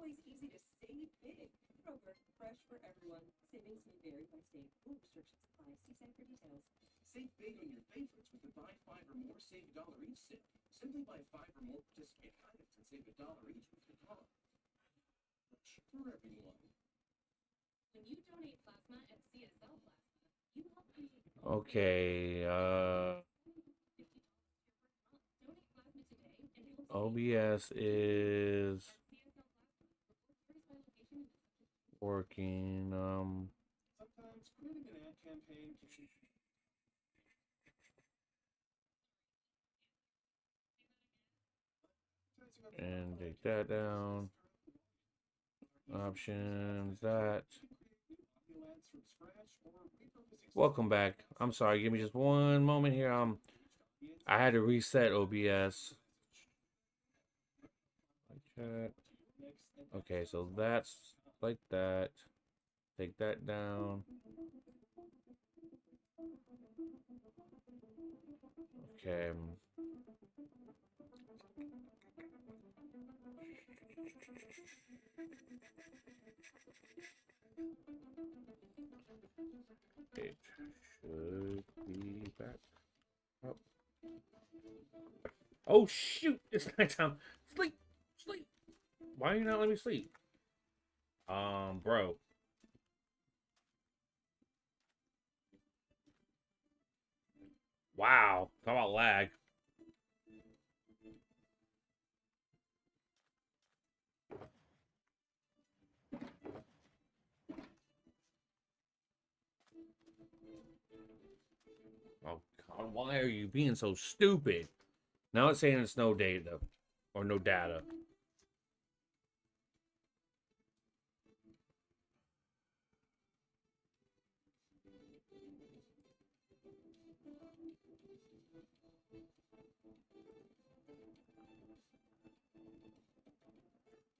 always easy to save big. Kroger, fresh for everyone. Savings may vary by state. Rule restrictions apply. See site for details. Save big on your favorites with the buy 5 or more, save $1 each sale. Simply buy 5 or more participating items and save $1 each with your card. For everyone. When you donate plasma at CSL Plasma, you help create. Okay, Donate plasma today and you'll OBS is working. Sometimes creating an ad campaign can And take that down. Options, that. Welcome back. I'm sorry, give me just one moment here. I had to reset OBS. Okay, so that's like that. Take that down. Okay. It should be back up. Oh shoot! It's nighttime. Sleep, sleep. Why are you not letting me sleep? Bro. Wow. Talk about lag. Oh God, why are you being so stupid? Now it's saying it's no data or no data.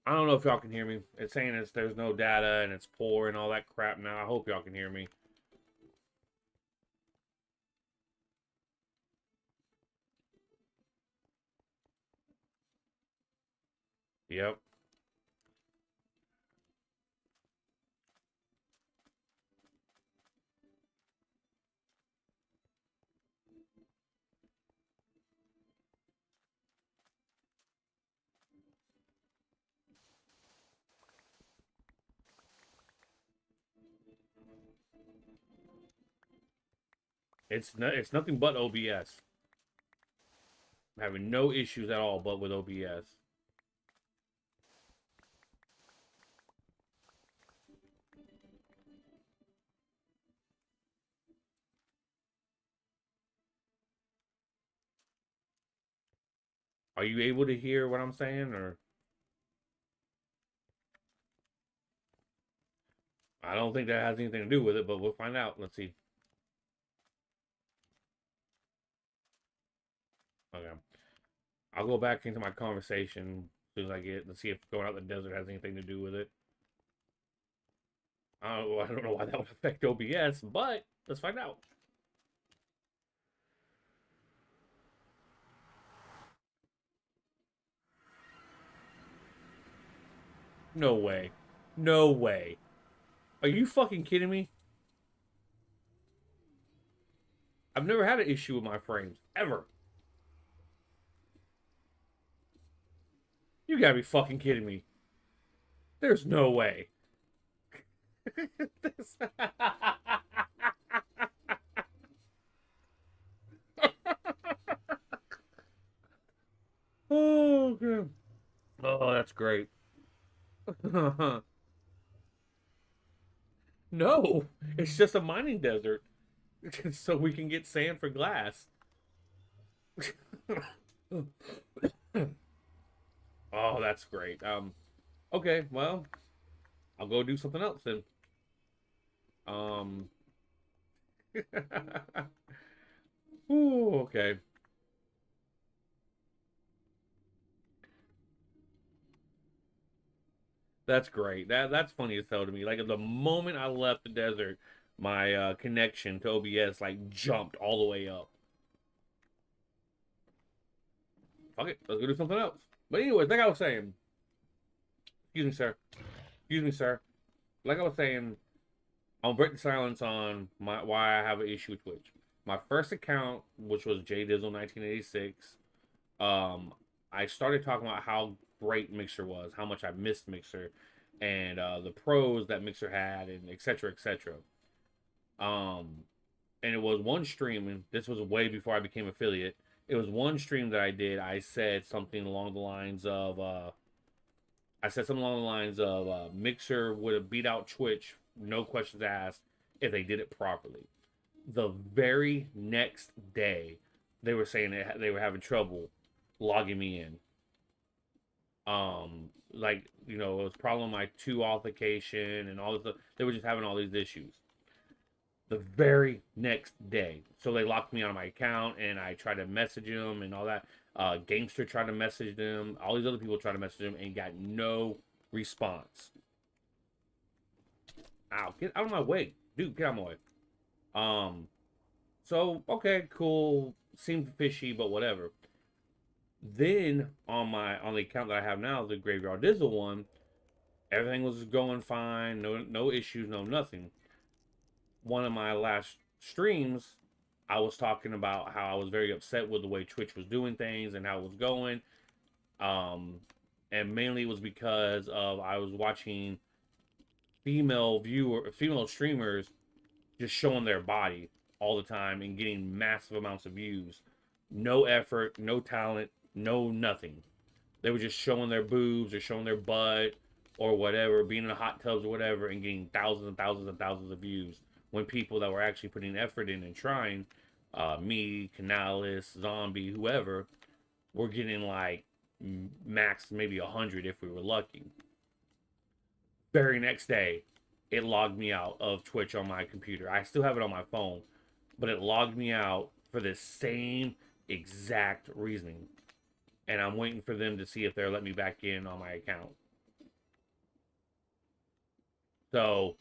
I don't know if y'all can hear me. It's saying there's no data and it's poor and all that crap now. I hope y'all can hear me. Yep. It's nothing but OBS. I'm having no issues at all but with OBS. Are you able to hear what I'm saying, or? I don't think that has anything to do with it, but we'll find out. Let's see. Okay. I'll go back into my conversation as soon as I get. Let's see if going out in the desert has anything to do with it. I don't know why that would affect OBS, but let's find out. No way. No way. Are you fucking kidding me? I've never had an issue with my frames. Ever. You gotta be fucking kidding me. There's no way. Oh, okay. Oh, that's great. No, it's just a mining desert. So we can get sand for glass. Oh, that's great. Okay, well, I'll go do something else then. Um, ooh, okay. That's great. That's funny as hell to me. Like the moment I left the desert, my connection to OBS like jumped all the way up. Fuck it, let's go do something else. But anyways, like I was saying, Excuse me, sir. Excuse me, sir. Like I was saying, I'll break the silence on my why I have an issue with Twitch. My first account, which was JDizzle 1986, I started talking about how great Mixer was, how much I missed Mixer, and the pros that Mixer had, and etc. etc. Um, and it was one stream, and this was way before I became affiliate. It was one stream that I did. I said something along the lines of, Mixer would have beat out Twitch, no questions asked, if they did it properly. The very next day, they were saying they were having trouble logging me in. Like, it was problem my two authentication and all this stuff. They were just having all these issues. The very next day, so they locked me out of my account, and I tried to message them and all that. Gamester tried to message them. All these other people tried to message them and got no response. Ow, get out of my way. Dude, get out of my way. So, okay, cool. Seemed fishy, but whatever. Then, on the account that I have now, the Graveyard Dizzle one, everything was going fine. No issues, no nothing. One of my last streams, I was talking about how I was very upset with the way Twitch was doing things and how it was going. And mainly it was because of I was watching female streamers just showing their body all the time and getting massive amounts of views. No effort, no talent, no nothing. They were just showing their boobs or showing their butt or whatever, being in the hot tubs or whatever, and getting thousands and thousands and thousands of views. When people that were actually putting effort in and trying, me, Canalis, Zombie, whoever, were getting like max maybe 100 if we were lucky. Very next day, it logged me out of Twitch on my computer. I still have it on my phone, but it logged me out for the same exact reasoning. And I'm waiting for them to see if they'll let me back in on my account. So,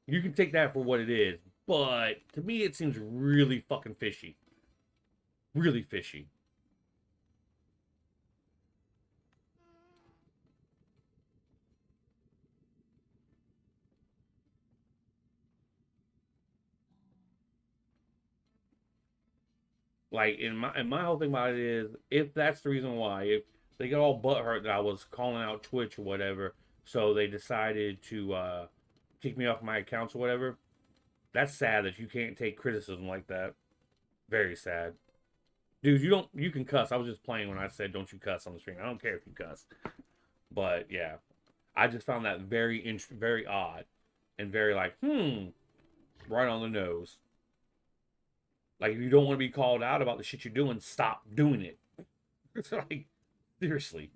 you can take that for what it is, but to me it seems really fucking fishy. Really fishy. Like, in my whole thing about it is, if that's the reason why, if they got all butthurt that I was calling out Twitch or whatever, so they decided to kick me off my accounts or whatever, that's sad that you can't take criticism like that. Very sad. Dude, you can cuss. I was just playing when I said don't you cuss on the stream. I don't care if you cuss. But yeah, I just found that very odd and very like, right on the nose. Like, if you don't want to be called out about the shit you're doing, stop doing it. It's like, seriously.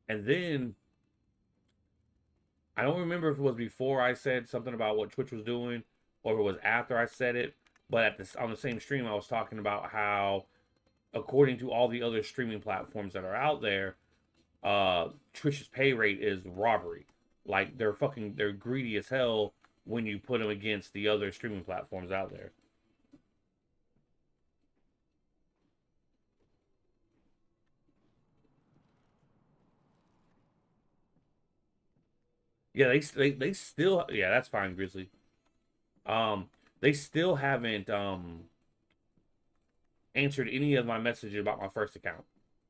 And then, I don't remember if it was before I said something about what Twitch was doing, or if it was after I said it, but on the same stream, I was talking about how, according to all the other streaming platforms that are out there, Twitch's pay rate is robbery. Like, they're greedy as hell when you put them against the other streaming platforms out there. Yeah, they still, yeah, that's fine, Grizzly. They still haven't answered any of my messages about my first account.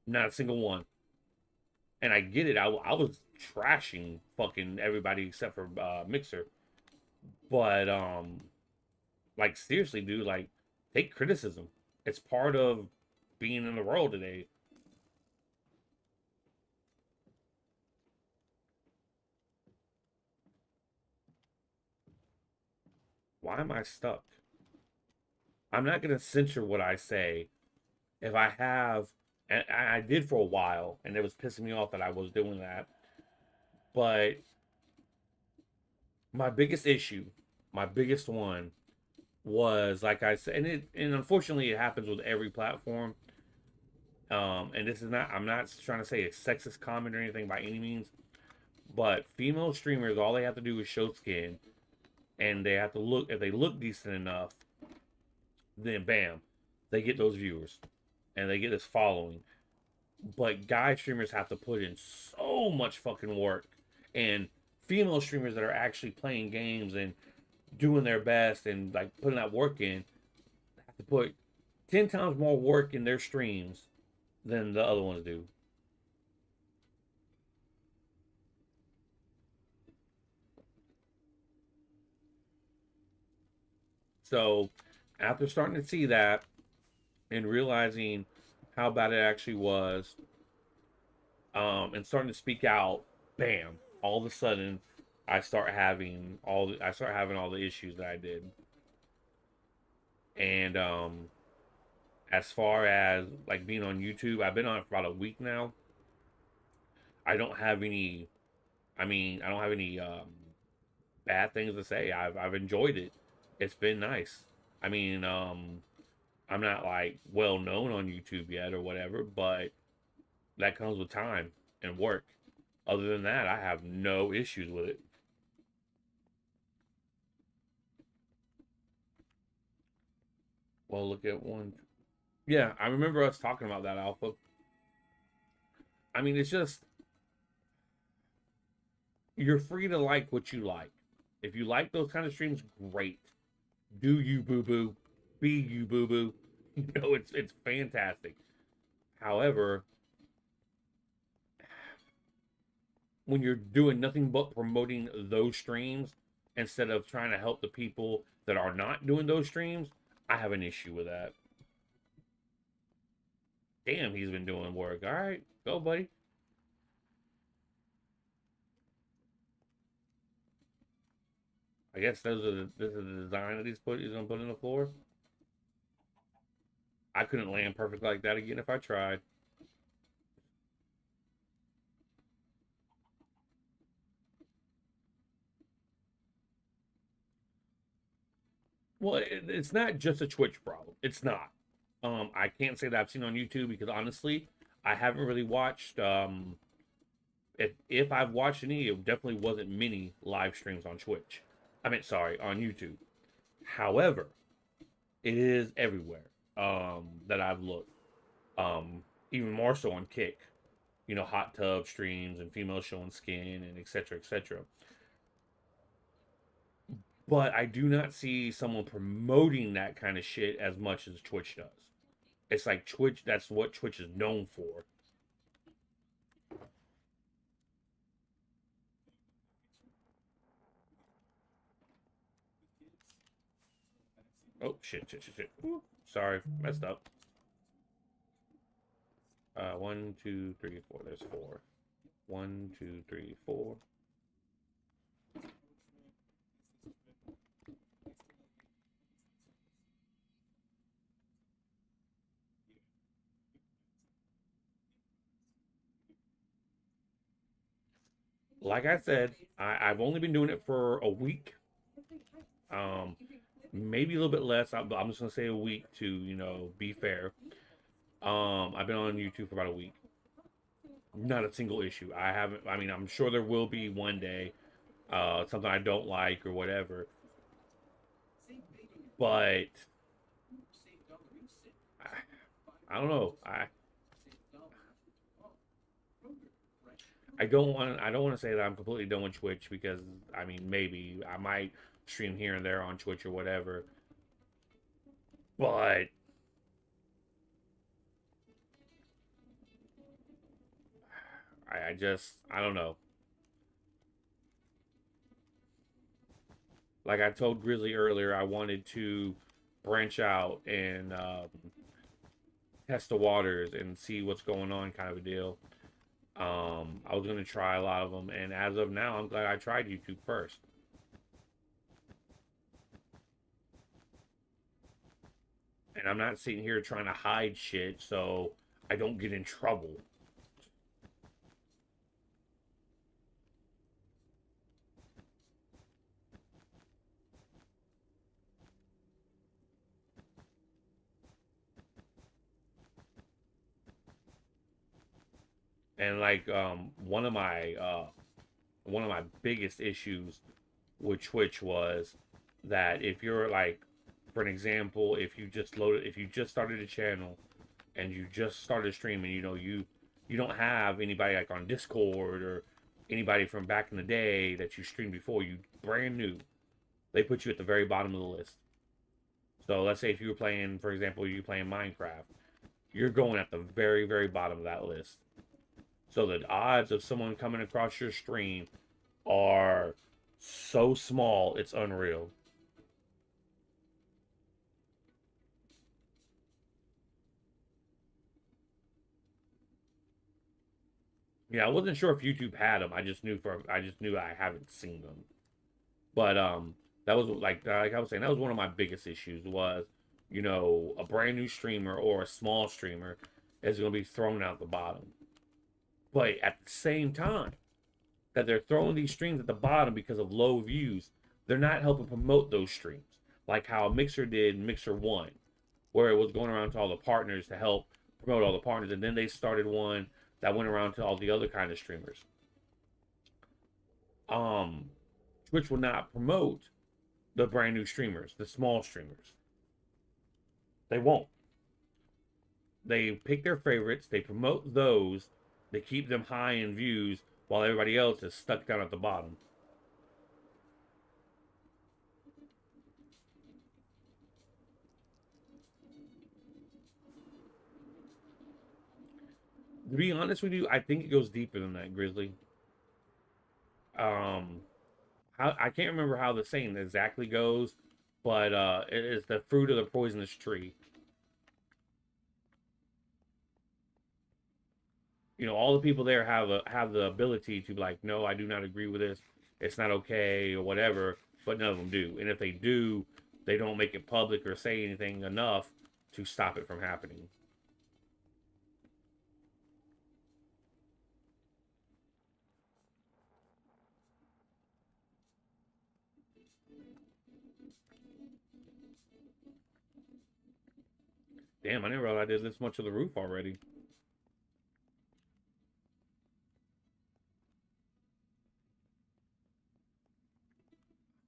Not a single one. And I get it. I was trashing fucking everybody except for Mixer. But like, seriously, dude, like, take criticism. It's part of being in the world today. Why am I stuck? I'm not gonna censor what I say if I have, and I did for a while, and it was pissing me off that I was doing that. But my biggest issue, my biggest one, was like I said, and unfortunately it happens with every platform. And this is not, I'm not trying to say a sexist comment or anything by any means, but female streamers, all they have to do is show skin, and they have to look, if they look decent enough, then bam, they get those viewers and they get this following. But guy streamers have to put in so much fucking work, and female streamers that are actually playing games and doing their best and like putting that work in have to put 10 times more work in their streams than the other ones do. So after starting to see that and realizing how bad it actually was, and starting to speak out, bam, all of a sudden I start having all the issues that I did. And as far as like being on YouTube, I've been on it for about a week now. I don't have any I don't have any bad things to say. I've enjoyed it. It's been nice. I mean, I'm not like well known on YouTube yet or whatever, but that comes with time and work. Other than that, I have no issues with it. Well, look at one. Yeah, I remember us talking about that, Alpha. I mean, it's just you're free to like what you like. If you like those kind of streams, great. Do you boo boo? Be you boo boo? You know, it's fantastic. However, when you're doing nothing but promoting those streams instead of trying to help the people that are not doing those streams, I have an issue with that. Damn, he's been doing work. All right, go, buddy. I guess this is the design that he's gonna put in the floor. I couldn't land perfect like that again if I tried. Well, it's not just a Twitch problem. It's not. I can't say that I've seen on YouTube because honestly, I haven't really watched. If I've watched any, it definitely wasn't many live streams on Twitch. I mean, sorry, on YouTube. However, it is everywhere that I've looked. Even more so on Kick. You know, hot tub streams and females showing skin and etc. etc. But I do not see someone promoting that kind of shit as much as Twitch does. It's like Twitch, that's what Twitch is known for. Oh, shit. Ooh, sorry, messed up. 1, 2, 3, 4. There's 4. 1, 2, 3, 4. Like I said, I've only been doing it for a week. Um, Maybe a little bit less. I'm just gonna say a week to be fair. I've been on YouTube for about a week. Not a single issue. I haven't. I mean, I'm sure there will be one day, something I don't like or whatever. But I don't know. I don't want to say that I'm completely done with Twitch because I mean maybe I might stream here and there on Twitch or whatever. But I just I don't know. Like I told Grizzly earlier, I wanted to branch out and test the waters and see what's going on, kind of a deal. I was gonna try a lot of them, and as of now, I'm glad I tried YouTube first. And I'm not sitting here trying to hide shit so I don't get in trouble. And like one of my biggest issues with Twitch was that if you're like For an example, if you just started a channel and you just started streaming, you don't have anybody like on Discord or anybody from back in the day that you streamed before, you brand new. They put you at the very bottom of the list. So let's say if you were playing, for example, you're playing Minecraft, you're going at the very, very bottom of that list. So the odds of someone coming across your stream are so small, it's unreal. Yeah, I wasn't sure if YouTube had them. I just knew I haven't seen them. But that was like I was saying, that was one of my biggest issues was, a brand new streamer or a small streamer is going to be thrown out the bottom. But at the same time that they're throwing these streams at the bottom because of low views, they're not helping promote those streams. Like how Mixer did Mixer 1, where it was going around to all the partners to help promote all the partners. And then they started one that went around to all the other kind of streamers. Um, Twitch will not promote the brand new streamers, the small streamers. They won't. They pick their favorites, they promote those, they keep them high in views while everybody else is stuck down at the bottom. To be honest with you, I think it goes deeper than that, Grizzly. Um, I can't remember how the saying exactly goes, but it is the fruit of the poisonous tree. All the people there have the ability to be like, no, I do not agree with this. It's not okay or whatever, but none of them do. And if they do, they don't make it public or say anything enough to stop it from happening. Damn, I didn't realize I did this much of the roof already.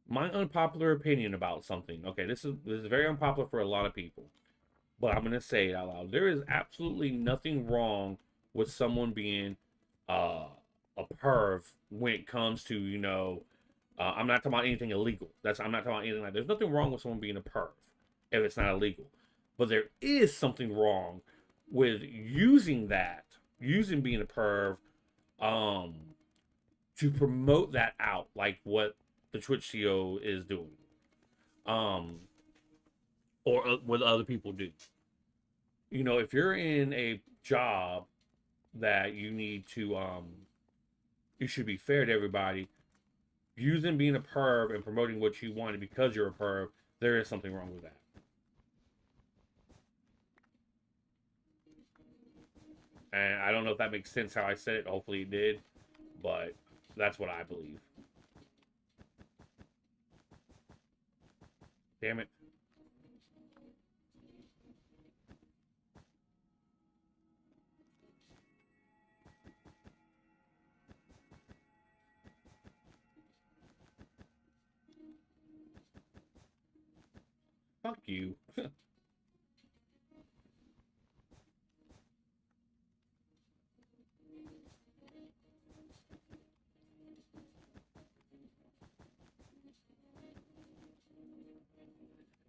My unpopular opinion about something. Okay, this is very unpopular for a lot of people, but I'm gonna say it out loud. There is absolutely nothing wrong with someone being uh, a perv when it comes to I'm not talking about anything illegal. I'm not talking about anything like. There's nothing wrong with someone being a perv if it's not illegal, but there is something wrong with using being a perv, um, to promote that out, like what the Twitch CEO is doing, um, or what other people do. If you're in a job that you should be fair to everybody. Using being a perv and promoting what you wanted because you're a perv, there is something wrong with that. And I don't know if that makes sense how I said it. Hopefully it did, but that's what I believe. Damn it. Fuck you.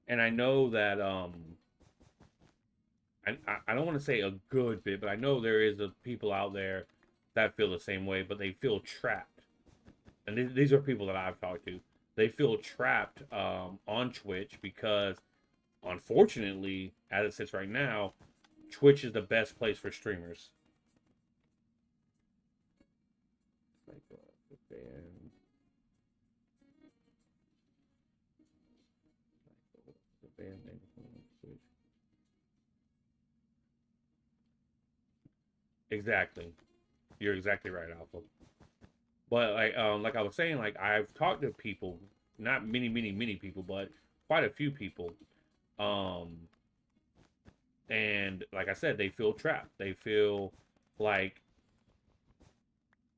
And I know that I don't want to say a good bit, but I know there is people out there that feel the same way, but they feel trapped. And these are people that I've talked to. They feel trapped on Twitch because, unfortunately, as it sits right now, Twitch is the best place for streamers. Like the band, the band name on Twitch. Exactly. You're exactly right, Alpha. But like I was saying, like I've talked to people, not many people, but quite a few people. Um, and like I said, they feel trapped. They feel like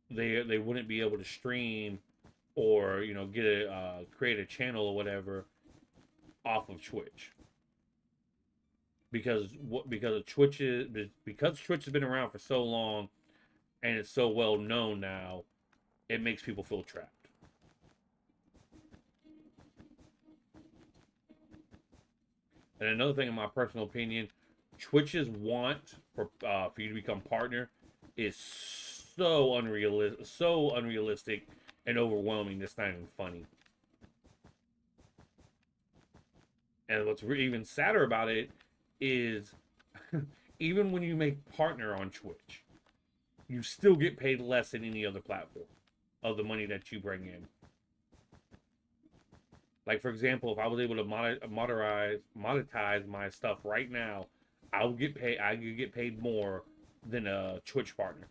they wouldn't be able to stream or get a create a channel or whatever off of Twitch because Twitch has been around for so long and it's so well known now, it makes people feel trapped. And another thing, in my personal opinion, Twitch's want for you to become partner is so unrealistic and overwhelming. It's not even funny. And what's even sadder about it is, even when you make partner on Twitch, you still get paid less than any other platform of the money that you bring in. Like, for example, if I was able to monetize my stuff right now, I would get paid. I could get paid more than a Twitch partner,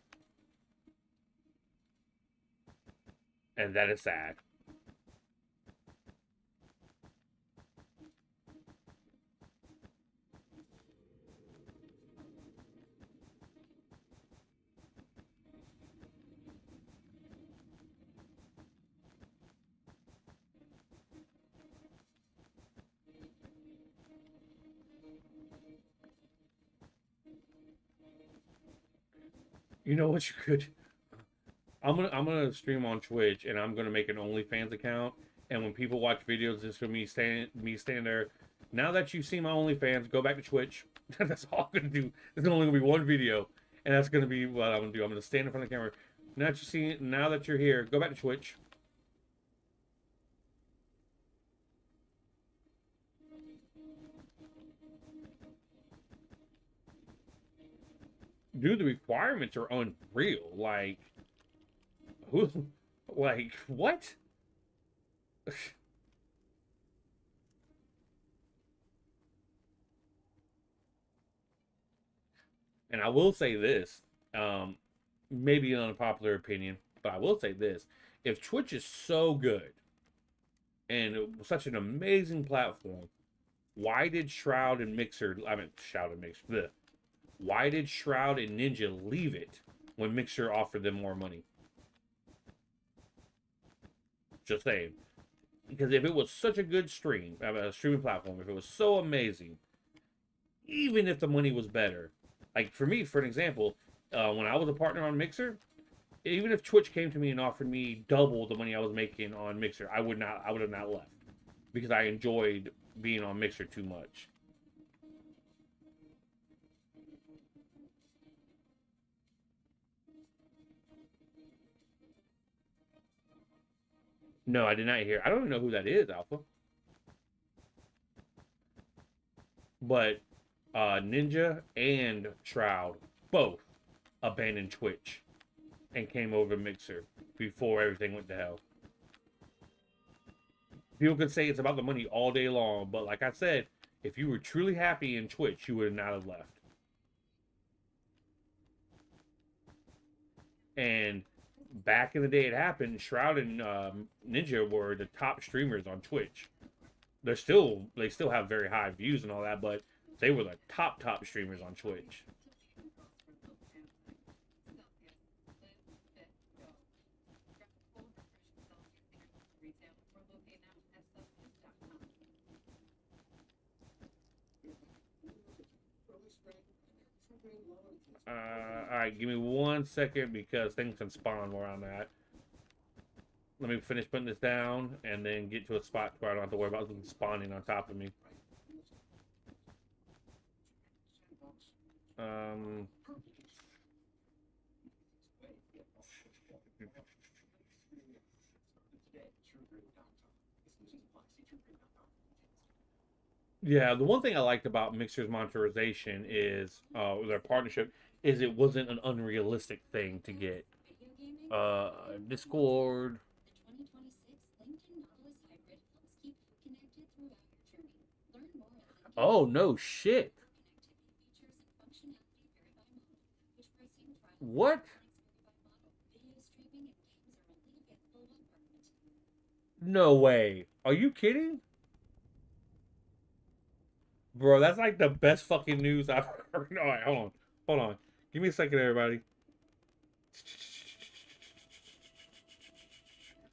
and that is sad. You know what you could? I'm gonna stream on Twitch, and I'm gonna make an OnlyFans account. And when people watch videos, just for me stand there. Now that you've seen my OnlyFans, go back to Twitch. That's all I'm gonna do. There's only gonna be one video, and that's gonna be what I'm gonna do. I'm gonna stand in front of the camera. Now that you're here, go back to Twitch. Dude, the requirements are unreal. Like, who? Like, what? And I will say this, um, maybe an unpopular opinion, but I will say this: if Twitch is so good and it was such an amazing platform, why did Shroud and Mixer? I mean, Shroud and Mixer. Bleh. Why did Shroud and Ninja leave it when Mixer offered them more money? Just saying. Because if it was such a good streaming platform, if it was so amazing, even if the money was better, like for me, for an example, when I was a partner on Mixer, even if Twitch came to me and offered me double the money I was making on Mixer, I would have not left because I enjoyed being on Mixer too much. No, I did not hear. I don't even know who that is, Alpha. But Ninja and Shroud both abandoned Twitch and came over to Mixer before everything went to hell. People can say it's about the money all day long, but like I said, if you were truly happy in Twitch, you would not have left. And back in the day it happened, Shroud and Ninja were the top streamers on Twitch. They still have very high views and all that, but they were the top streamers on Twitch. All right, give me 1 second because things can spawn where I'm at. Let me finish putting this down and then get to a spot where I don't have to worry about them spawning on top of me. Yeah, the one thing I liked about Mixer's monetization is their partnership is it wasn't an unrealistic thing to get. Discord. Oh no shit. What? No way. Are you kidding? Bro, that's like the best fucking news I've heard. All right, hold on. Hold on. Give me a second, everybody.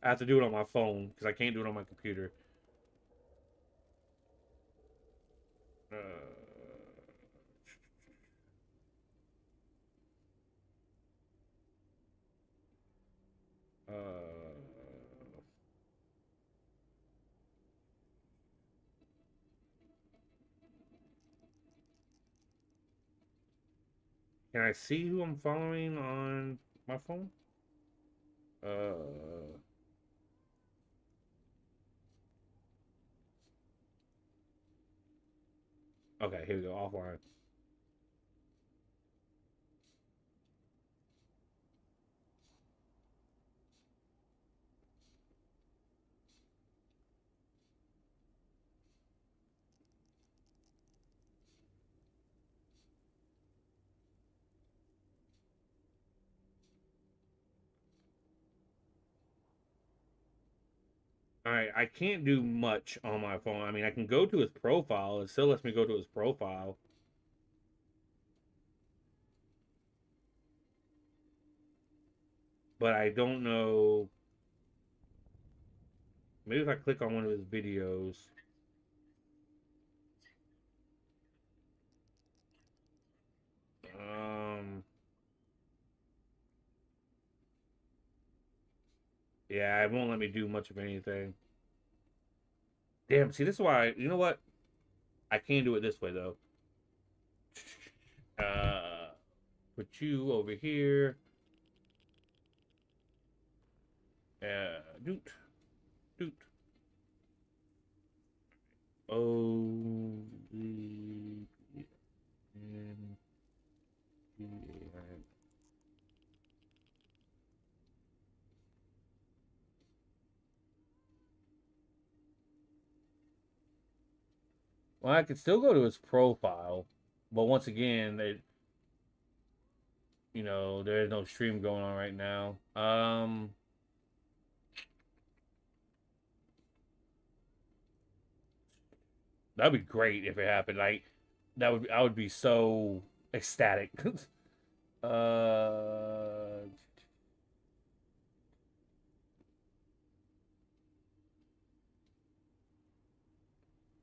I have to do it on my phone because I can't do it on my computer. Uh, uh, can I see who I'm following on my phone? Uh, okay, here we go. Offline. All right, I can't do much on my phone. I mean, I can go to his profile. It still lets me go to his profile, but I don't know. Maybe if I click on one of his videos. Um, yeah, it won't let me do much of anything. Damn, see, this is why. You know what? I can do it this way though. Put you over here. Doot, doot. Oh, well, I could still go to his profile, but once again, there is no stream going on right now. That'd be great if it happened. Like, I would be so ecstatic. uh, oh,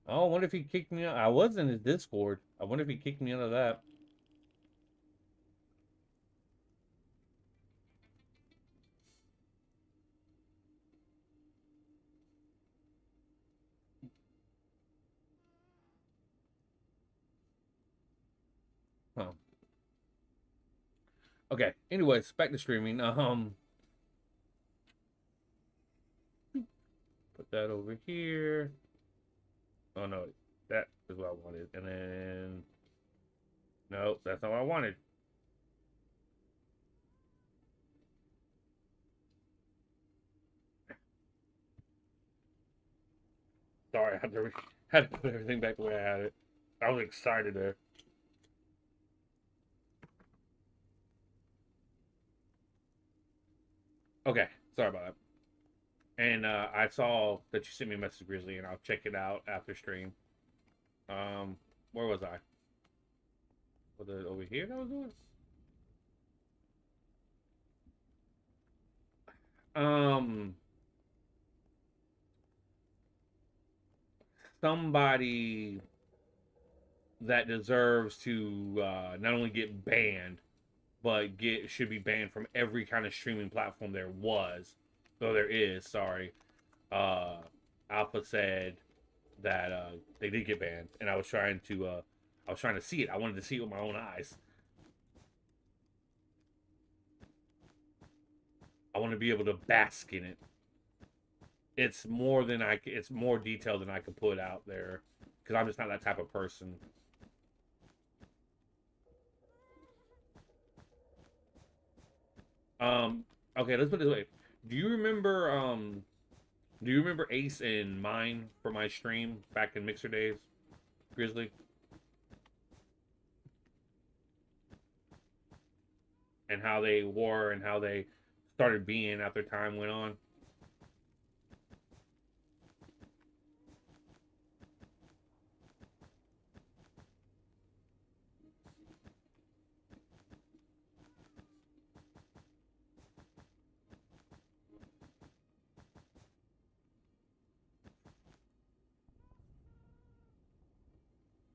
I wonder if he kicked me out. I was in his Discord. I wonder if he kicked me out of that. Huh. Okay. Anyways, back to streaming. Put that over here. Oh no, that is what I wanted. And then no, that's not what I wanted. Sorry, had to put everything back the way I had it. I was excited there. Okay, sorry about that. And I saw that you sent me a message, Grizzly, and I'll check it out after stream. Where was I? Was it over here that I was doing? Um, somebody that deserves to not only get banned, but get should be banned from every kind of streaming platform there was, though there is. Sorry, uh, Alpha said that they did get banned, and I was trying to see it. I wanted to see it with my own eyes. I want to be able to bask in it. It's more than it's more detailed than I could put out there because I'm just not that type of person. Um, okay, let's put it this way. Do you remember do you remember Ace and Mine from my stream back in Mixer days, Grizzly? And how they were and how they started being after time went on?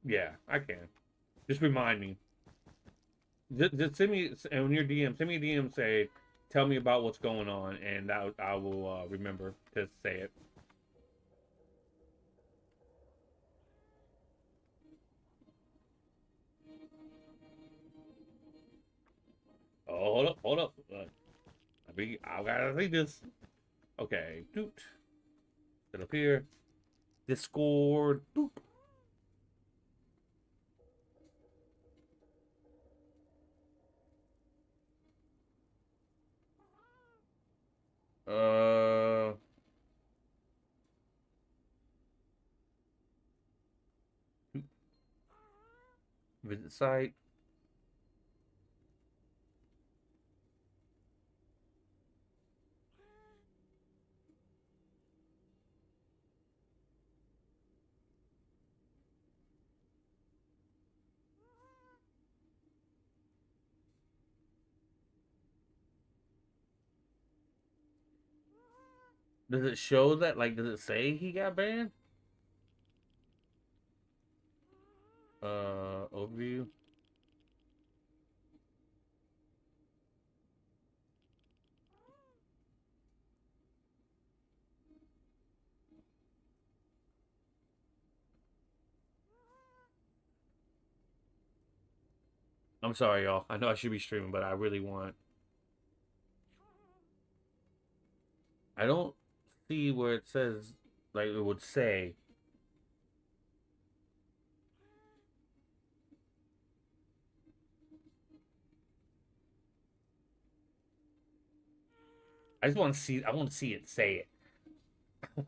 Yeah, I can. Just remind me. Just send me, and when you're DM, send me a DM. Say, tell me about what's going on, and I will remember to say it. Oh, hold up. I gotta see this. Okay, doot. Sit up here. Discord. Doop. Uh, Visit site. Does it show that? Like, does it say he got banned? Overview. I'm sorry, y'all. I know I should be streaming, but I really want. I don't see where it says, like, it would say. I just want to see. I want to see it say it.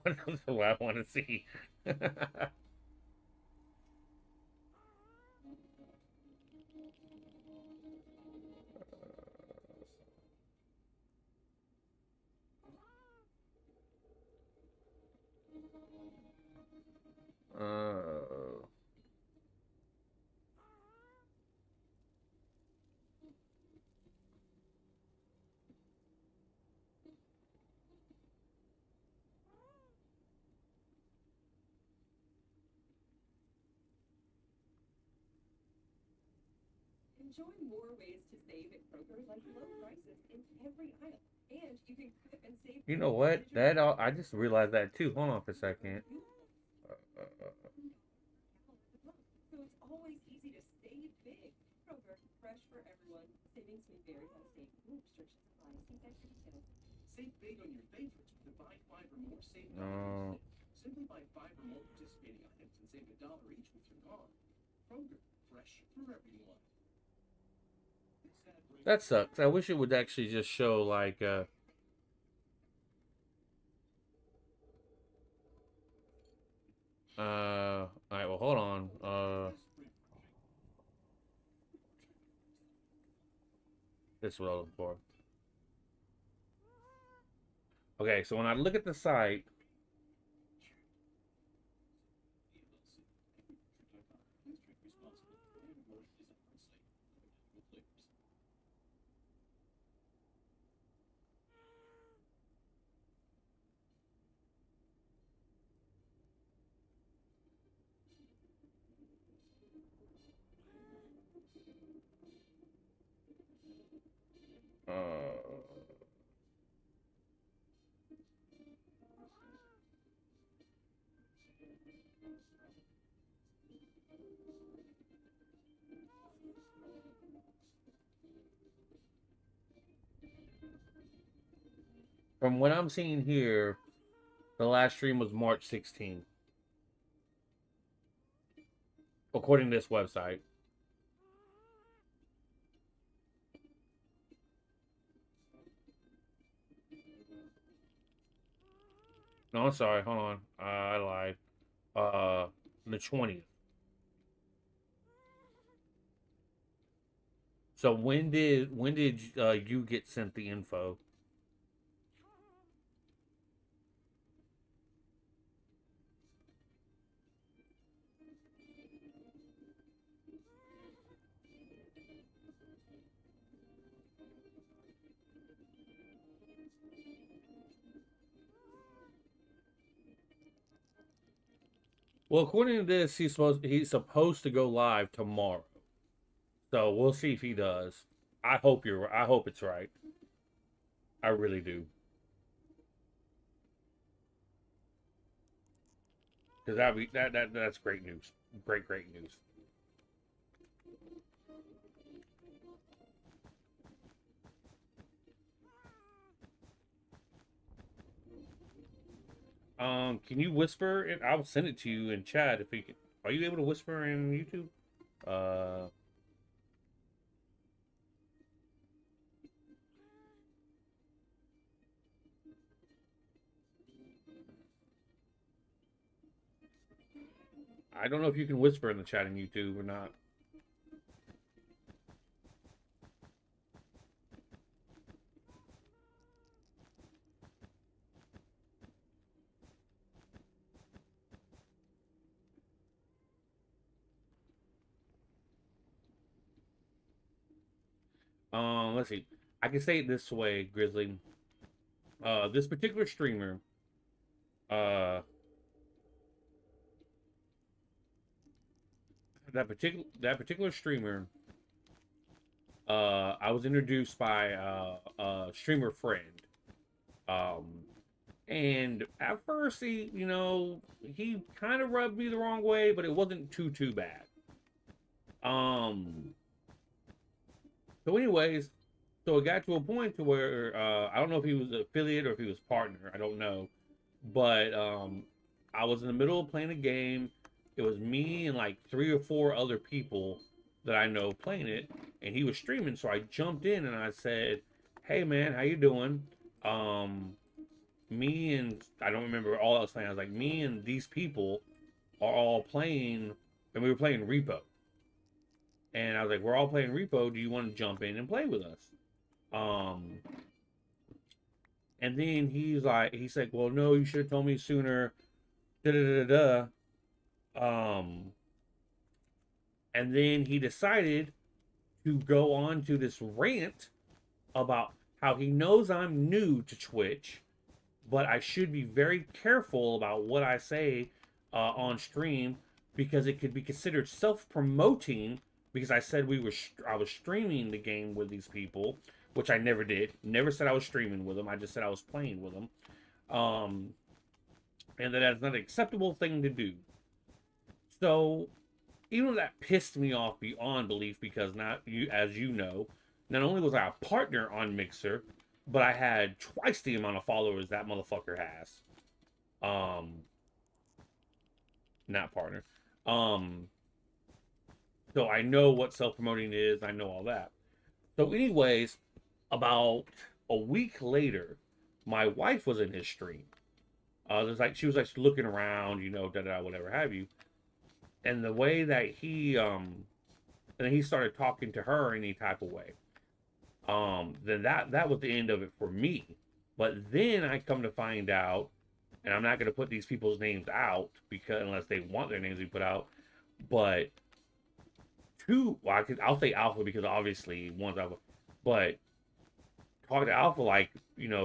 That's what I want to see. uh, Enjoy more ways to save at Kroger, like low prices in every aisle. And you can cook and save you know food what? at your own I just realized that too. Hold on for a second. So it's always easy to save big. Kroger, fresh for everyone. Savings may vary by state. Restrictions apply. See extra details. Save big on your favorites with the buy five or more save No. $1 Simply buy five or more participating items and save $1 each with your card. Kroger, fresh for everyone. That sucks. I wish it would actually just show like all right, well hold on. This is what I was looking for. Okay, so when I look at the site, from what I'm seeing here, the last stream was March 16th, according to this website. No, I'm sorry. Hold on. I lied. The 20th. So when did you get sent the info? Well, according to this, he's supposed to go live tomorrow. So we'll see if he does. I hope it's right. I really do. Because that's great news. Great news. Can you whisper? And I'll send it to you in chat if you can. Are you able to whisper in YouTube? Uh, I don't know if you can whisper in the chat in YouTube or not. Let's see. I can say it this way, Grizzly. This particular streamer, uh, that particular streamer, I was introduced by a streamer friend. Um, and at first, he kind of rubbed me the wrong way, but it wasn't too bad. Um, so, anyways, so it got to a point to where I don't know if he was an affiliate or if he was partner. I don't know, but I was in the middle of playing a game. It was me and like three or four other people that I know playing it, and he was streaming. So I jumped in and I said, "Hey man, how you doing?" Um, Me and I don't remember all else playing. I was like, me and these people are all playing, and we were playing Repo. And I was like, we're all playing Repo. Do you want to jump in and play with us? Um, and then he's like, well, no, you should have told me sooner. Da da da da. And then he decided to go on to this rant about how he knows I'm new to Twitch, but I should be very careful about what I say on stream because it could be considered self-promoting. Because I said I was streaming the game with these people, which I never did. Never said I was streaming with them. I just said I was playing with them, um, and that's not an acceptable thing to do. So even though that pissed me off beyond belief, because not you, as you know, not only was I a partner on Mixer, but I had twice the amount of followers that motherfucker has. Um, Not partner. Um, so I know what self promoting is. I know all that. So, anyways, about a week later, my wife was in his stream. There's like she was like looking around, da da whatever have you. And the way that and then he started talking to her any type of way. Then that was the end of it for me. But then I come to find out, and I'm not going to put these people's names out because unless they want their names to be put out. But well, I'll say Alpha because obviously one's Alpha, but talking to Alpha like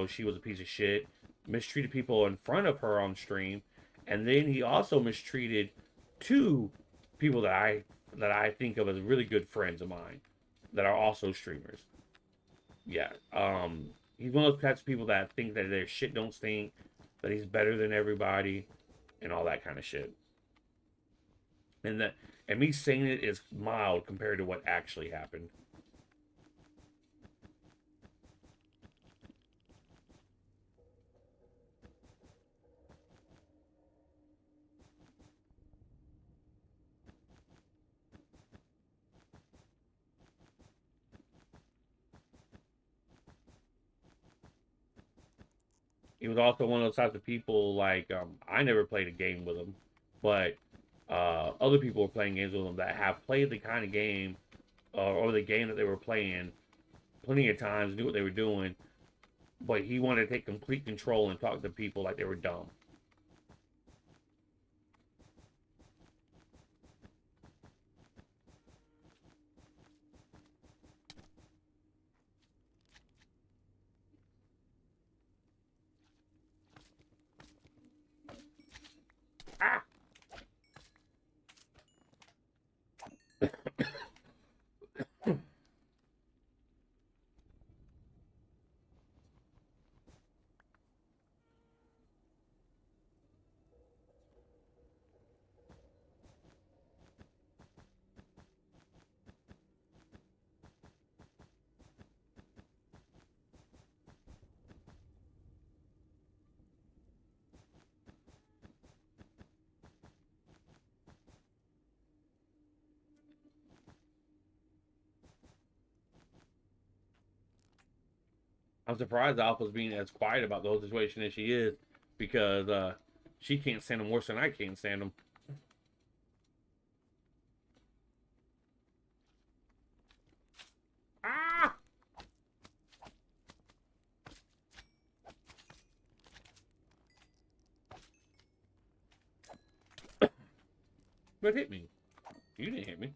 she was a piece of shit, mistreated people in front of her on stream, and then he also mistreated two people that I think of as really good friends of mine that are also streamers. Yeah, he's one of those types of people that think that their shit don't stink, that he's better than everybody, and all that kind of shit. And me saying it is mild compared to what actually happened. He was also one of those types of people like I never played a game with him, but other people were playing games with him that have played the kind of game or the game that they were playing plenty of times, knew what they were doing, but he wanted to take complete control and talk to people like they were dumb. Ah! I'm surprised Alpha's being as quiet about the whole situation as she is, because she can't stand them worse than I can't stand them. Ah! But hit me. You didn't hit me.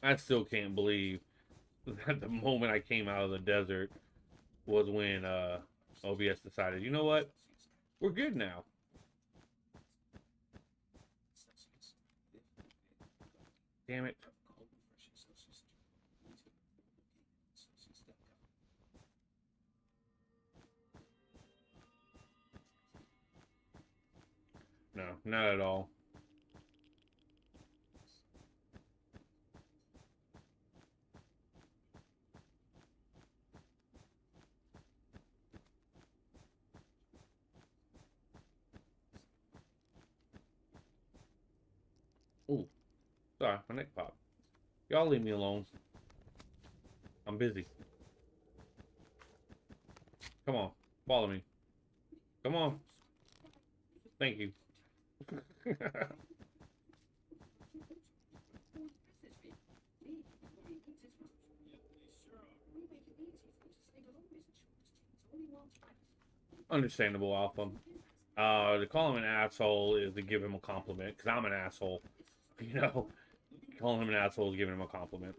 I still can't believe that the moment I came out of the desert was when OBS decided, you know what? We're good now. Damn it. No, not at all. Ooh, sorry, my neck popped. Y'all leave me alone. I'm busy. Come on, follow me. Come on. Thank you. Understandable, Alpha. To call him an asshole is to give him a compliment, because I'm an asshole. You know, calling him an asshole is giving him a compliment.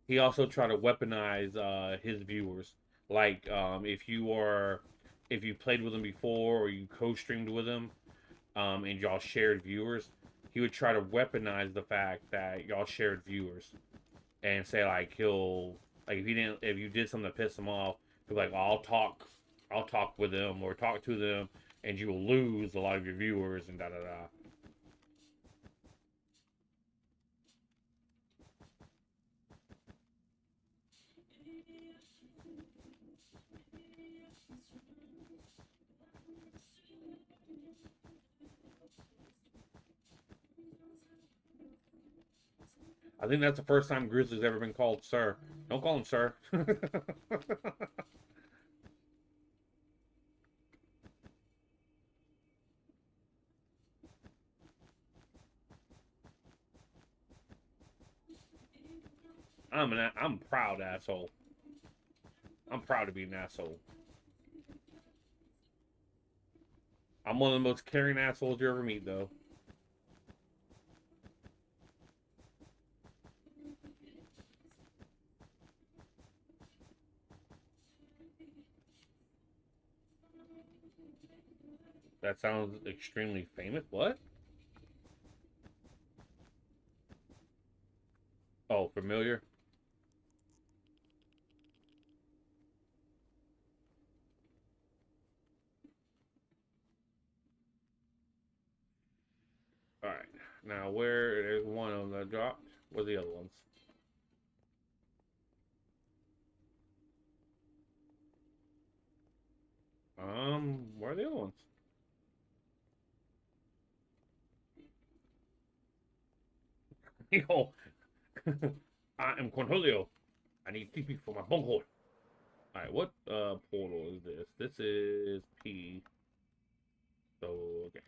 He also tried to weaponize his viewers. Like, if you played with him before or you co-streamed with him, and y'all shared viewers, he would try to weaponize the fact that y'all shared viewers and say like if you did something to piss him off, he'd be like, I'll talk with them or talk to them, and you will lose a lot of your viewers and da da da. I think that's the first time Grizzly's ever been called sir. Don't call him sir. I'm proud asshole. I'm proud to be an asshole. I'm one of the most caring assholes you ever meet, though. That sounds extremely famous. What? Oh, familiar? Alright. Now, there's one of them that dropped. Where are the other ones? Where are the other ones? Yo, I am Cornholio. I need TP for my bunghole. Alright, what portal is this? This is P. So, okay.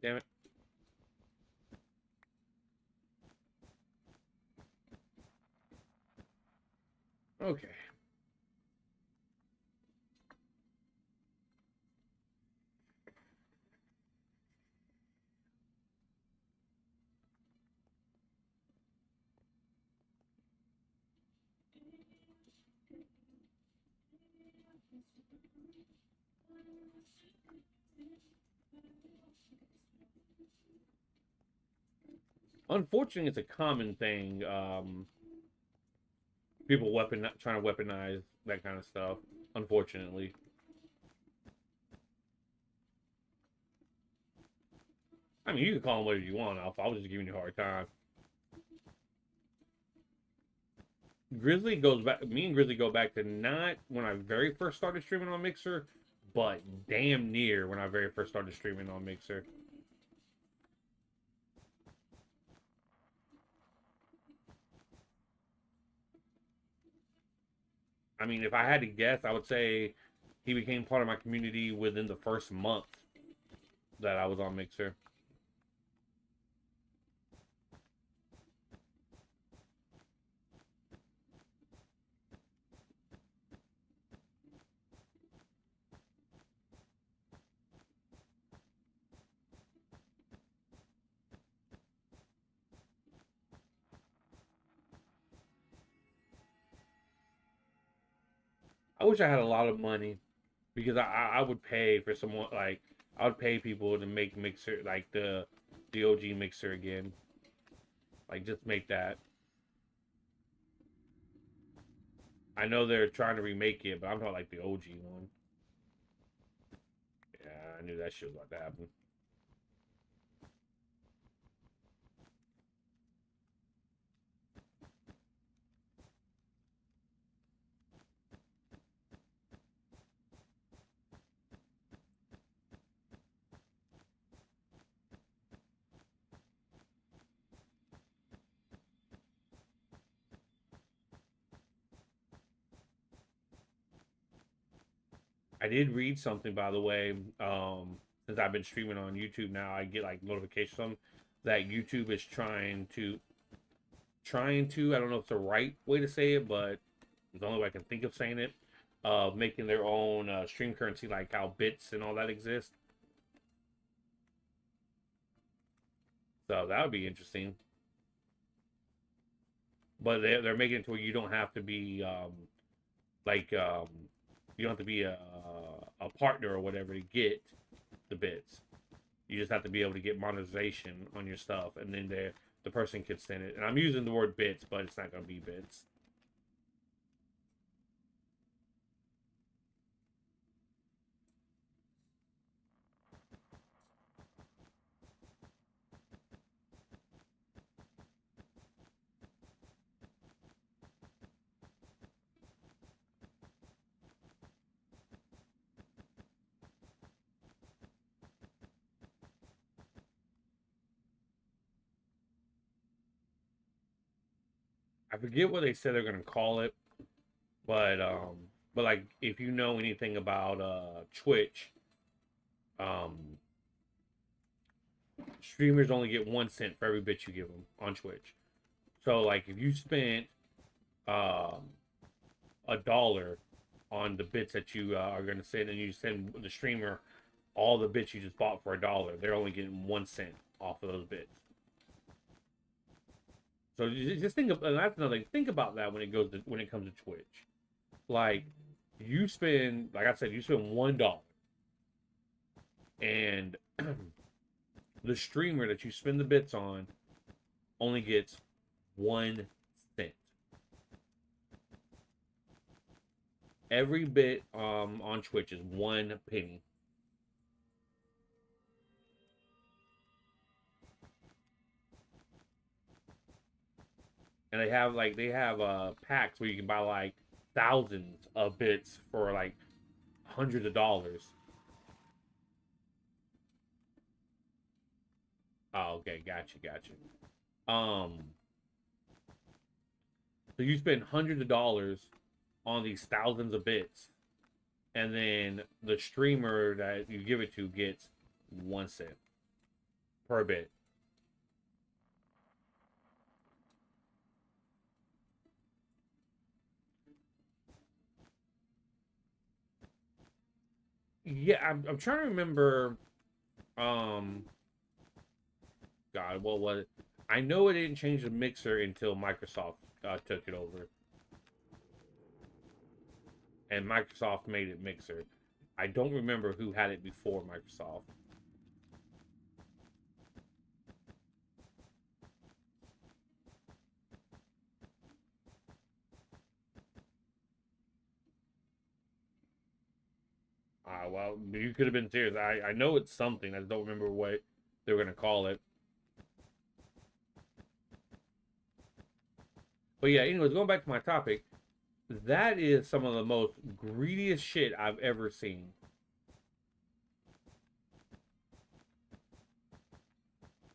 Damn it. Okay. Unfortunately, it's a common thing. People trying to weaponize that kind of stuff. Unfortunately, I mean, you can call them whatever you want. Alpha. I was just giving you a hard time. Grizzly goes back. Me and Grizzly go back to not when I very first started streaming on Mixer, but damn near when I very first started streaming on Mixer. I mean, if I had to guess, I would say he became part of my community within the first month that I was on Mixer. I wish I had a lot of money because I would pay for someone like I would pay people to make Mixer like the OG Mixer again. Like just make that. I know they're trying to remake it, but I'm talking like the OG one. Yeah, I knew that shit was about to happen. I did read something, by the way. Since I've been streaming on YouTube now, I get like notifications on that YouTube is trying to. I don't know if it's the right way to say it, but it's the only way I can think of saying it. Making their own stream currency, like how bits and all that exist. So that would be interesting. But they're making it to where you don't have to be like you don't have to be a partner or whatever to get the bits. You just have to be able to get monetization on your stuff, and then the person can send it. And I'm using the word bits, but it's not going to be bits. I forget what they said they're going to call it, but like if you know anything about Twitch, um, streamers only get 1 cent for every bit you give them on Twitch. So like if you spent um, $1 on the bits that you are going to send, and you send the streamer all the bits you just bought for $1, they're only getting 1 cent off of those bits. So just think of, and that's another thing. Think about that when it comes to Twitch. Like you spend, like I said, you spend $1, and the streamer that you spend the bits on only gets 1 cent. Every bit on Twitch is 1 penny. And they have packs where you can buy like thousands of bits for like hundreds of dollars. Oh, okay, gotcha. Um, so you spend hundreds of dollars on these thousands of bits, and then the streamer that you give it to gets 1 cent per bit. Yeah, I'm trying to remember. Um, God, what was it? I know it didn't change the mixer until Microsoft took it over, and Microsoft made it mixer. I don't remember who had it before Microsoft. Well, you could have been serious. I know it's something. I just don't remember what they were gonna call it. But yeah, anyways, going back to my topic, that is some of the most greediest shit I've ever seen.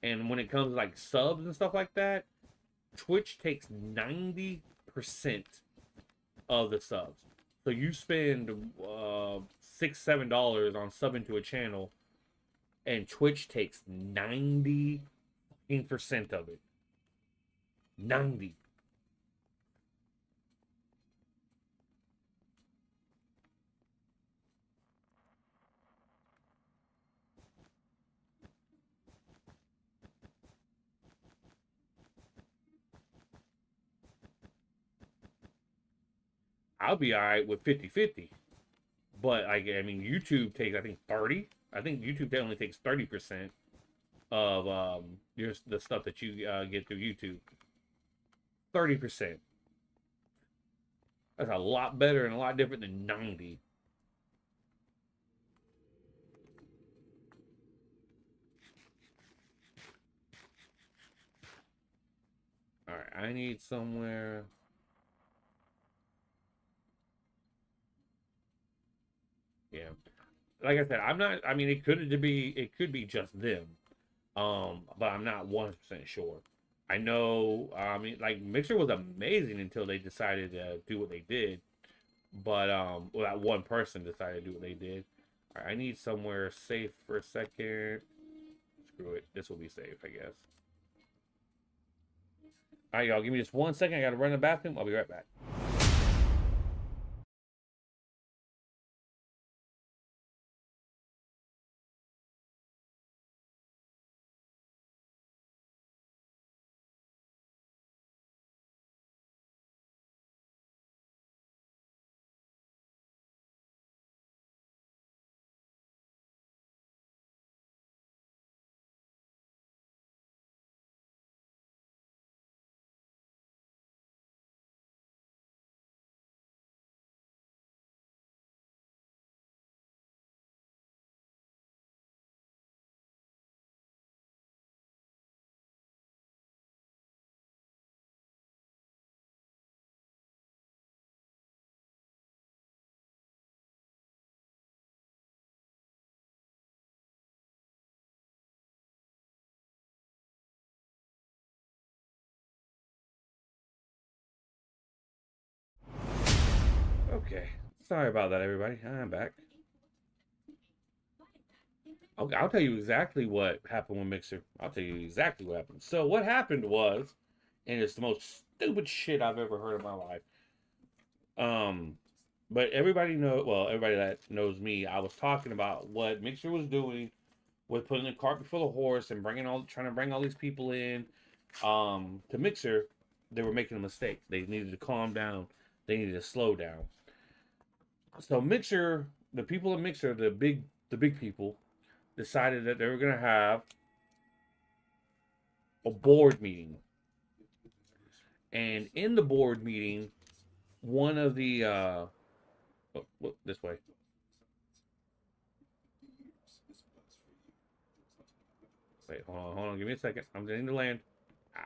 And when it comes to like subs and stuff like that, Twitch takes 90% of the subs. So you spend $6-7 on subbing to a channel, and Twitch takes 90% of it. 90. I'll be all right with 50-50. But I mean, YouTube takes, I think, 30. I think YouTube only takes 30% of the stuff that you get through YouTube. 30%. That's a lot better and a lot different than 90. All right, I need somewhere. Yeah, like I said, I'm not. I mean, it could be just them. But I'm not 100% sure. I know. I mean, like Mixer was amazing until they decided to do what they did. But well, that one person decided to do what they did. All right, I need somewhere safe for a second. Screw it. This will be safe, I guess. All right, y'all. Give me just 1 second. I got to run to the bathroom. I'll be right back. Okay. Sorry about that, everybody. I'm back. Okay, I'll tell you exactly what happened with Mixer. I'll tell you exactly what happened. So what happened was, and it's the most stupid shit I've ever heard in my life. Um, but everybody that knows me, I was talking about what Mixer was doing with putting the cart before the horse and trying to bring all these people in. To Mixer, they were making a mistake. They needed to calm down. They needed to slow down. So Mixer, the people of Mixer, the big people, decided that they were gonna have a board meeting. And in the board meeting, one of the this way. Wait, hold on, give me a second. I'm getting to land. Ah.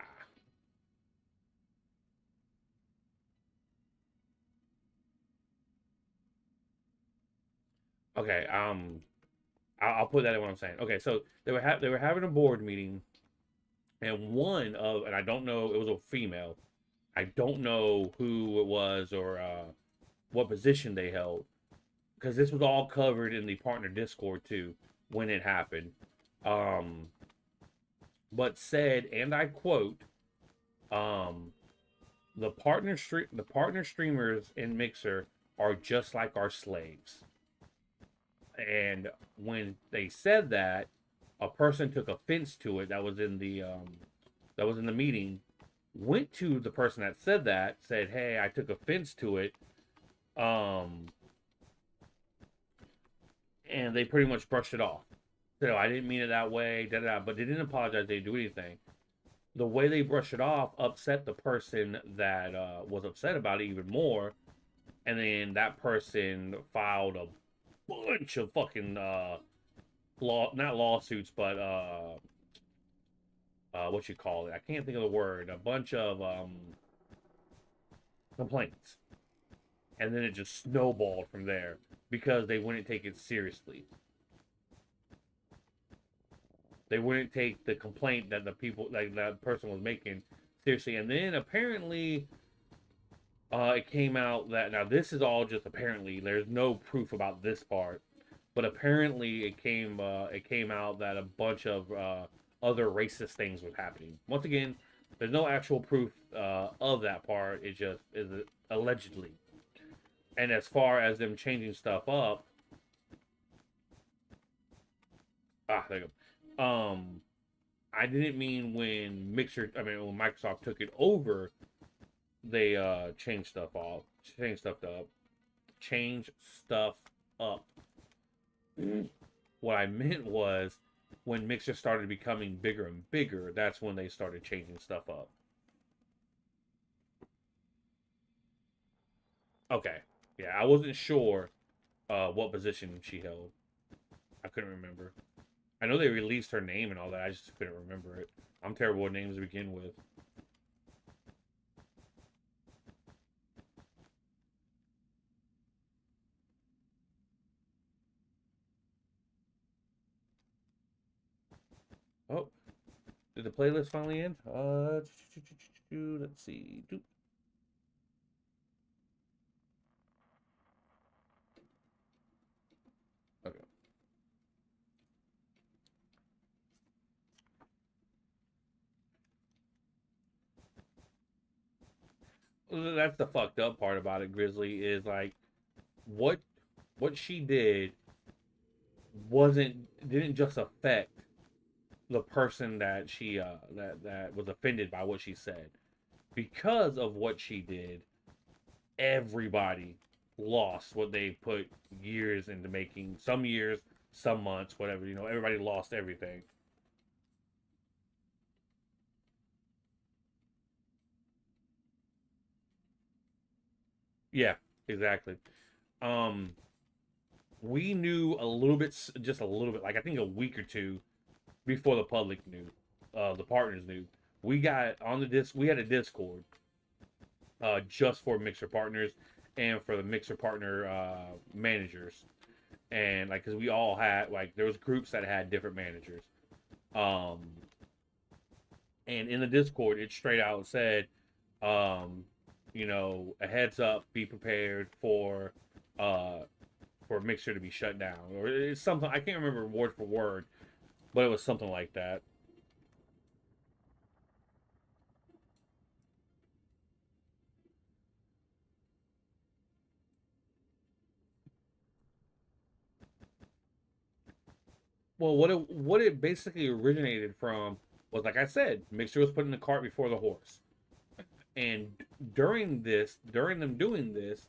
Okay, I'll put that in what I'm saying. Okay, so they were having a board meeting, and and I don't know, it was a female. I don't know who it was or what position they held, because this was all covered in the partner Discord too when it happened. Um, but said, and I quote, um, the partner streamers in Mixer are just like our slaves. And when they said that, a person took offense to it that was in the meeting, went to the person that said that, said, "Hey, I took offense to it," um, and they pretty much brushed it off. Said, "Oh, I didn't mean it that way," da da. But they didn't apologize. They didn't do anything. The way they brushed it off upset the person that was upset about it even more, and then that person filed a bunch of fucking not lawsuits, but what you call it? I can't think of the word. A bunch of complaints, and then it just snowballed from there because they wouldn't take it seriously. They wouldn't take the complaint that the people, like that person, was making seriously, and then apparently, it came out that now this is all just apparently. There's no proof about this part, but apparently it came out that a bunch of other racist things was happening. Once again, there's no actual proof of that part. It just is allegedly. And as far as them changing stuff up, there you go. I didn't mean when when Microsoft took it over, they changed stuff up, change stuff up. What I meant was when Mixer started becoming bigger and bigger, that's when they started changing stuff up. Okay. Yeah, I wasn't sure what position she held. I couldn't remember. I know they released her name and all that. I just couldn't remember it. I'm terrible with names to begin with. Oh, did the playlist finally end? Let's see. Okay. That's the fucked up part about it, Grizzly, is like what what she did wasn't didn't just affect the person that she that was offended by what she said. Because of what she did, everybody lost what they put years into making. Some years, some months, whatever, everybody lost everything. Yeah, exactly. Um we knew a little bit, just a little bit, like I think a week or two before the public knew, the partners knew. We got on the disc. We had a Discord just for Mixer partners and for the Mixer partner managers, and like because we all had like there was groups that had different managers, um, and in the Discord it straight out said, um, a heads up, be prepared uh, for Mixer to be shut down, or it's something I can't remember word for word, but it was something like that. Well, what it basically originated from was, like I said, Mixer was putting the cart before the horse, and during them doing this,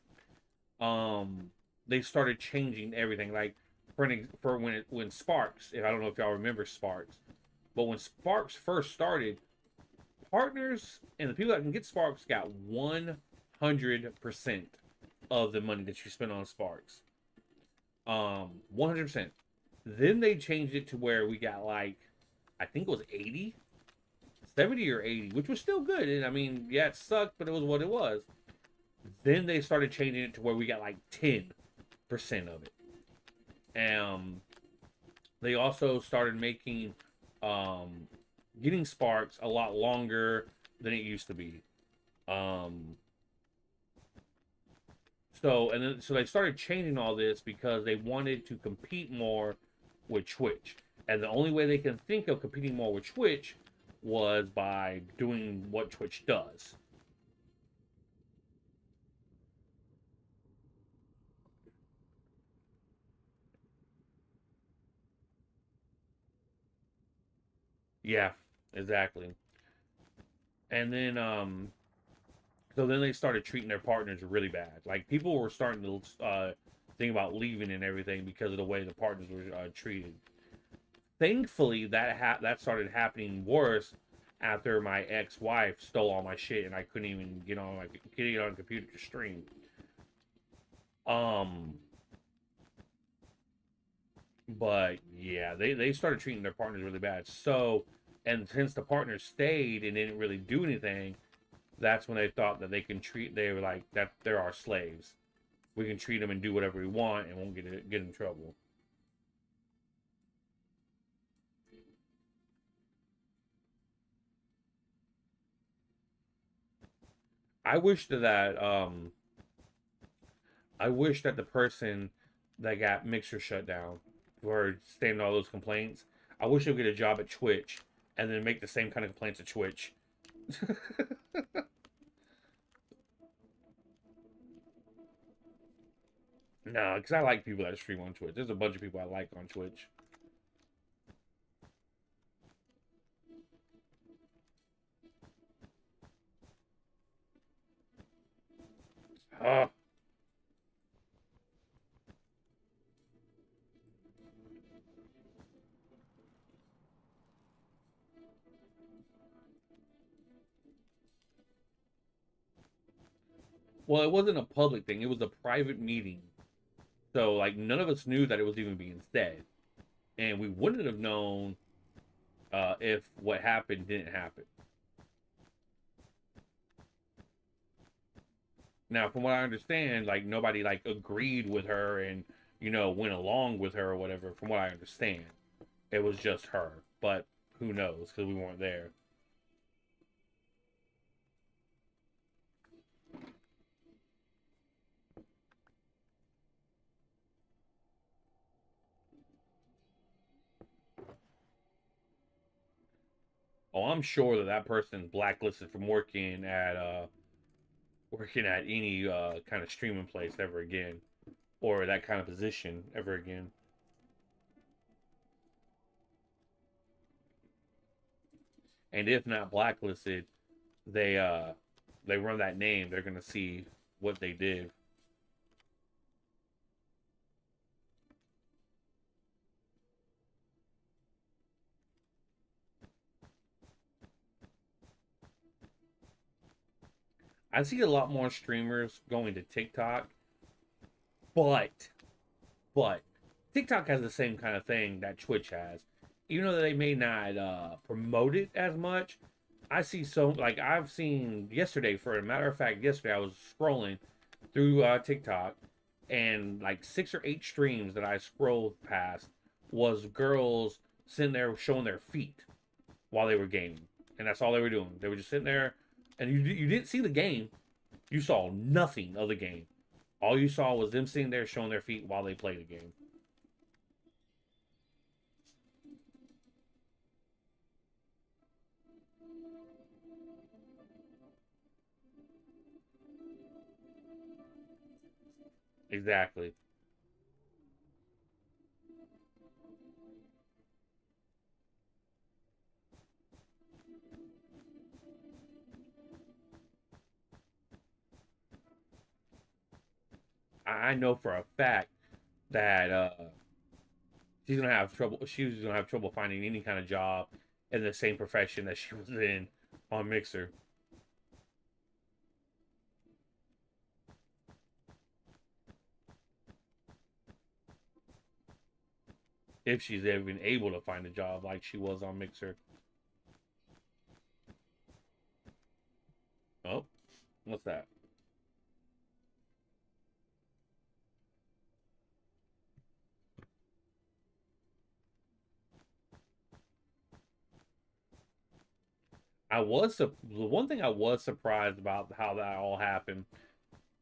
um, they started changing everything. Like for when Sparks, if I don't know if y'all remember Sparks, but when Sparks first started, partners and the people that can get Sparks got 100% of the money that you spend on Sparks. 100%. Then they changed it to where we got like, I think it was 80, 70 or 80, which was still good. And I mean, yeah, it sucked, but it was what it was. Then they started changing it to where we got like 10% of it. They also started making um, getting sparks a lot longer than it used to be. Um, so they started changing all this because they wanted to compete more with Twitch. And the only way they can think of competing more with Twitch was by doing what Twitch does. Yeah, exactly. And then so then they started treating their partners really bad. Like people were starting to think about leaving and everything because of the way the partners were treated. Thankfully, that started happening worse after my ex-wife stole all my shit and I couldn't even get on a computer to stream. Um, but yeah, they started treating their partners really bad. So, and since the partners stayed and didn't really do anything, that's when they thought that they were like that they're our slaves. We can treat them and do whatever we want and won't get in trouble. I wish that the person that got Mixer shut down for stating all those complaints, I wish they would get a job at Twitch and then make the same kind of complaints at Twitch. No, because I like people that stream on Twitch. There's a bunch of people I like on Twitch. Uh, well, it wasn't a public thing. It was a private meeting. So, like, none of us knew that it was even being said. And we wouldn't have known if what happened didn't happen. Now, from what I understand, like nobody like agreed with her and went along with her or whatever. From what I understand, it was just her. But who knows? Because we weren't there. Oh, I'm sure that that person's blacklisted from working at any kind of streaming place ever again, or that kind of position ever again. And if not blacklisted, they uh they run that name. They're gonna see what they did. I see a lot more streamers going to TikTok, but but TikTok has the same kind of thing that Twitch has. Even though they may not promote it as much, I see so like I've seen yesterday. For a matter of fact, yesterday I was scrolling through TikTok, and like 6 or 8 streams that I scrolled past was girls sitting there showing their feet while they were gaming, and that's all they were doing. They were just sitting there, and you didn't see the game. You saw nothing of the game. All you saw was them sitting there showing their feet while they played the game. Exactly. I know for a fact that she's gonna have trouble. She's gonna have trouble finding any kind of job in the same profession that she was in on Mixer if she's even able to find a job like she was on Mixer. Oh, what's that? The one thing I was surprised about how that all happened,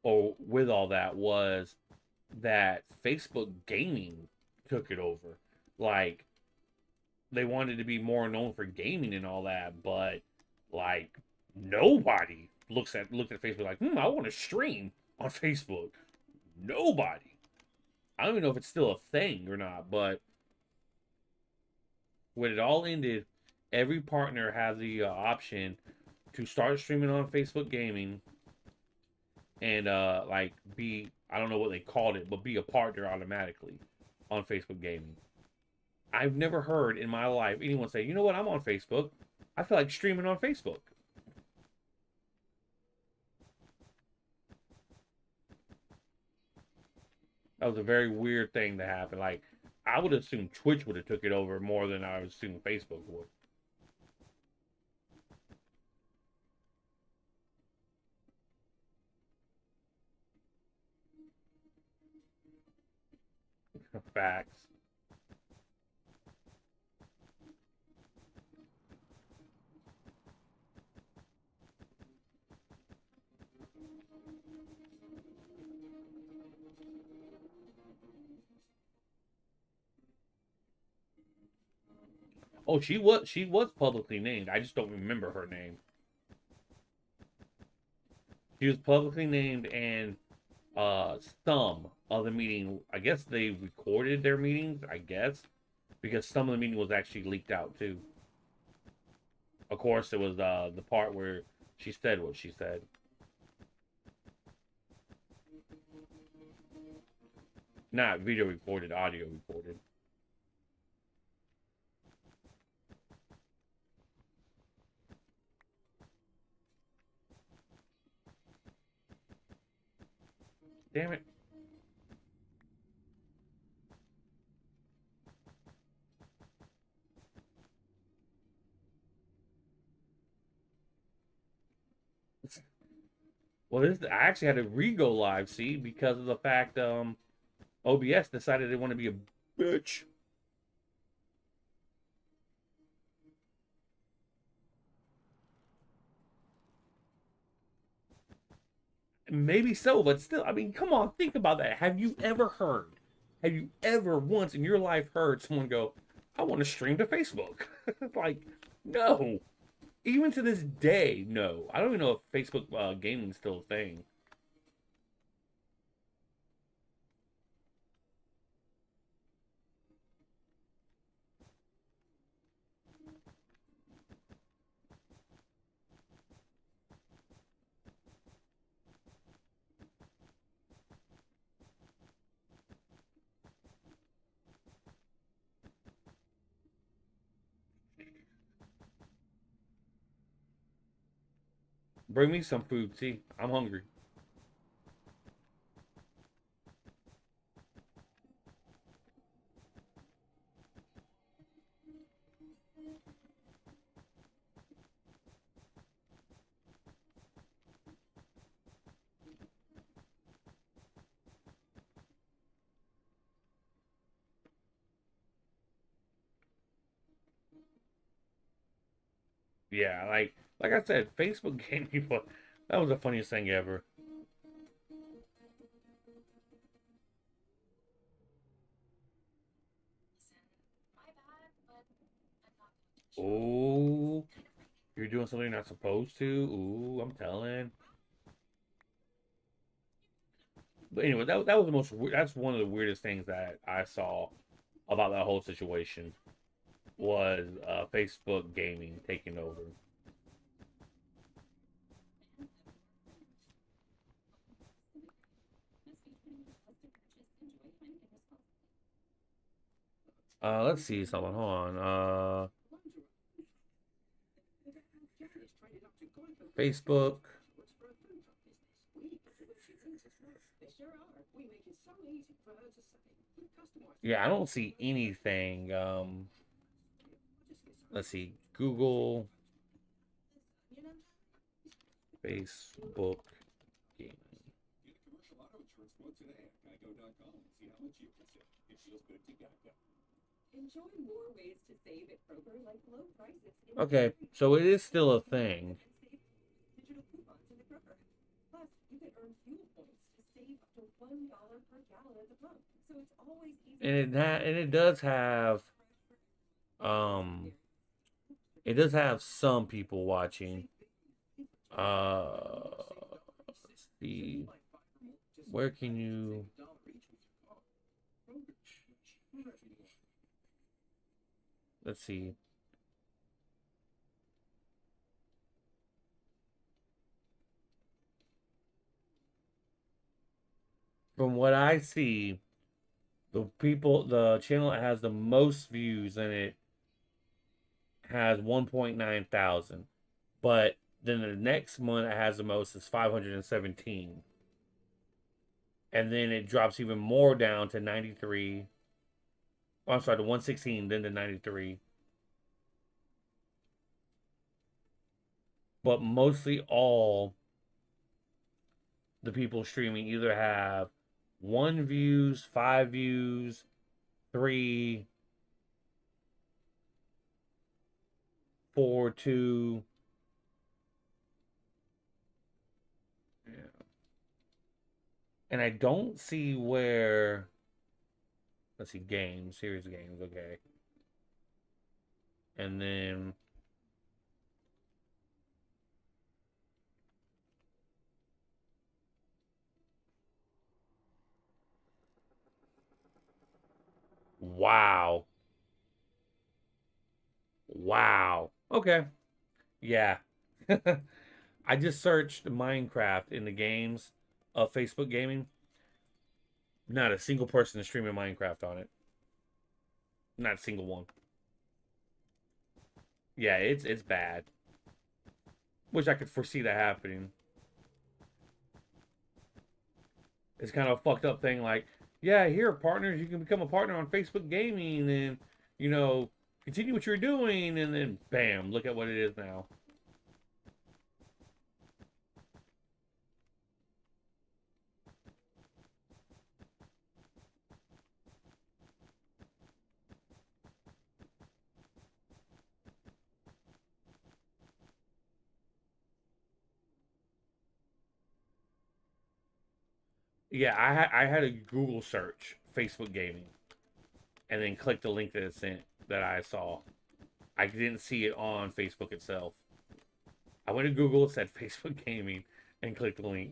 or with all that, was that Facebook gaming took it over. Like they wanted to be more known for gaming and all that, but like nobody looked at Facebook like, I want to stream on Facebook. Nobody. I don't even know if it's still a thing or not, but when it all ended, every partner has the option to start streaming on Facebook Gaming and like be, I don't know what they called it, but be a partner automatically on Facebook Gaming. I've never heard in my life anyone say, you know what, I'm on Facebook. I feel like streaming on Facebook. That was a very weird thing to happen. Like, I would assume Twitch would have took it over more than I would assume Facebook would. Facts. Oh, she was publicly named. I just don't remember her name. She was publicly named, and some of the meeting, I guess they recorded their meetings, I guess, because some of the meeting was actually leaked out too. Of course, it was the part where she said what she said. Not video recorded, audio recorded. Damn it. Well, this I actually had to re-go live, see, because of the fact OBS decided they want to be a bitch. Maybe so, but still, I mean, come on, think about that. Have you ever once in your life heard someone go, I want to stream to Facebook? Like, no. Even to this day, no. I don't even know if Facebook gaming is still a thing. Bring me some food. See, I'm hungry. Yeah, like I said, Facebook gaming. That was the funniest thing ever. Oh, you're doing something you're not supposed to. Ooh, I'm telling. But anyway, that was the most. That's one of the weirdest things that I saw about that whole situation was Facebook gaming taking over. Let's see something. Hold on. Facebook. Yeah, I don't see anything. Let's see. Google, Facebook gaming. Enjoy more ways to save at Kroger, like low prices. Okay, so it is still a thing. Digital coupons in the Kroger. Plus, you can earn fuel points to save up to $1 per gallon at the pump. So it's always easy. And it does have um it does have some people watching. Let's see. Where can you let's see. From what I see, the channel that has the most views in it has 1.9 thousand. But then the next one that has the most is 517. And then it drops even more down to 93. Oh, I'm sorry, to 116, then to 93. But mostly all the people streaming either have 1 views, 5 views, 3, 4, 2. Yeah. And I don't see where. Let's see, games, series of games, okay. And then. Wow. Wow. Okay. Yeah. I just searched Minecraft in the games of Facebook gaming. Not a single person is streaming Minecraft on it. Not a single one. Yeah, it's bad. Wish I could foresee that happening. It's kind of a fucked up thing. Like, yeah, here, partners, you can become a partner on Facebook Gaming, and you know, continue what you're doing, and then bam, look at what it is now. Yeah, I had a Google search Facebook Gaming, and then click the link that it sent that I saw. I didn't see it on Facebook itself. I went to Google, it said Facebook Gaming, and clicked the link.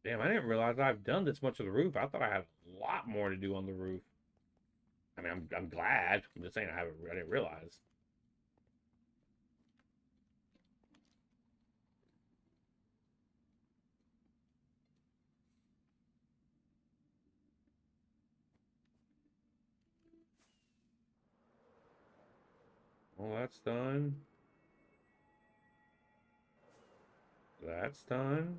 Damn, I didn't realize I've done this much of the roof. I thought I had a lot more to do on the roof. I mean, I'm glad. I'm just saying I didn't realize. Well, that's done. That's done.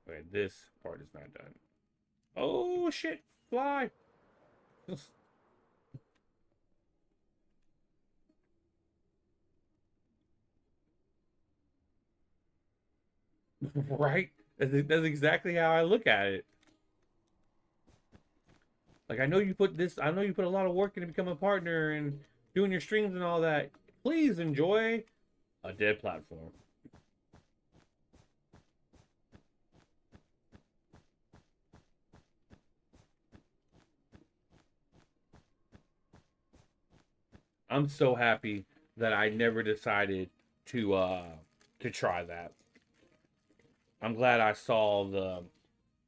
Wait, this part is not done. Oh shit! Fly! Right? That's exactly how I look at it. Like I know you put this. I know you put a lot of work into becoming a partner and doing your streams and all that. Please enjoy a dead platform. I'm so happy that I never decided to try that. I'm glad I saw the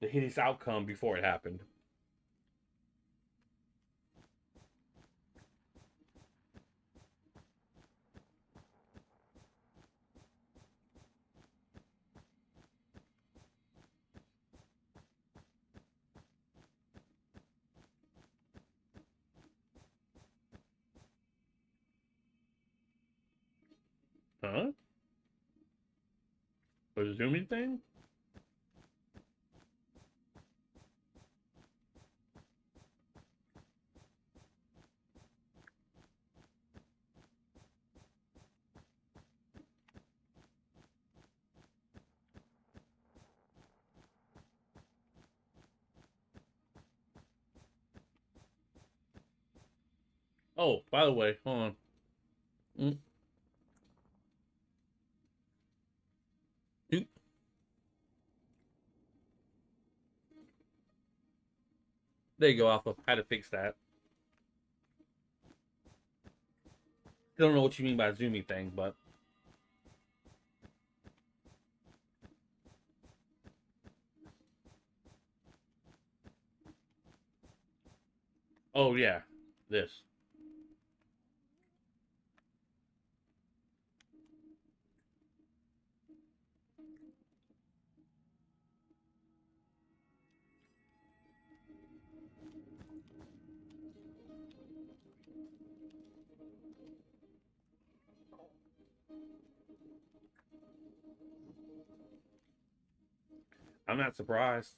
hideous outcome before it happened. Huh? The zooming thing? Oh, by the way, hold on. Mm, oop. There you go, Alpha. How to fix that. Still don't know what you mean by zoomy thing, but oh yeah, this. I'm not surprised.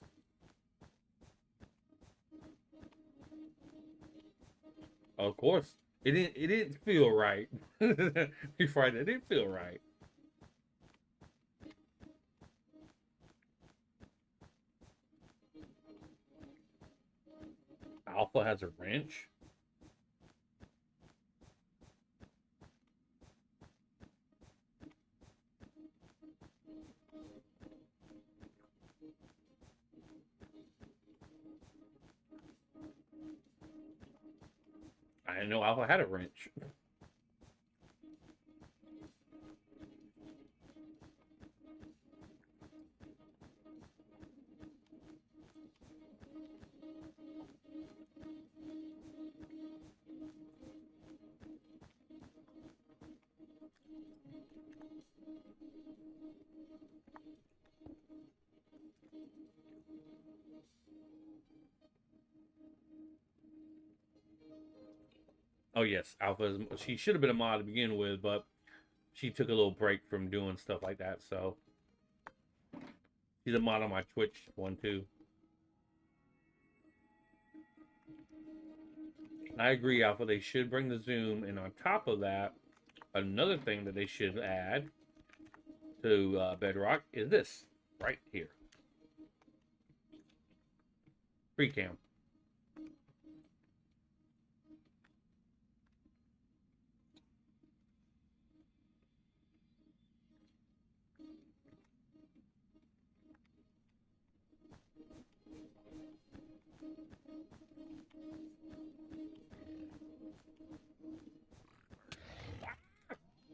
Of course, it didn't feel right. Before it didn't feel right. Alpha has a wrench. I didn't know Alpha had a wrench. Oh yes, Alpha is. She should have been a mod to begin with, but she took a little break from doing stuff like that. So she's a mod on my Twitch one too. I agree, Alpha. They should bring the zoom, and on top of that, another thing that they should add to Bedrock is this right here, free cam.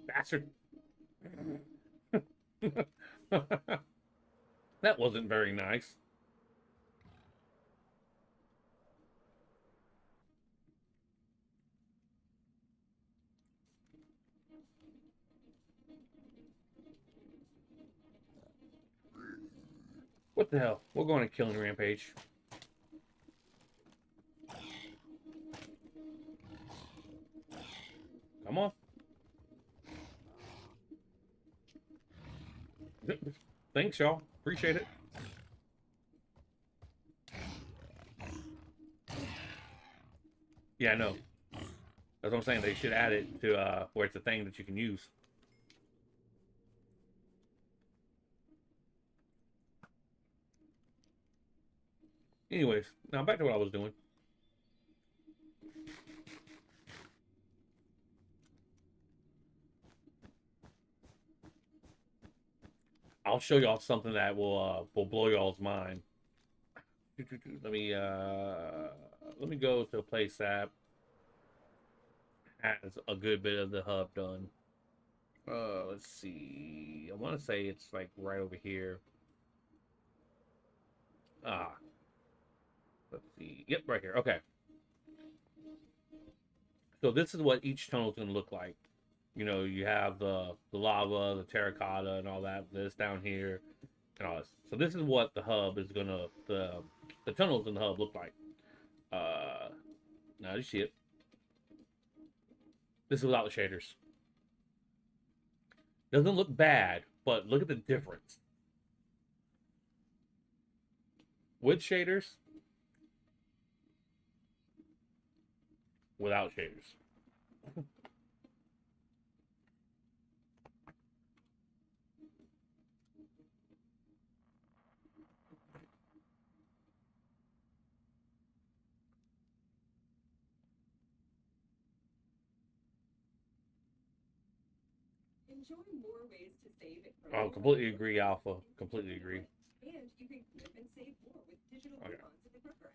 Bastard. That wasn't very nice. What the hell? We're going to killing rampage. Come on. Thanks, y'all. Appreciate it. Yeah, I know. That's what I'm saying. They should add it to where it's a thing that you can use. Anyways, now back to what I was doing. I'll show y'all something that will blow y'all's mind. Let me go to a place that has a good bit of the hub done. Let's see. I want to say it's like right over here. Ah, let's see. Yep, right here. Okay. So this is what each tunnel is going to look like. You know, you have the lava, the terracotta, and all that. This down here, and all this. So this is what the hub is gonna the tunnels in the hub look like. Now you see it. This is without the shaders. Doesn't look bad, but look at the difference. With shaders, without shaders. Enjoy more ways to save it. Oh, completely agree, Alpha. Completely agree. And you can even save more with digital coupons at the Kroger app.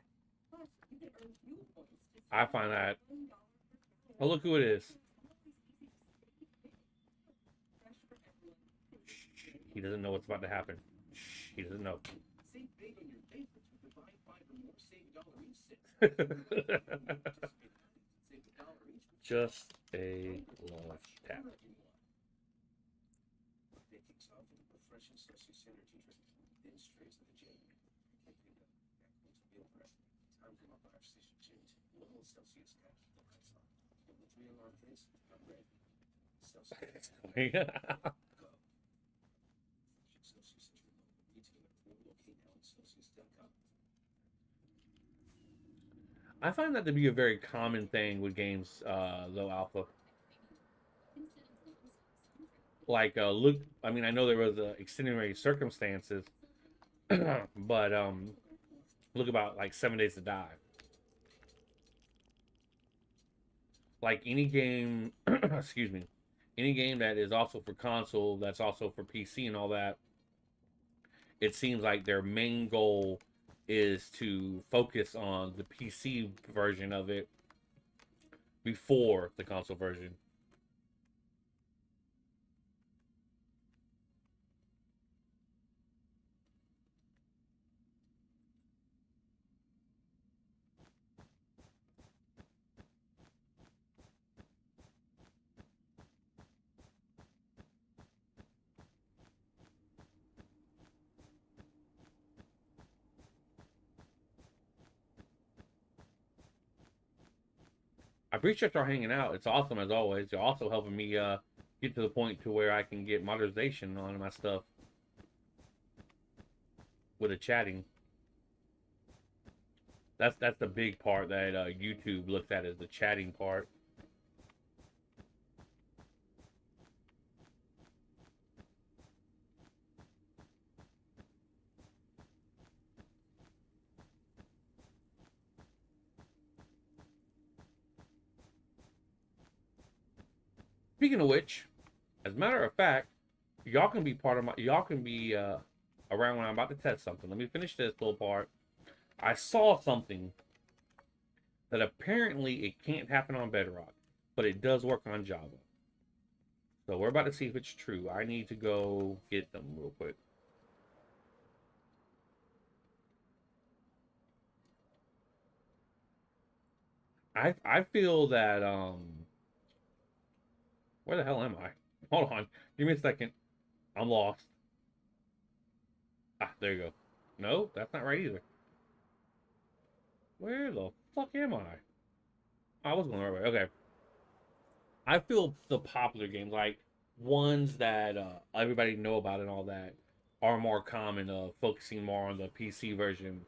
Plus, you can earn fuel points. I find that. Oh, look who it is. He doesn't know what's about to happen. Shh, he doesn't know. Save big on your favorites with the buy five or more, save $1 each sale. Save $1 each. Just a love tap. Making soft and refreshing Celsius energy drink. Then straight to the gym. Can't pick up. Back to meal prep. Time for my 5-station change. Little Celsius caps with the lights on. With the 3-alarm place, I'm ready. Celsius. Go. Celsius is your local retailer. We'll locate now at Celsius.com. I find that to be a very common thing with games, low alpha. Like, look, I mean, I know there was extenuating circumstances, but look about like 7 Days to Die. Like any game, excuse me, any game that is also for console, that's also for PC and all that. It seems like their main goal is to focus on the PC version of it before the console version. I appreciate y'all hanging out. It's awesome as always. You're also helping me get to the point to where I can get modernization on my stuff with the chatting. That's the big part that YouTube looks at, is the chatting part. Speaking of which, as a matter of fact, y'all can be part of my. Y'all can be around when I'm about to test something. Let me finish this little part. I saw something that apparently it can't happen on Bedrock, but it does work on Java. So we're about to see if it's true. I need to go get them real quick. I feel that where the hell am I? Hold on. Give me a second. I'm lost. Ah, there you go. No, that's not right either. Where the fuck am I? I was going the right way. Okay. I feel the popular games, like ones that everybody know about and all that, are more common, focusing more on the PC version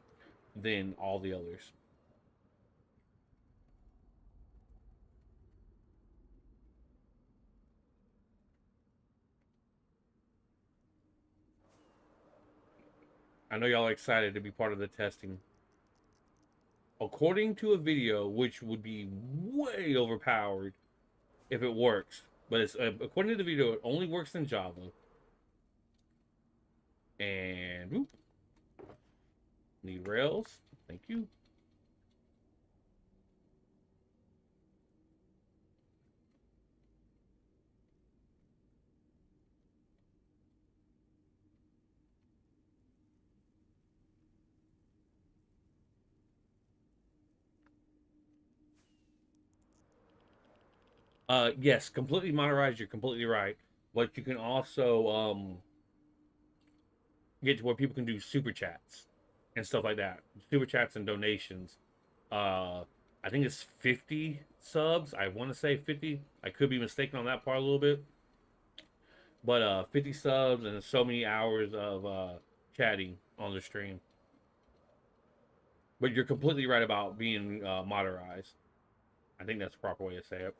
than all the others. I know y'all are excited to be part of the testing. According to a video, which would be way overpowered if it works, but it's according to the video, it only works in Java. And whoop, need Rails. Thank you. Yes, completely modernized. You're completely right. But you can also get to where people can do super chats and stuff like that. Super chats and donations. I think it's 50 subs. I want to say 50. I could be mistaken on that part a little bit. But 50 subs and so many hours of chatting on the stream. But you're completely right about being modernized. I think that's the proper way to say it.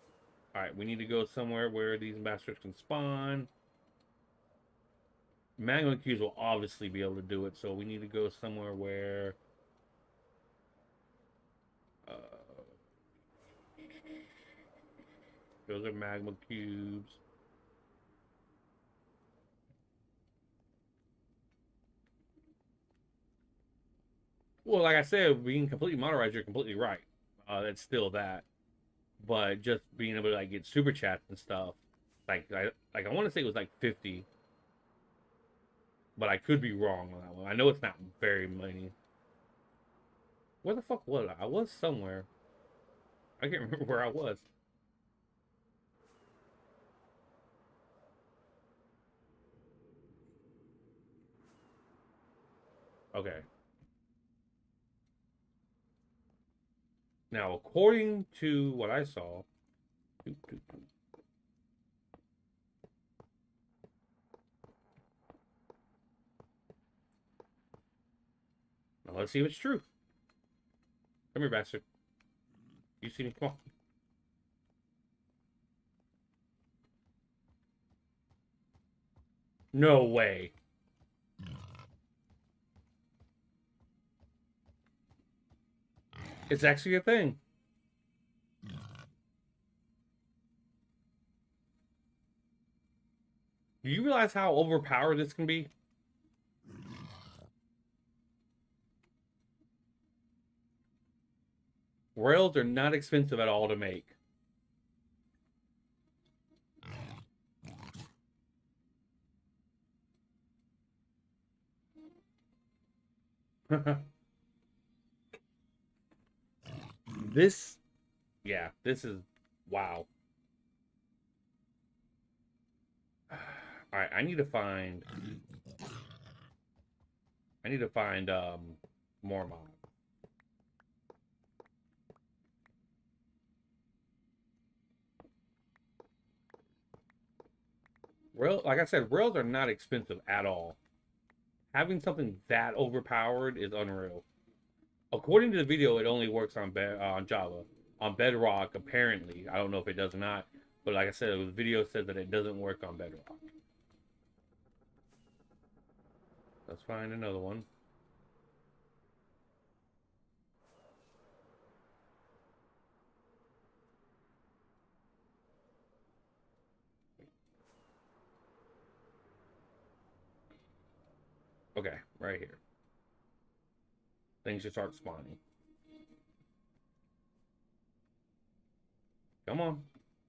All right, we need to go somewhere where these ambassadors can spawn. Magma cubes will obviously be able to do it, so we need to go somewhere where uh, those are magma cubes. Well, like I said, being completely modernized, you're completely right. That's still that, but just being able to like get super chats and stuff, like I want to say it was like 50. but I could be wrong on that one. I know it's not very many. Where the fuck was I? I was somewhere. I can't remember where I was. Okay. Now, according to what I saw, now let's see if it's true. Come here, bastard. You see me? Come on. No way. It's actually a thing. Do you realize how overpowered this can be? Rails are not expensive at all to make. This, yeah, this is, wow. All right, I need to find more mobs. Like I said, rails are not expensive at all. Having something that overpowered is unreal. According to the video, it only works on Java. On Bedrock, apparently, I don't know if it does or not, but like I said, the video said that it doesn't work on Bedrock. Let's find another one. Okay, right here. Things should start spawning. Come on.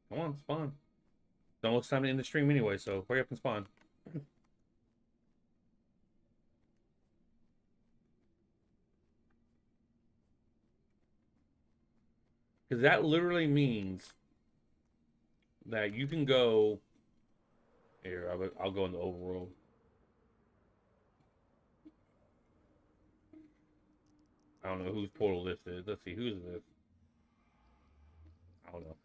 Come on, spawn. It's almost time to end the stream anyway, so hurry up and spawn. Because that literally means that you can go... Here, I'll go in the overworld. I don't know whose portal this is. Let's see, whose is this? I don't know.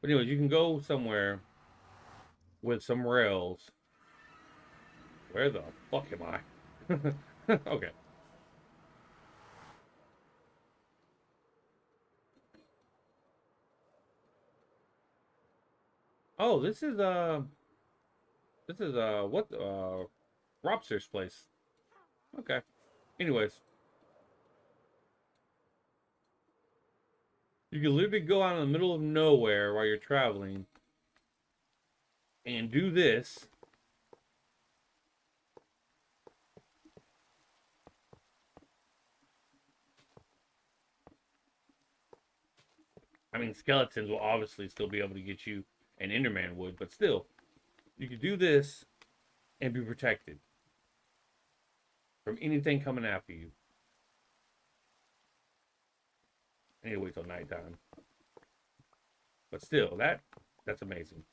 But anyways, you can go somewhere with some rails. Where the fuck am I? Okay. Oh, this is what Robster's place. Okay. Anyways, you can literally go out in the middle of nowhere while you're traveling and do this. I mean, skeletons will obviously still be able to get you, and Enderman would, but still, you could do this and be protected from anything coming after you. I need to wait till nighttime. But still, that's amazing.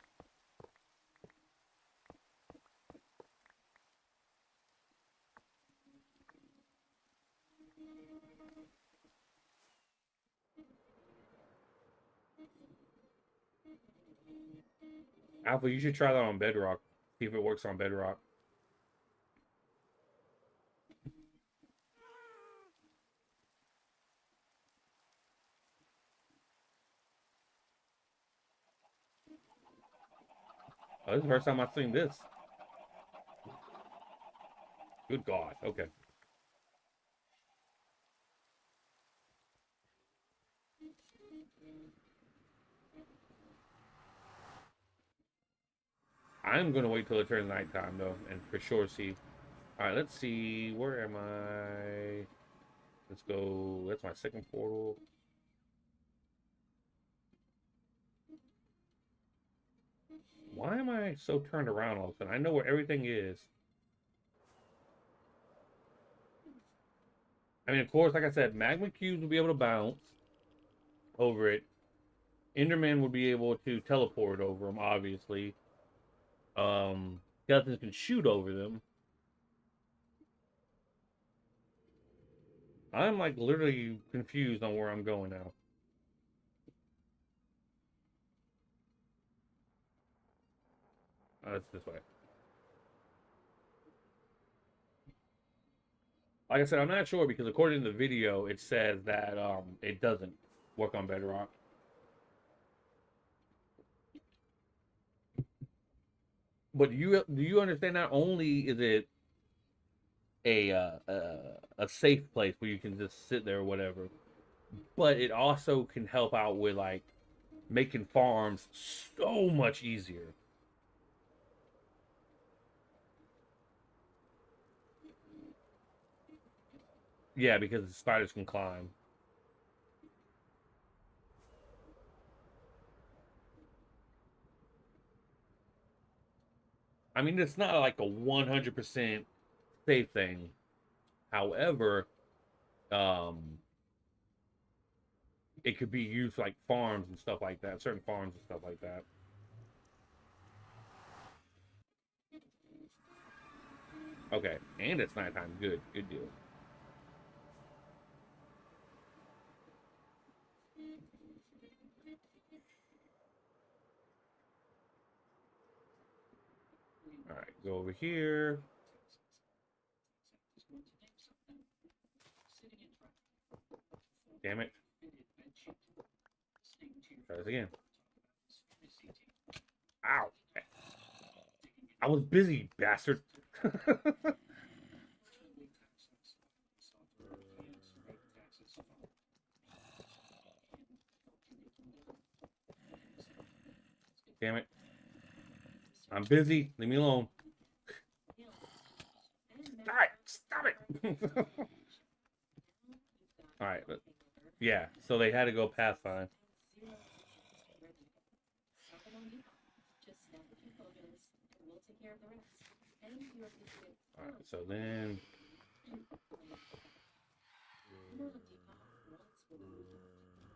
Alpha, you should try that on Bedrock. See if it works on Bedrock. Oh, this is the first time I've seen this. Good God. Okay. I'm going to wait till it turns nighttime, though, and for sure see. All right, let's see. Where am I? Let's go. That's my second portal. Why am I so turned around all of a sudden? I know where everything is. I mean, of course, like I said, magma cubes will be able to bounce over it. Enderman would be able to teleport over them, obviously. Skeletons can shoot over them. I'm like literally confused on where I'm going now. It's this way. Like I said, I'm not sure because according to the video, it says that it doesn't work on bedrock. But do you understand? Not only is it a safe place where you can just sit there or whatever, but it also can help out with like making farms so much easier. Yeah, because the spiders can climb. I mean, it's not like a 100% safe thing. However, um, it could be used like farms and stuff like that, certain farms and stuff like that. Okay, and it's nighttime. Good, good deal. All right, go over here. Damn it. Try this again. Ow. I was busy, bastard. Damn it. I'm busy. Leave me alone. Stop it. All right. Yeah, so they had to go past fine. All right, so then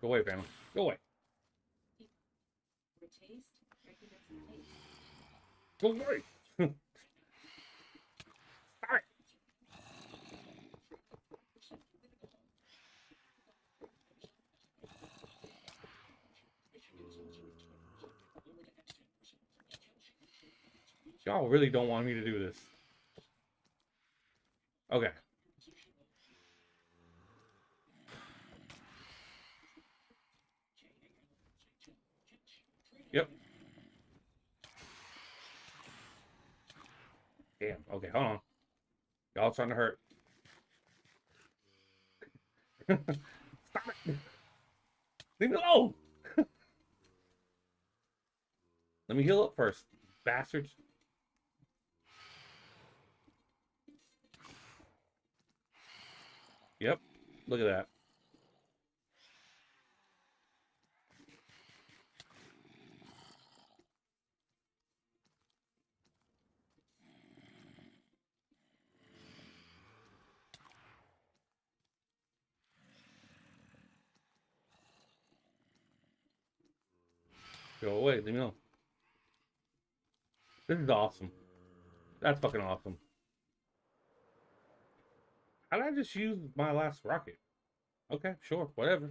go away, family. Go away. Go away. Stop it. Y'all really don't want me to do this. Okay. Yep. Damn. Okay, hold on. Y'all starting to hurt. Stop it. Leave me alone. Let me heal up first, bastards. Yep. Look at that. Go away. Leave me alone. This is awesome. That's fucking awesome. How did I just use my last rocket? Okay, sure, whatever.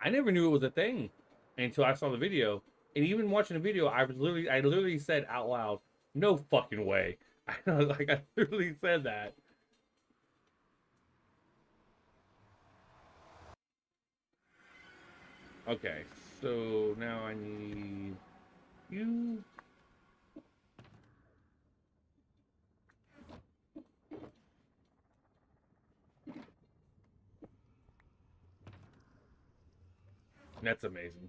I never knew it was a thing until I saw the video. And even watching the video, I literally said out loud, "No fucking way!" I literally said that. Okay, so now I need you. That's amazing.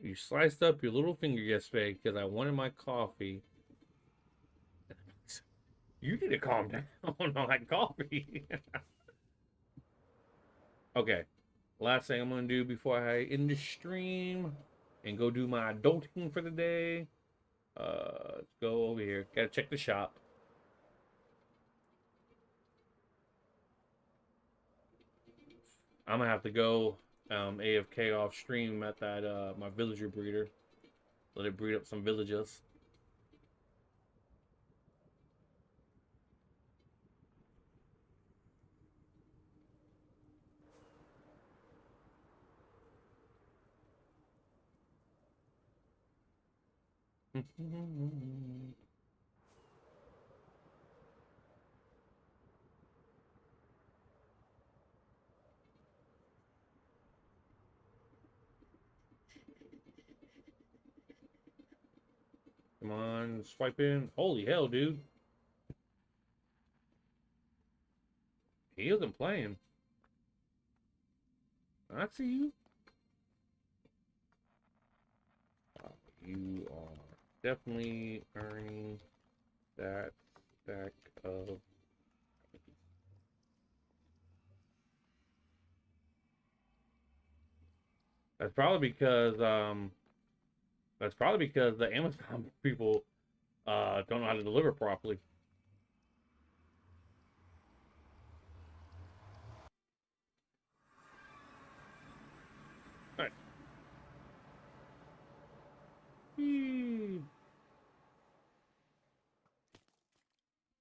You sliced up your little finger yesterday because I wanted my coffee. You need to calm down on that coffee. Okay. Last thing I'm gonna do before I end the stream and go do my adulting for the day. Let's go over here. Gotta check the shop. I'm gonna have to go AFK off stream at that my villager breeder. Let it breed up some villagers. Come on, swipe in. Holy hell, dude. He isn't playing. I see you. You are definitely earning that stack of. That's probably because the Amazon people don't know how to deliver properly. All right.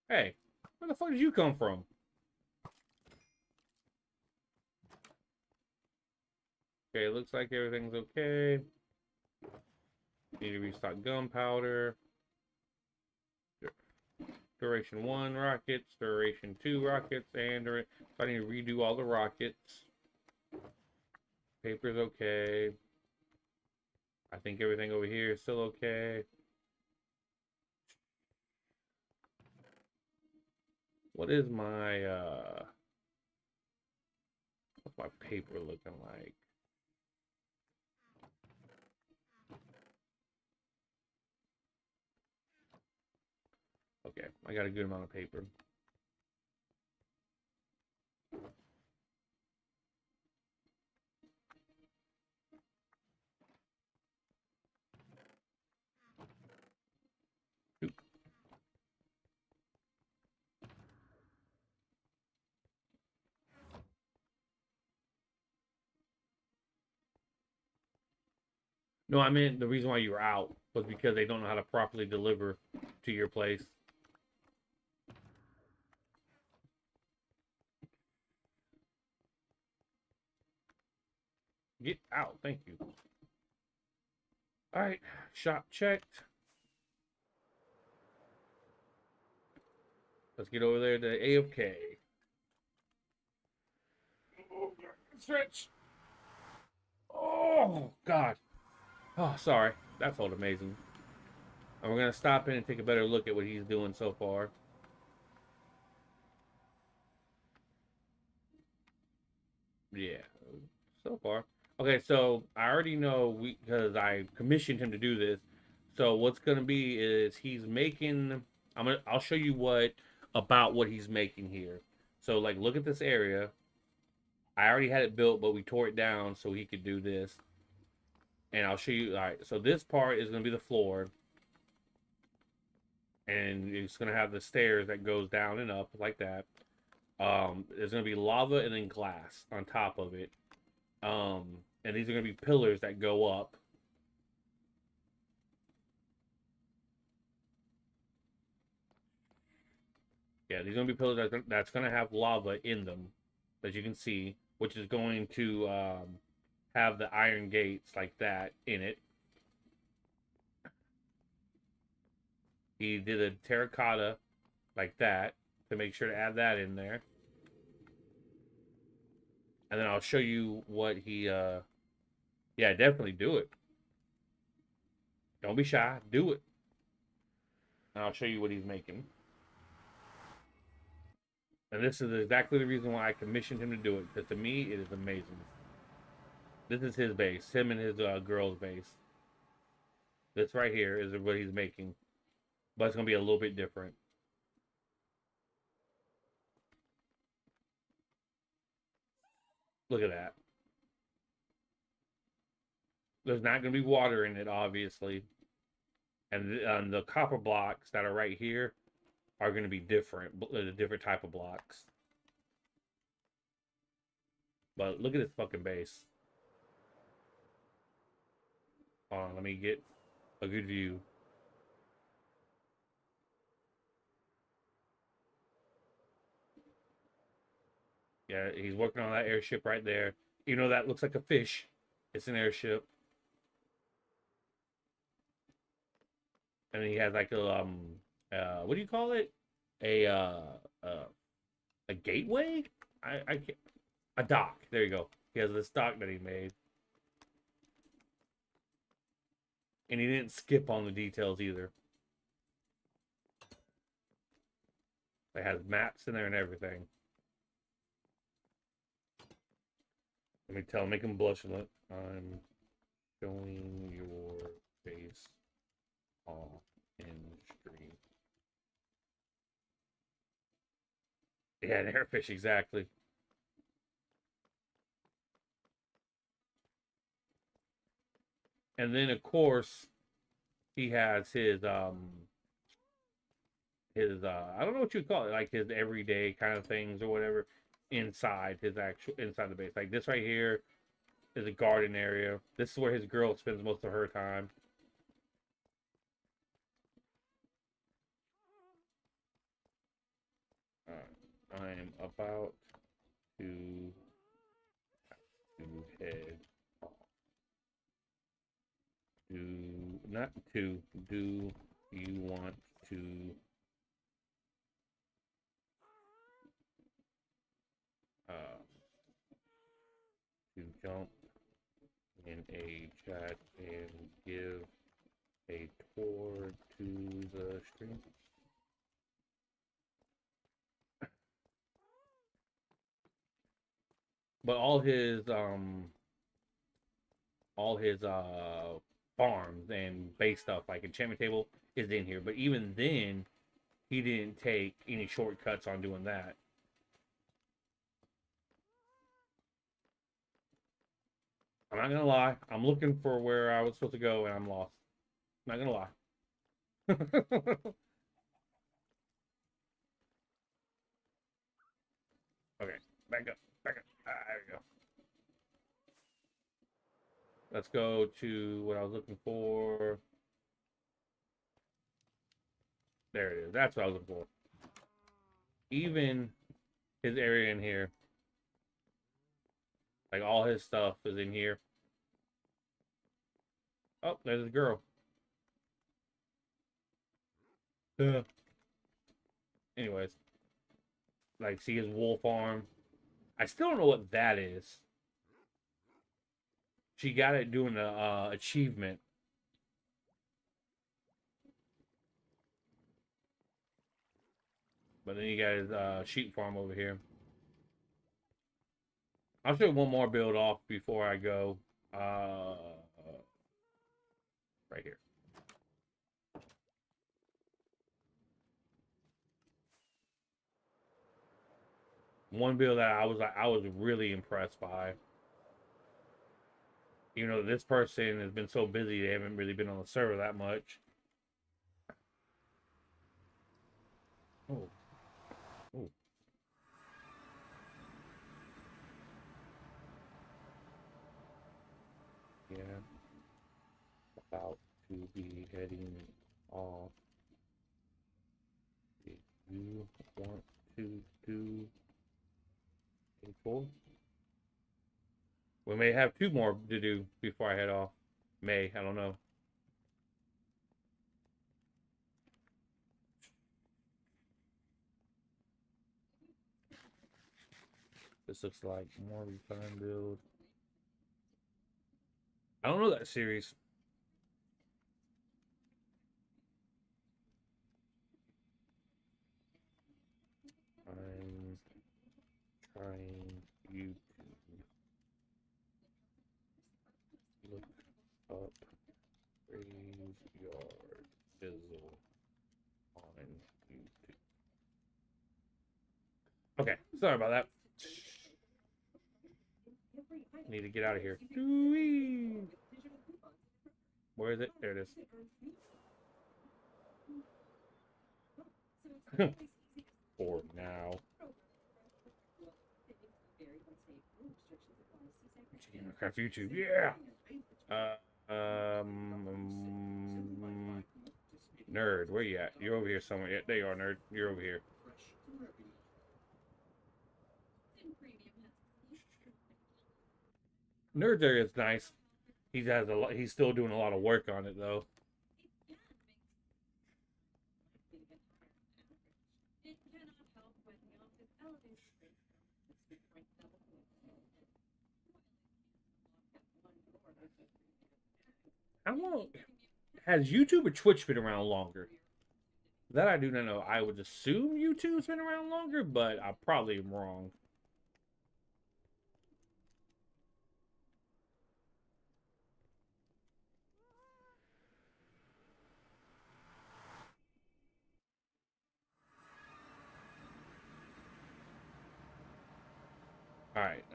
Hey, where the fuck did you come from? Okay, it looks like everything's okay. Need to restock gunpowder. Duration 1 rockets, duration 2 rockets, and so I need to redo all the rockets. Paper's okay. I think everything over here is still okay. What is my what's my paper looking like? Okay, I got a good amount of paper. No, I meant the reason why you were out was because they don't know how to properly deliver to your place. Get out, thank you. All right, shop checked. Let's get over there to AFK. Stretch. Oh, God. Oh, sorry. That felt amazing. And we're going to stop in and take a better look at what he's doing so far. Yeah, so far. Okay, so I already know because I commissioned him to do this. So what's going to be is he's making. I'll show you what he's making here. So like, look at this area. I already had it built, but we tore it down so he could do this. And I'll show you. All right, so this part is going to be the floor, and it's going to have the stairs that goes down and up like that. There's going to be lava and then glass on top of it. And these are going to be pillars that go up. Yeah, these are going to be pillars that's going to have lava in them, as you can see, which is going to have the iron gates like that in it. He did a terracotta like that to make sure to add that in there. And then I'll show you what he, yeah, definitely do it. Don't be shy, do it. And I'll show you what he's making. And this is exactly the reason why I commissioned him to do it, because to me, it is amazing. This is his base, him and his girl's base. This right here is what he's making, but it's gonna be a little bit different. Look at that. There's not gonna be water in it, obviously, and the copper blocks that are right here are gonna be different, a different type of blocks. But look at this fucking base. Hold on, let me get a good view. Yeah, he's working on that airship right there. You know that looks like a fish. It's an airship. And he has like what do you call it? A uh a gateway? I can't, a dock. There you go. He has this dock that he made. And he didn't skip on the details either. It has maps in there and everything. Let me tell, make him blush a lot. I'm showing your face off in stream. Yeah, an airfish, exactly. And then of course he has his I don't know what you call it, like his everyday kind of things or whatever inside his actual inside the base. Like this right here is a garden area. This is where his girl spends most of her time. I'm about to head off. Do you want uh to jump in a chat and give a tour to the stream? But all his farms and base stuff like enchantment table is in here. But even then, he didn't take any shortcuts on doing that. I'm not gonna lie. I'm looking for where I was supposed to go and I'm lost. I'm not gonna lie. Okay, back up, back up. There we go. Let's go to what I was looking for. There it is. That's what I was looking for. Even his area in here, like all his stuff is in here. Oh, there's a girl. Anyways, like see his wool farm. I still don't know what that is. She got it doing the achievement. But then you got his sheep farm over here. I'll show one more build off before I go. Right here. One build that I was really impressed by. You know, this person has been so busy they haven't really been on the server that much. Oh. Oh. Yeah. About to be heading off. If you want to do a tour, we may have two more to do before I head off. I don't know. This looks like more refined build. I don't know that series. I'm trying you to look up Brave your fizzle on YouTube. Okay, sorry about that. Need to get out of here. Where is it? There it is. For now. Craft YouTube, yeah. Nerd, where you at? You're over here somewhere. Yeah, there you are, nerd. You're over here. Nerd there is nice. He has a lot. He's still doing a lot of work on it though. How long has YouTube or Twitch been around longer? That I do not know. I would assume YouTube's been around longer, but I probably am wrong. All right,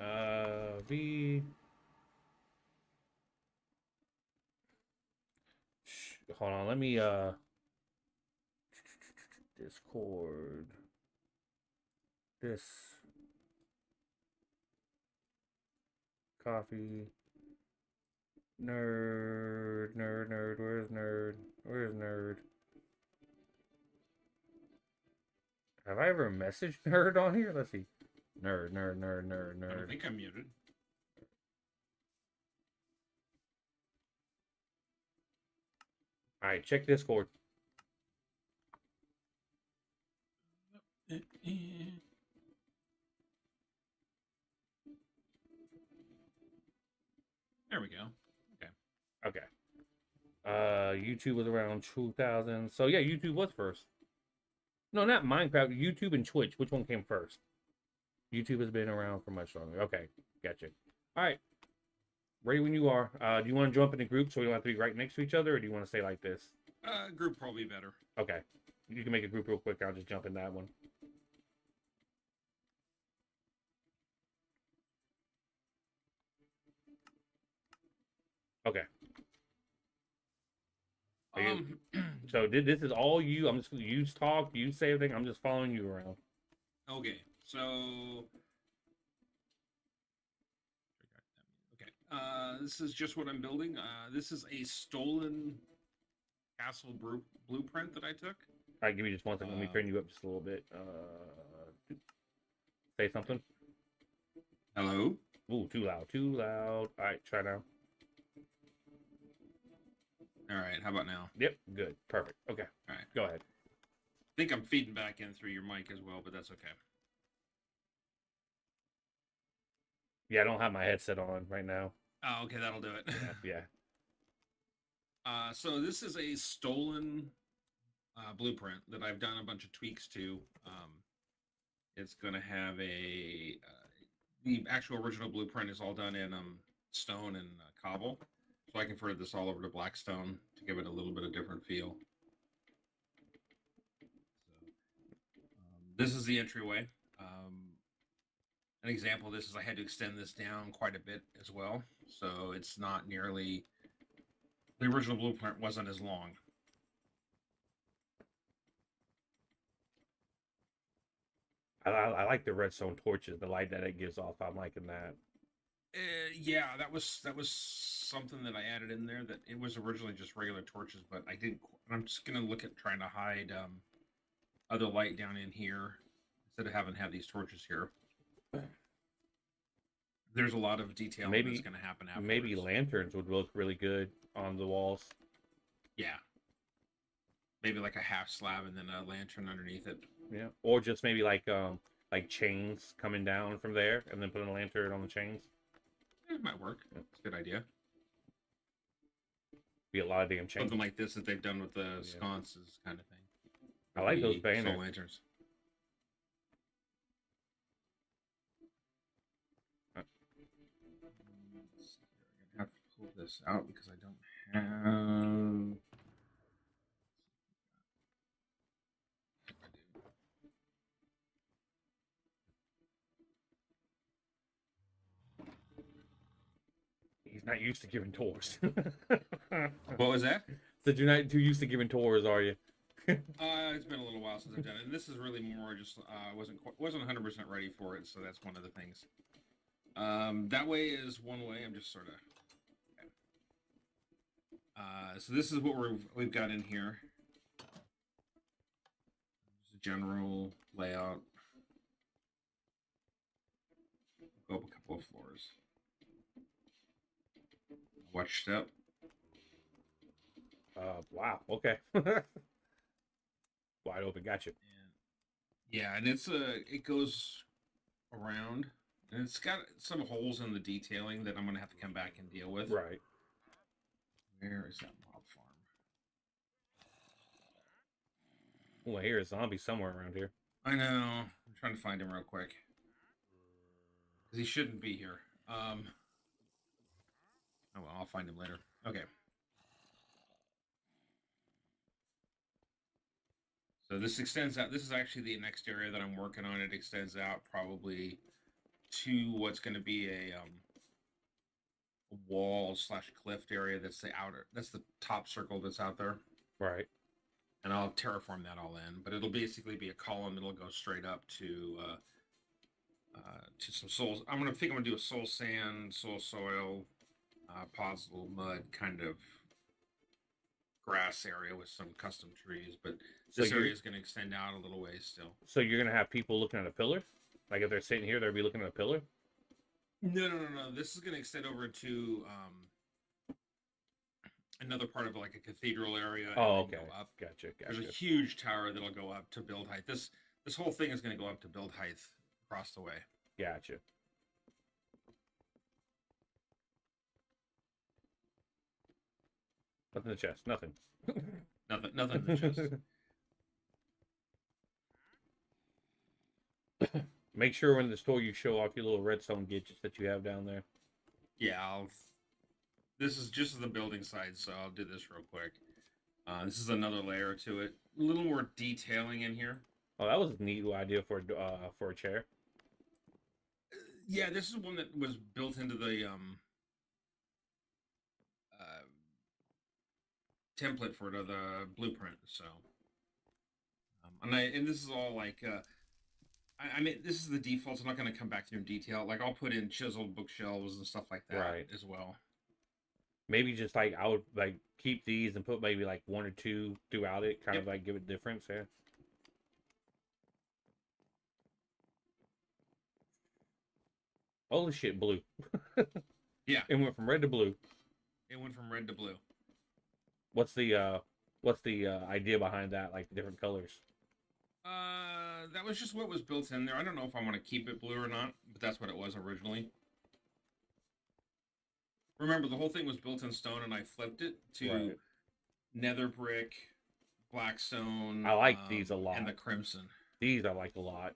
V. Hold on, let me Discord. This coffee. Nerd. Where's nerd? Where's nerd? Have I ever messaged nerd on here? Let's see. Nerd. I think I'm muted. All right, check Discord. There we go. Okay. YouTube was around 2000. So yeah, YouTube was first. No, not Minecraft. YouTube and Twitch. Which one came first? YouTube has been around for much longer. Okay, gotcha. All right. Ready when you are. Do you want to jump in the group so we don't have to be right next to each other, or do you want to stay like this? Group probably better. Okay. You can make a group real quick. I'll just jump in that one. Okay. So this is all you. I'm just you talk, you say everything. I'm just following you around. Okay, so this is just what I'm building. This is a stolen castle blueprint that I took. All right, give me just one second. Let me turn you up just a little bit. Say something. Hello. Ooh, too loud. Too loud. All right, try now. All right, how about now? Yep, good, perfect. Okay, all right, go ahead. I think I'm feeding back in through your mic as well, but that's okay. Yeah, I don't have my headset on right now. Oh, okay, that'll do it. Yeah. So this is a stolen blueprint that I've done a bunch of tweaks to. It's going to have the actual original blueprint is all done in stone and cobble. So I converted this all over to blackstone to give it a little bit of different feel. So, this is the entryway. An example of this is I had to extend this down quite a bit as well. So it's not nearly, the original blueprint wasn't as long. I like the redstone torches, the light that it gives off. I'm liking that. Yeah, that was something that I added in there. That it was originally just regular torches, but I didn't. I'm just gonna look at trying to hide other light down in here instead of having to have these torches here. There's a lot of detail that's going to happen afterwards. Maybe lanterns would look really good on the walls. Yeah. Maybe like a half slab and then a lantern underneath it. Yeah. Or just maybe like chains coming down from there and then putting a lantern on the chains. It might work. Yeah. It's a good idea. Be a lot of damn chains. Something like this that they've done with the sconces kind of thing. I like those banners. Soul lanterns. I have to pull this out because I don't have Not used to giving tours. What was that? Said you're not too used to giving tours, are you? It's been a little while since I've done it, and this is really more just wasn't 100% ready for it, so that's one of the things. That way is one way. I'm just sort of. So this is what we've got in here. Just a general layout. Go up a couple of floors. Watch step. Wow. Okay. Wide open. Gotcha. Yeah, and it goes around, and it's got some holes in the detailing that I'm gonna have to come back and deal with. Right. Where is that mob farm? Oh, I hear a zombie somewhere around here. I know. I'm trying to find him real quick. Because he shouldn't be here. Oh, well, I'll find him later. Okay. So this extends out. This is actually the next area that I'm working on. It extends out probably to what's going to be a wall / cliff area. That's the outer. That's the top circle that's out there. Right. And I'll terraform that all in. But it'll basically be a column. It'll go straight up to some souls. I'm gonna do a soul sand, soul soil, possible mud kind of grass area with some custom trees. But this area is gonna extend out a little ways still. So you're gonna have people looking at a pillar? Like if they're sitting here, they'll be looking at a pillar? No. This is gonna extend over to another part of like a cathedral area. Oh, okay. Go up. Gotcha. There's a huge tower that'll go up to build height. This whole thing is gonna go up to build height across the way. Gotcha. Nothing in the chest. Nothing. Nothing in the chest. Make sure when in the store you show off your little redstone gadgets that you have down there. Yeah, this is just the building side, so I'll do this real quick. This is another layer to it. A little more detailing in here. Oh, that was a neat idea for a chair. Yeah, this is one that was built into the template for the blueprint. So, and this is all like I mean, this is the default. So I'm not going to come back to in detail. Like I'll put in chiseled bookshelves and stuff like that as well. Maybe just like I would like keep these and put maybe like one or two throughout it, kind of like give it difference. Yeah. Holy shit, blue. Yeah. It went from red to blue. It went from red to blue. What's the idea behind that, like the different colors? That was just what was built in there. I don't know if I want to keep it blue or not, but that's what it was originally. Remember, the whole thing was built in stone, and I flipped it to nether brick, blackstone. I like these a lot. And the crimson. These I like a lot.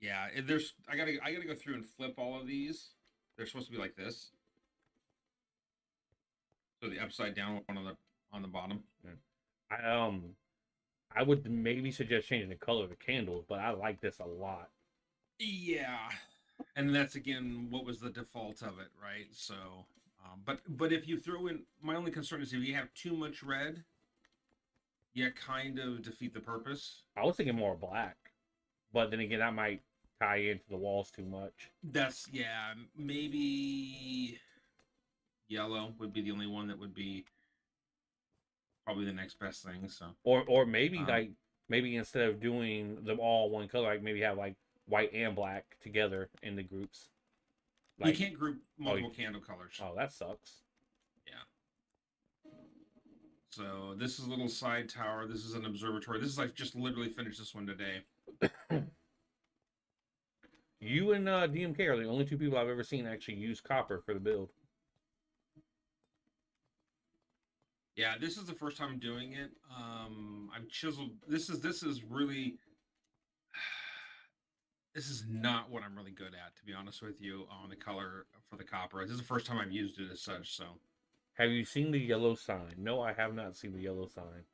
Yeah, I gotta go through and flip all of these. They're supposed to be like this. So the upside down one on the bottom. Yeah. I would maybe suggest changing the color of the candles, but I like this a lot. Yeah, and that's again what was the default of it, right? So, but if you throw in, my only concern is if you have too much red, you kind of defeat the purpose. I was thinking more black, but then again, that might tie into the walls too much. Maybe yellow would be the only one that would be probably the next best thing. So, or maybe maybe instead of doing them all one color, like maybe have like white and black together in the groups. Like, you can't group multiple candle colors. Oh, that sucks. Yeah. So this is a little side tower. This is an observatory. This is like just literally finished this one today. You and DMK are the only two people I've ever seen actually use copper for the build. Yeah, this is the first time doing it. I'm chiseled. This is really. This is not what I'm really good at, to be honest with you, on the color for the copper. This is the first time I've used it as such. So, have you seen the yellow sign? No, I have not seen the yellow sign.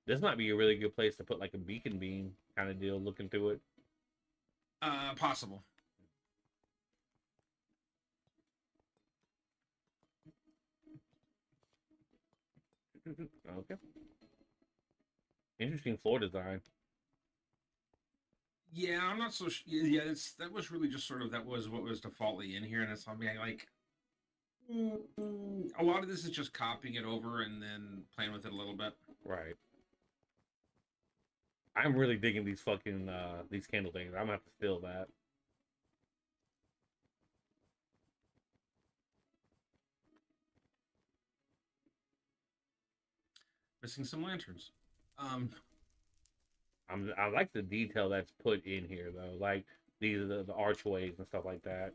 This might be a really good place to put like a beacon beam kind of deal looking through it. Possible. Okay. Interesting floor design. Yeah, I'm not so. Yeah, that was really just sort of that was what was defaultly in here, and it's something like a lot of this is just copying it over and then playing with it a little bit. Right. I'm really digging these fucking these candle things. I'm gonna have to steal that. Missing some lanterns. I like the detail that's put in here though. Like these are the archways and stuff like that.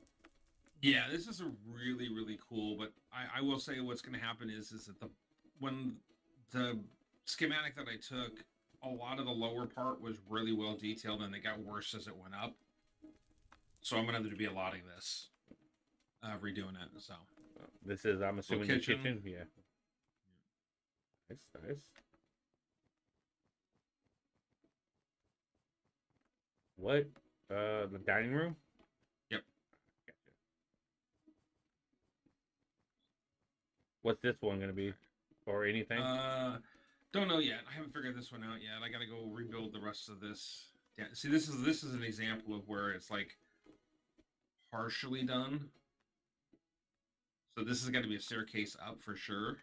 Yeah, this is a really cool. But I will say what's going to happen is that when the schematic that I took, a lot of the lower part was really well detailed, and it got worse as it went up. So I'm going to have to be allotting this, redoing it. So This is, I'm assuming, the kitchen. kitchen. Yeah. Nice. What? The dining room? Yep. Gotcha. What's this one gonna be? Or anything? Don't know yet. I haven't figured this one out yet. I got to go rebuild the rest of this. Yeah, see, this is an example of where it's like partially done. So this is going to be a staircase up for sure,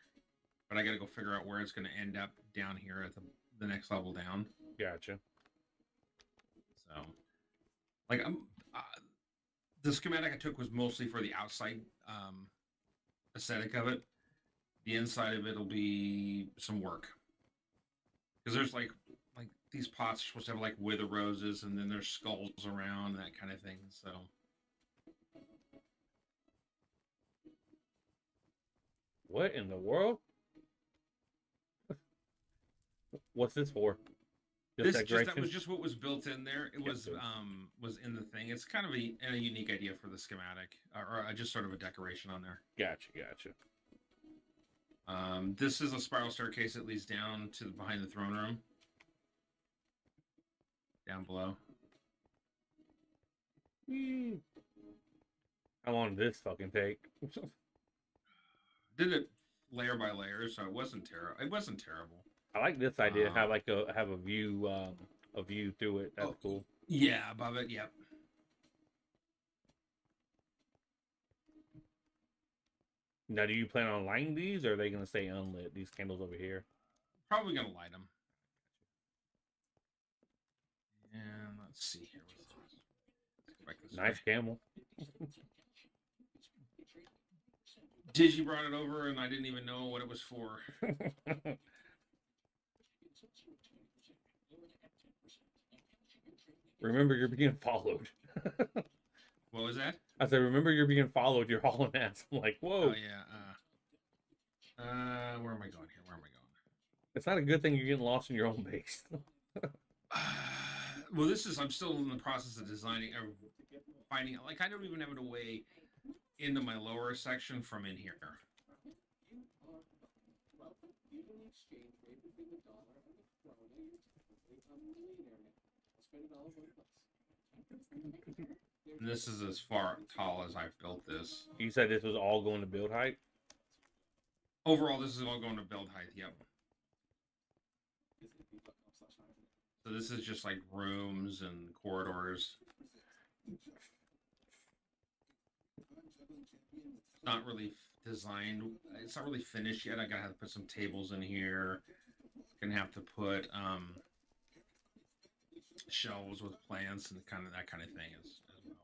but I got to go figure out where it's going to end up down here at the next level down. Gotcha. So, like, the schematic I took was mostly for the outside aesthetic of it. The inside of it will be some work, because there's like these pots are supposed to have like wither roses, and then there's skulls around, that kind of thing. So. What in the world? What's this for? That was just what was built in there. It was in the thing. It's kind of a unique idea for the schematic, or just sort of a decoration on there. Gotcha. This is a spiral staircase that leads down to behind the throne room. Down below. How long did this fucking take? Did it layer by layer, so it wasn't terrible. I like this idea. Have a view through it. That's cool. Yeah, above it. Yep. Now, do you plan on lighting these, or are they going to stay unlit? These candles over here. Probably gonna light them. And let's see here. Nice camel. Digi brought it over, and I didn't even know what it was for. Remember, you're being followed. What was that? I said, remember, you're being followed. You're hauling ass. I'm like, whoa. Oh yeah. Where am I going here? It's not a good thing you're getting lost in your own base. Well, I'm still in the process of designing, finding. Like, I don't even have a way into my lower section from in here. And this is as far tall as I've built this. You said this was all going to build height? Overall, this is all going to build height, yep. So this is just like rooms and corridors. Not really designed. It's not really finished yet. I gotta have to put some tables in here. Gonna have to put shelves with plants and that kind of thing as well.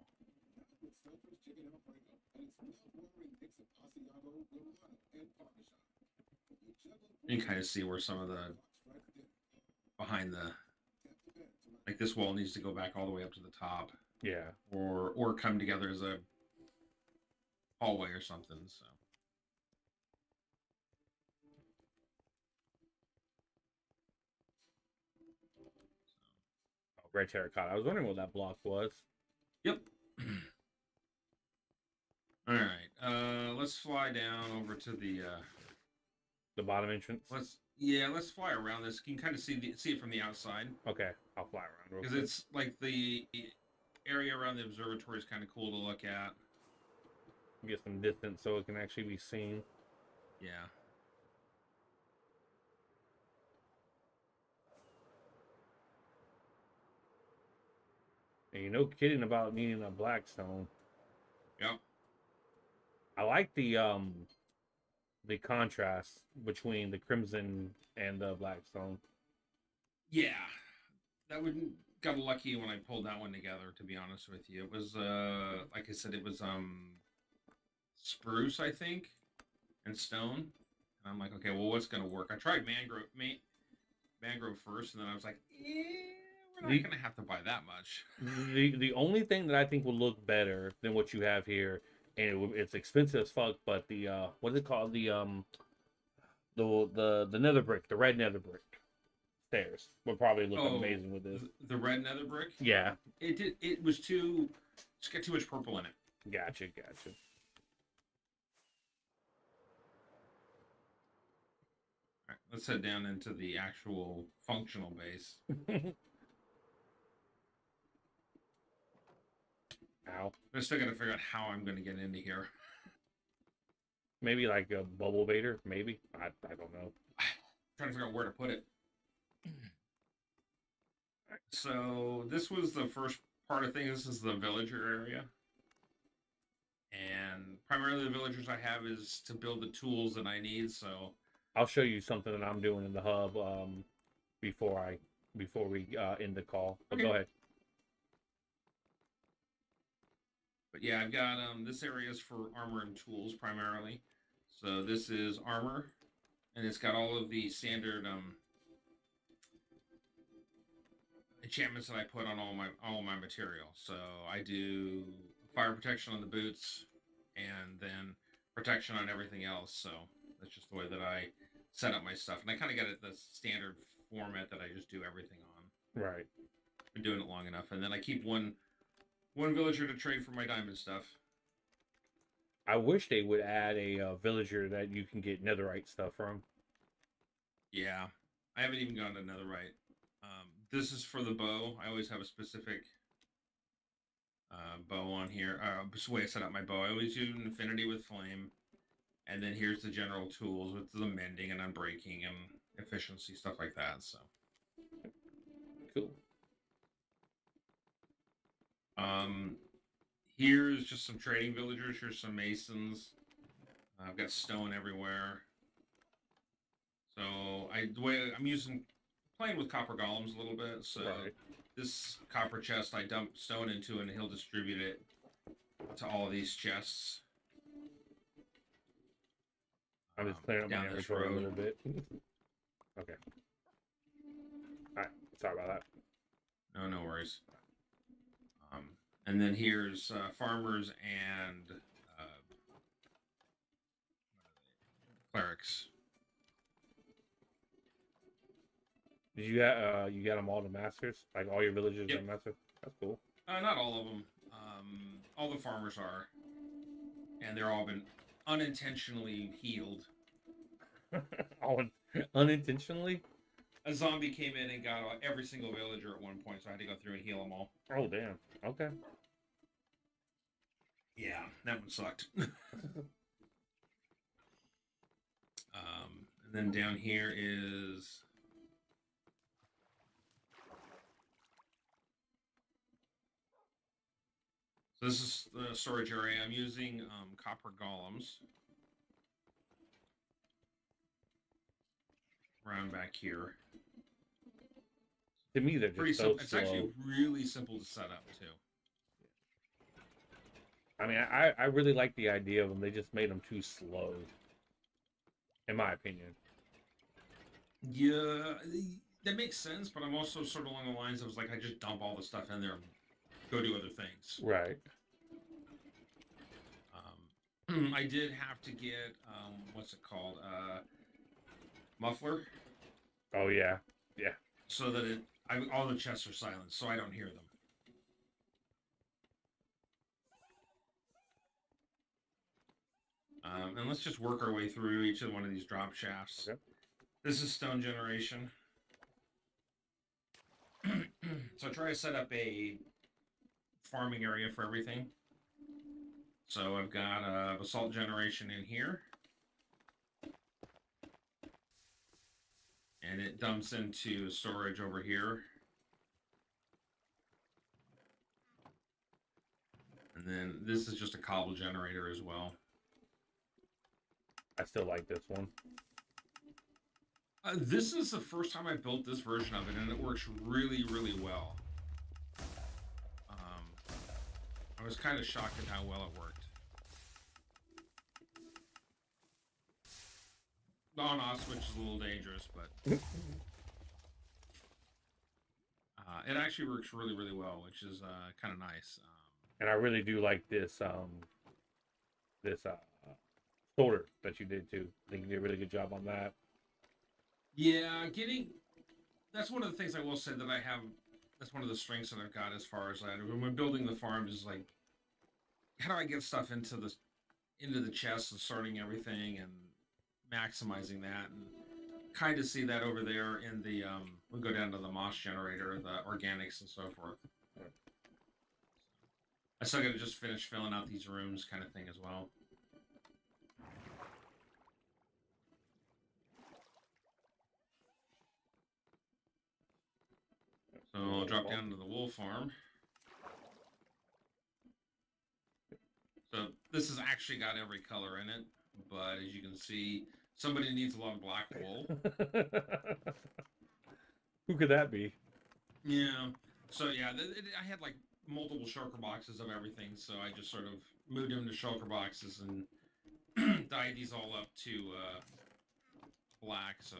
You can kind of see where some of the behind the, like, this wall needs to go back all the way up to the top. Yeah. Or come together as a hallway or something. So. Red terracotta. I was wondering what that block was. Yep. All right. Let's fly down over to the bottom entrance. Let's fly around this. You can kind of see it from the outside. Okay, I'll fly around because it's like the area around the observatory is kind of cool to look at. Get some distance so it can actually be seen. Yeah. And you're no kidding about needing a blackstone. Yep. I like the contrast between the crimson and the blackstone. Yeah, that would got lucky when I pulled that one together. To be honest with you, it was like I said, it was spruce, I think, and stone. And I'm like, okay, well, what's gonna work? I tried mangrove first, and then I was like, we're not The gonna have to buy that much. the only thing that I think will look better than what you have here, and it's expensive as fuck, but the what is it called? The nether brick, the red nether brick stairs would probably look Oh, amazing with this. the red nether brick. Yeah, It did. It was too. It's got too much purple in it. gotcha. All right, let's head down into the actual functional base. Ow. I still got to figure out how I'm going to get into here. Maybe like a bubble vader, maybe. I don't know. Trying to figure out where to put it. So this was the first part of things. This is the villager area. And primarily the villagers I have is to build the tools that I need. So I'll show you something that I'm doing in the hub before we end the call. But Okay. go ahead. But yeah, I've got this area is for armor and tools primarily. So this is armor, and it's got all of the standard enchantments that I put on all my material. So I do fire protection on the boots, and then protection on everything else. So that's just the way that I set up my stuff, and I kind of got it the standard format that I just do everything on. Right. Been doing it long enough, and then I keep one villager to trade for my diamond stuff. I wish they would add a villager that you can get netherite stuff from. Yeah, I haven't even gone to netherite. This is for the bow. I always have a specific bow on here. This is the way I set up my bow. I always use infinity with flame, and then here's the general tools with the mending and unbreaking and efficiency stuff like that. So Cool. Here's just some trading villagers. Here's some masons. I've got stone everywhere. So the way I'm playing with copper golems a little bit. So Right. this copper chest I dump stone into, and he'll distribute it to all of these chests. I'm just clearing up my down this inventory a road. little bit. Okay. All right. Sorry about that. No worries. And then here's farmers and clerics. Did you got them all to masters? Like all your villagers Yep. are masters? That's cool. Not all of them. All the farmers are, and they're all been unintentionally healed. All unintentionally? A zombie came in and got every single villager at one point, so I had to go through and heal them all. Oh damn. Okay. Yeah, that one sucked. And then down here is so this is the storage area. I'm using copper golems around back here. To me, they're Pretty just so simple. It's slow. actually really simple to set up too. I mean, I really like the idea of them. They just made them too slow, in my opinion. Yeah, that makes sense, but I'm also sort of along the lines of like I just dump all the stuff in there and go do other things. Right. I did have to get what's it called, muffler, Oh yeah. Yeah. so that all the chests are silenced, so I don't hear them. And let's just work our way through each of one of these drop shafts. Okay. This is stone generation. So I try to set up a farming area for everything. So I've got basalt generation in here. And it dumps into storage over here. And then this is just a cobble generator as well. I still like this one. This is the first time I built this version of it, and it works really, really well. I was kind of shocked at how well it worked. The on-off switch is a little dangerous, but it actually works really, really well, which is kind of nice. And I really do like this this sorter that you did too. I think you did a really good job on that. Yeah, that's one of the things I will say that I have. That's one of the strengths that I've got as far as when building the farms is like, how do I get stuff into the chest and sorting everything and maximizing that, and kind of see that over there in the we go down to the moss generator, the organics and so forth. I still got to just finish filling out these rooms, kind of thing as well. So I'll drop down to the wool farm. So this has actually got every color in it, but as you can see, somebody needs a lot of black wool. Who could that be? Yeah. So yeah, I had like multiple shulker boxes of everything, so I just sort of moved them to shulker boxes and dyed these all up to black, so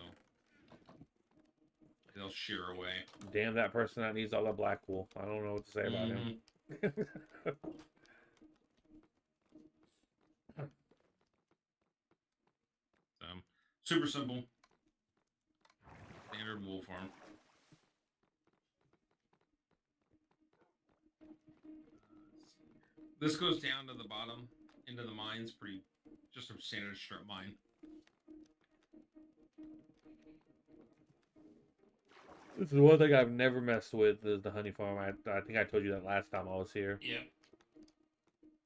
they'll shear away. Damn that person that needs all that black wool. I don't know what to say about him. Super simple. Standard wool farm. This goes down to the bottom into the mines, just a standard strip mine. This is one thing I've never messed with is the honey farm. I think I told you that last time I was here. Yeah.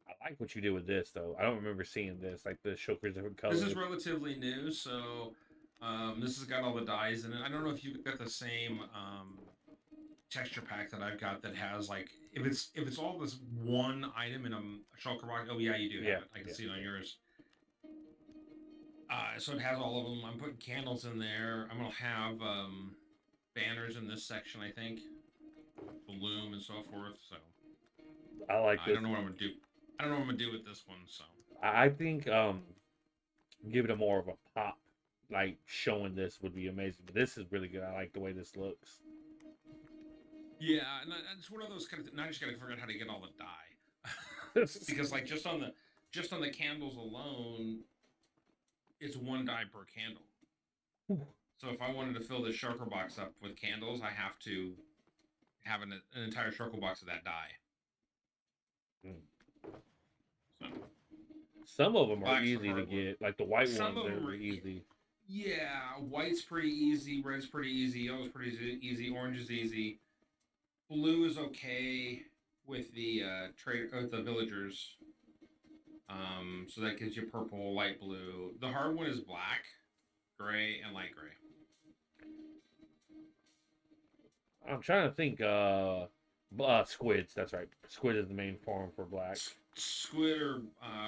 I like what you did with this though. I don't remember seeing this, like the shulkers different colors. This is relatively new, so this has got all the dyes in it. I don't know if you've got the same texture pack that I've got that has like if it's all this one item in a shulker box. Oh yeah, you do have it. I can see it on yours. So it has all of them. I'm putting candles in there. I'm gonna have banners in this section, I think, the loom and so forth. So I like this. I don't know what I'm gonna do. I don't know what I'm gonna do with this one. So I think give it a more of a pop, like showing this would be amazing. But this is really good. I like the way this looks. Yeah, and it's one of those kind of. Now I just gotta figure out how to get all the dye, because like just on the candles alone, it's one dye per candle. So if I wanted to fill this shulker box up with candles, I have to have an entire shulker box of that dye. So, some of them are Black's easy to get, like the white some ones. of them They're easy. Yeah, white's pretty easy, red's pretty easy, yellow's pretty easy, orange is easy. Blue is okay with the the villagers. So that gives you purple, light blue. The hard one is black, gray, and light gray. I'm trying to think. Squids. That's right. Squid is the main form for black. Squid or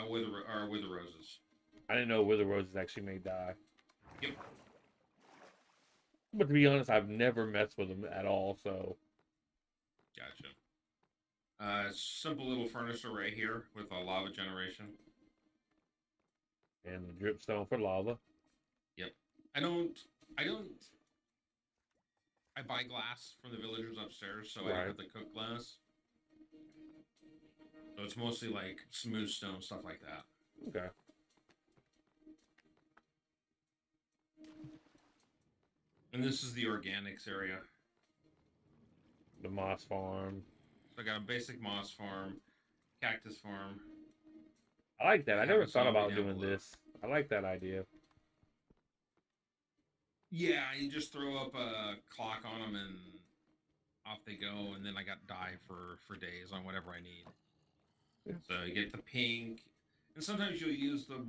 wither roses. I didn't know wither roses actually made dye. Yep. But to be honest, I've never messed with them at all. So. Gotcha. Simple little furnace array here with a lava generation. And the dripstone for lava. Yep. I buy glass from the villagers upstairs, so I don't have to cook glass. So it's mostly like smooth stone, stuff like that. Okay. And this is the organics area. The moss farm. So I got a basic moss farm, cactus farm. I like that. I never thought about doing this. I like that idea. Yeah, you just throw up a clock on them and off they go, and then I got dye for days on whatever I need. Yeah. So you get the pink, and sometimes you'll use the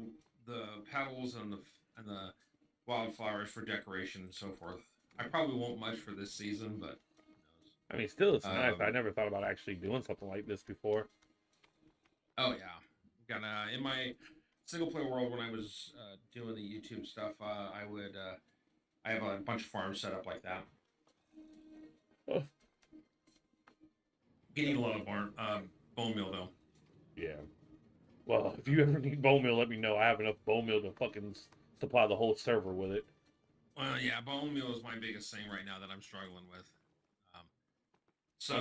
petals and the wildflowers for decoration and so forth. I probably won't much for this season, but I mean, still it's nice. I never thought about actually doing something like this before. Oh yeah, got in my single player world when I was doing the YouTube stuff. I have a bunch of farms set up like that. Oh, Getting a lot of bone meal though. yeah. Well, if you ever need bone meal, let me know. I have enough bone meal to fucking supply the whole server with it. Well, yeah, bone meal is my biggest thing right now that I'm struggling with. Um,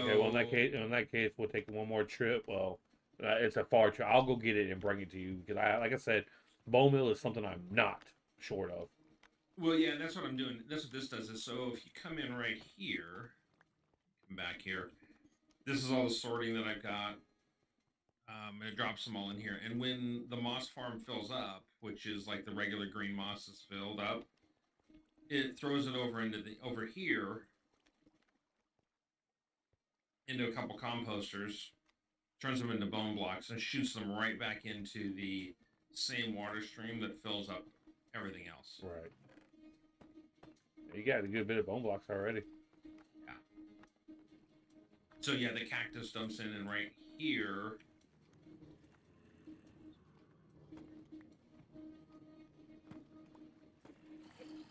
Okay, well so in that case, we'll take one more trip. Well, it's a far trip. I'll go get it and bring it to you because like I said, bone meal is something I'm not short of. well, yeah, that's what I'm doing. That's what this does. Is so if you come in right here, come back here. This is all the sorting that I've got. And it drops them all in here. And when the moss farm fills up, which is like the regular green moss is filled up, it throws it over here into a couple composters, turns them into bone blocks, and shoots them right back into the same water stream that fills up everything else. Right. You got a good bit of bone blocks already. Yeah. So yeah, the cactus dumps in, and right here.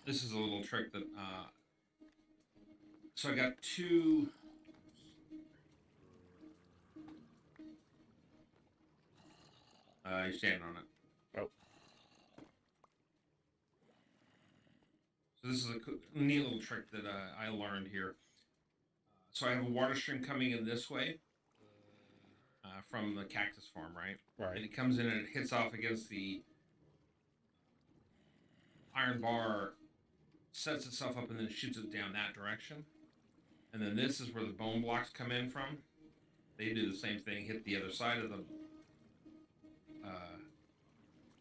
This is a little trick that. So I got two. You're standing on it. Oh. So this is a neat little trick that I learned here. So I have a water stream coming in this way from the cactus farm, right? Right. And it comes in and it hits off against the iron bar, sets itself up, and then shoots it down that direction. And then this is where the bone blocks come in from. They do the same thing, hit the other side of the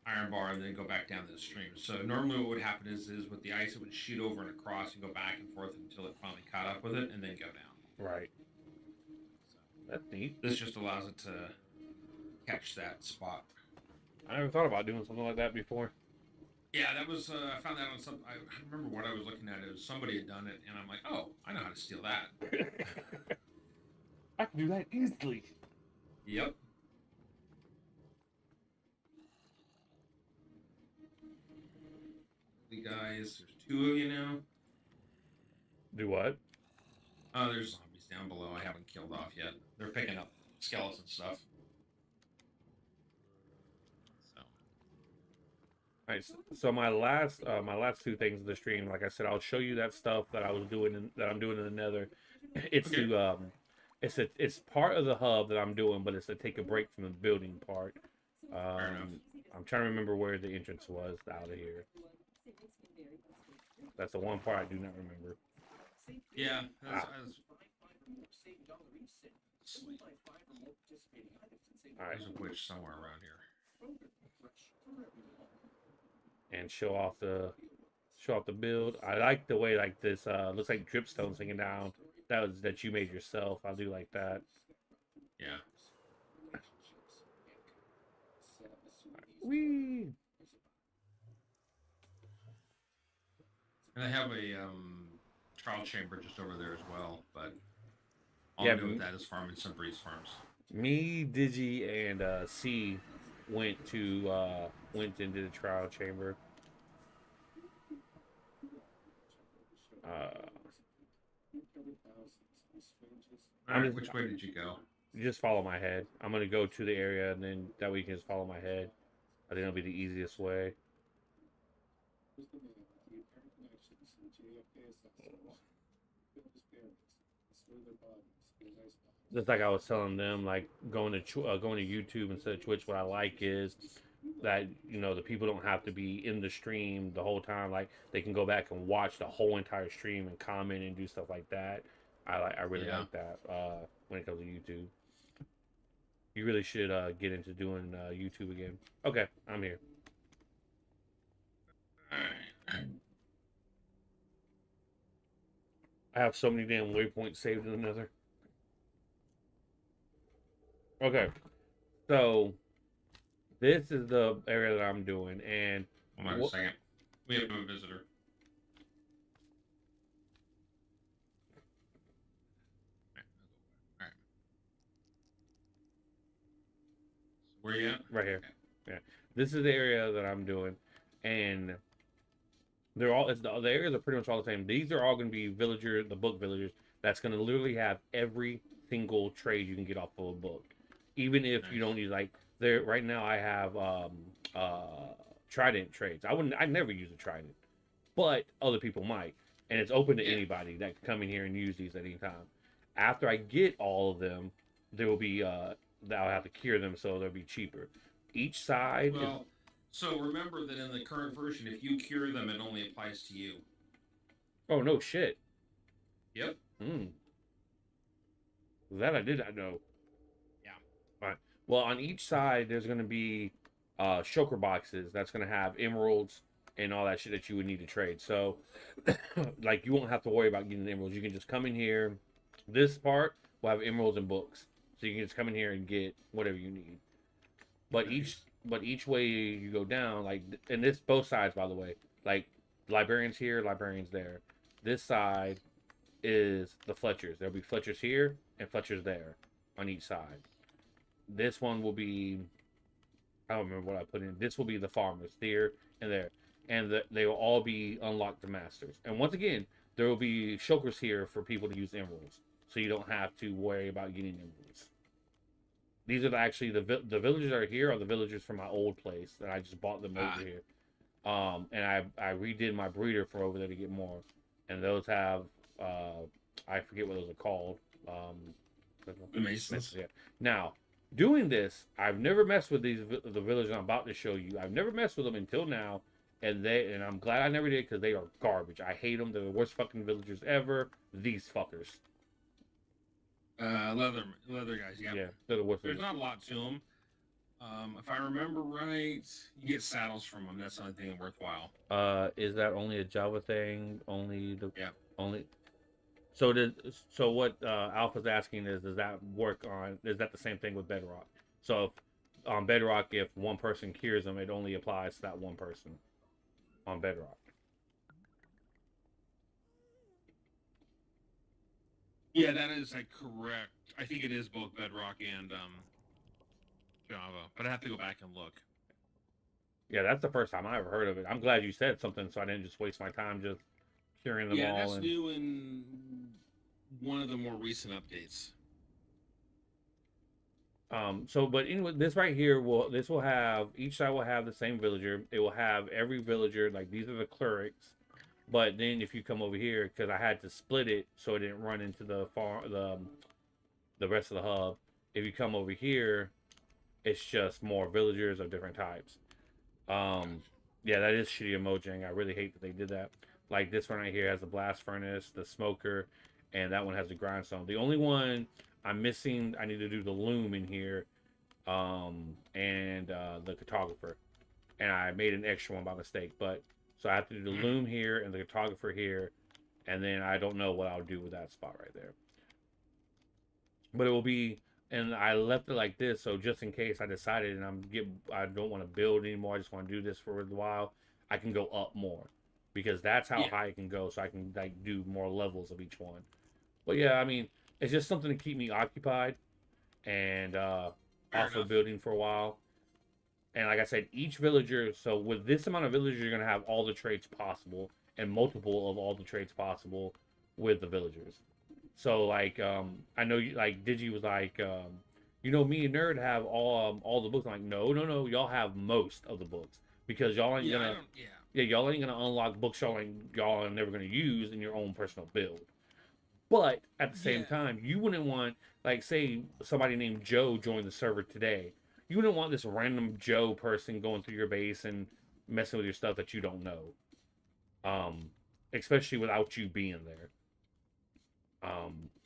iron bar, and then go back down to the stream. So normally what would happen is with the ice, it would shoot over and across and go back and forth until it finally caught up with it, and then go down. Right. So That's neat. this just allows it to catch that spot. I never thought about doing something like that before. Yeah, that was I found that on some. I remember what I was looking at. It was somebody had done it, and I'm like, oh, I know how to steal that. I can do that easily. Yep. Guys, there's two of you now. Do what? Oh, there's zombies down below I haven't killed off yet. They're picking up skeleton stuff. So. All right. So my last two things of the stream, like I said, I'll show you that stuff that I was doing that I'm doing in the Nether. It's Okay. to it's part of the hub that I'm doing, but it's to take a break from the building part. Fair enough. I'm trying to remember where the entrance was out of here. That's the one part I do not remember. Yeah, that's, All right. there's a witch somewhere around here. And show off the build. I like the way like this looks like dripstones hanging down. That you made yourself. I do like that. Yeah. Whee! And I have a trial chamber just over there as well, but all Yeah, I'm doing with that is farming some breeze farms. Me, Digi, and C went into the trial chamber. All right, which way did you go? Just follow my head. I'm gonna go to the area, and then that way you can just follow my head. I think that'll be the easiest way. Just like I was telling them, like going to YouTube instead of Twitch. What I like is that the people don't have to be in the stream the whole time. Like they can go back and watch the whole entire stream and comment and do stuff like that. I really like that when it comes to YouTube. You really should get into doing YouTube again. Okay, I'm here. I have so many damn waypoints saved in the Nether. Okay, so this is the area that I'm doing, and Hold on a second. We have a visitor. All right. So Where you at? Right here. Yeah, this is the area that I'm doing, and they're all the areas are pretty much all the same. These are all going to be villagers, the book villagers. That's going to literally have every single trade you can get off of a book, even if you don't use like there. Right now, I have trident trades. I never use a trident, but other people might, and it's open to anybody that can come in here and use these at any time. After I get all of them, there will be that I'll have to cure them, so they'll be cheaper. Each side. Well, so remember that in the current version, if you cure them, it only applies to you. Oh no shit. Yep. That I did not know. Yeah. All right. Well, on each side, there's going to be shulker boxes that's going to have emeralds and all that shit that you would need to trade. So, like, you won't have to worry about getting the emeralds. You can just come in here. This part will have emeralds and books, so you can just come in here and get whatever you need. But each way you go down, like, and this both sides, by the way, like librarians here, librarians there. This side is the Fletchers. There'll be Fletchers here and Fletchers there on each side. This one will be, I don't remember what I put in. This will be the farmers here and there. And they will all be unlocked to masters. And once again, there will be shulkers here for people to use emeralds. So you don't have to worry about getting emeralds. These are actually the villagers that are here are the villagers from my old place that I just bought them over here. And I redid my breeder for over there to get more. And those have I forget what those are called. The Masons. Yeah. Now, doing this, I've never messed with the villagers I'm about to show you. I've never messed with them until now, and I'm glad I never did because they are garbage. I hate them. They're the worst fucking villagers ever. These fuckers. Leather guys. Yeah. Yeah, they're the worst. There's not a lot to them. If I remember right, you get saddles from them. That's the only thing worthwhile. Is that only a Java thing? Only the Yeah. So what Alpha's asking is, does that work on? Is that the same thing with Bedrock? So on Bedrock, if one person cures them, it only applies to that one person on Bedrock. Yeah, that is like correct. I think it is both Bedrock and Java, but I have to go back and look. Yeah, that's the first time I ever heard of it. I'm glad you said something, so I didn't just waste my time just curing them all. Yeah, that's new in one of the more recent updates. But anyway, this right here will have each side will have the same villager. It will have every villager, like these are the clerics. But then if you come over here, because I had to split it so it didn't run into the rest of the hub. If you come over here, it's just more villagers of different types. Yeah, that is shitty emojing. I really hate that they did that. Like this one right here has the blast furnace, the smoker, and that one has the grindstone. The only one I'm missing, I need to do the loom in here, and the cartographer. And I made an extra one by mistake, but so I have to do the loom here and the cartographer here, and then I don't know what I'll do with that spot right there. But it will be, and I left it like this, so just in case I decided and I don't want to build anymore, I just want to do this for a while, I can go up more. Because that's how high it can go, so I can like do more levels of each one. But yeah, I mean, it's just something to keep me occupied and also building for a while. And like I said, each villager, so with this amount of villagers, you're going to have all the traits possible and multiple of all the traits possible with the villagers. So like, I know you like Digi was like, you know, me and Nerd have all the books. I'm like, no, y'all have most of the books because y'all ain't gonna. Yeah, y'all ain't gonna unlock books y'all are never gonna use in your own personal build. But at the same time, you wouldn't want, like, say somebody named Joe joined the server today. You wouldn't want this random Joe person going through your base and messing with your stuff that you don't know. Especially without you being there.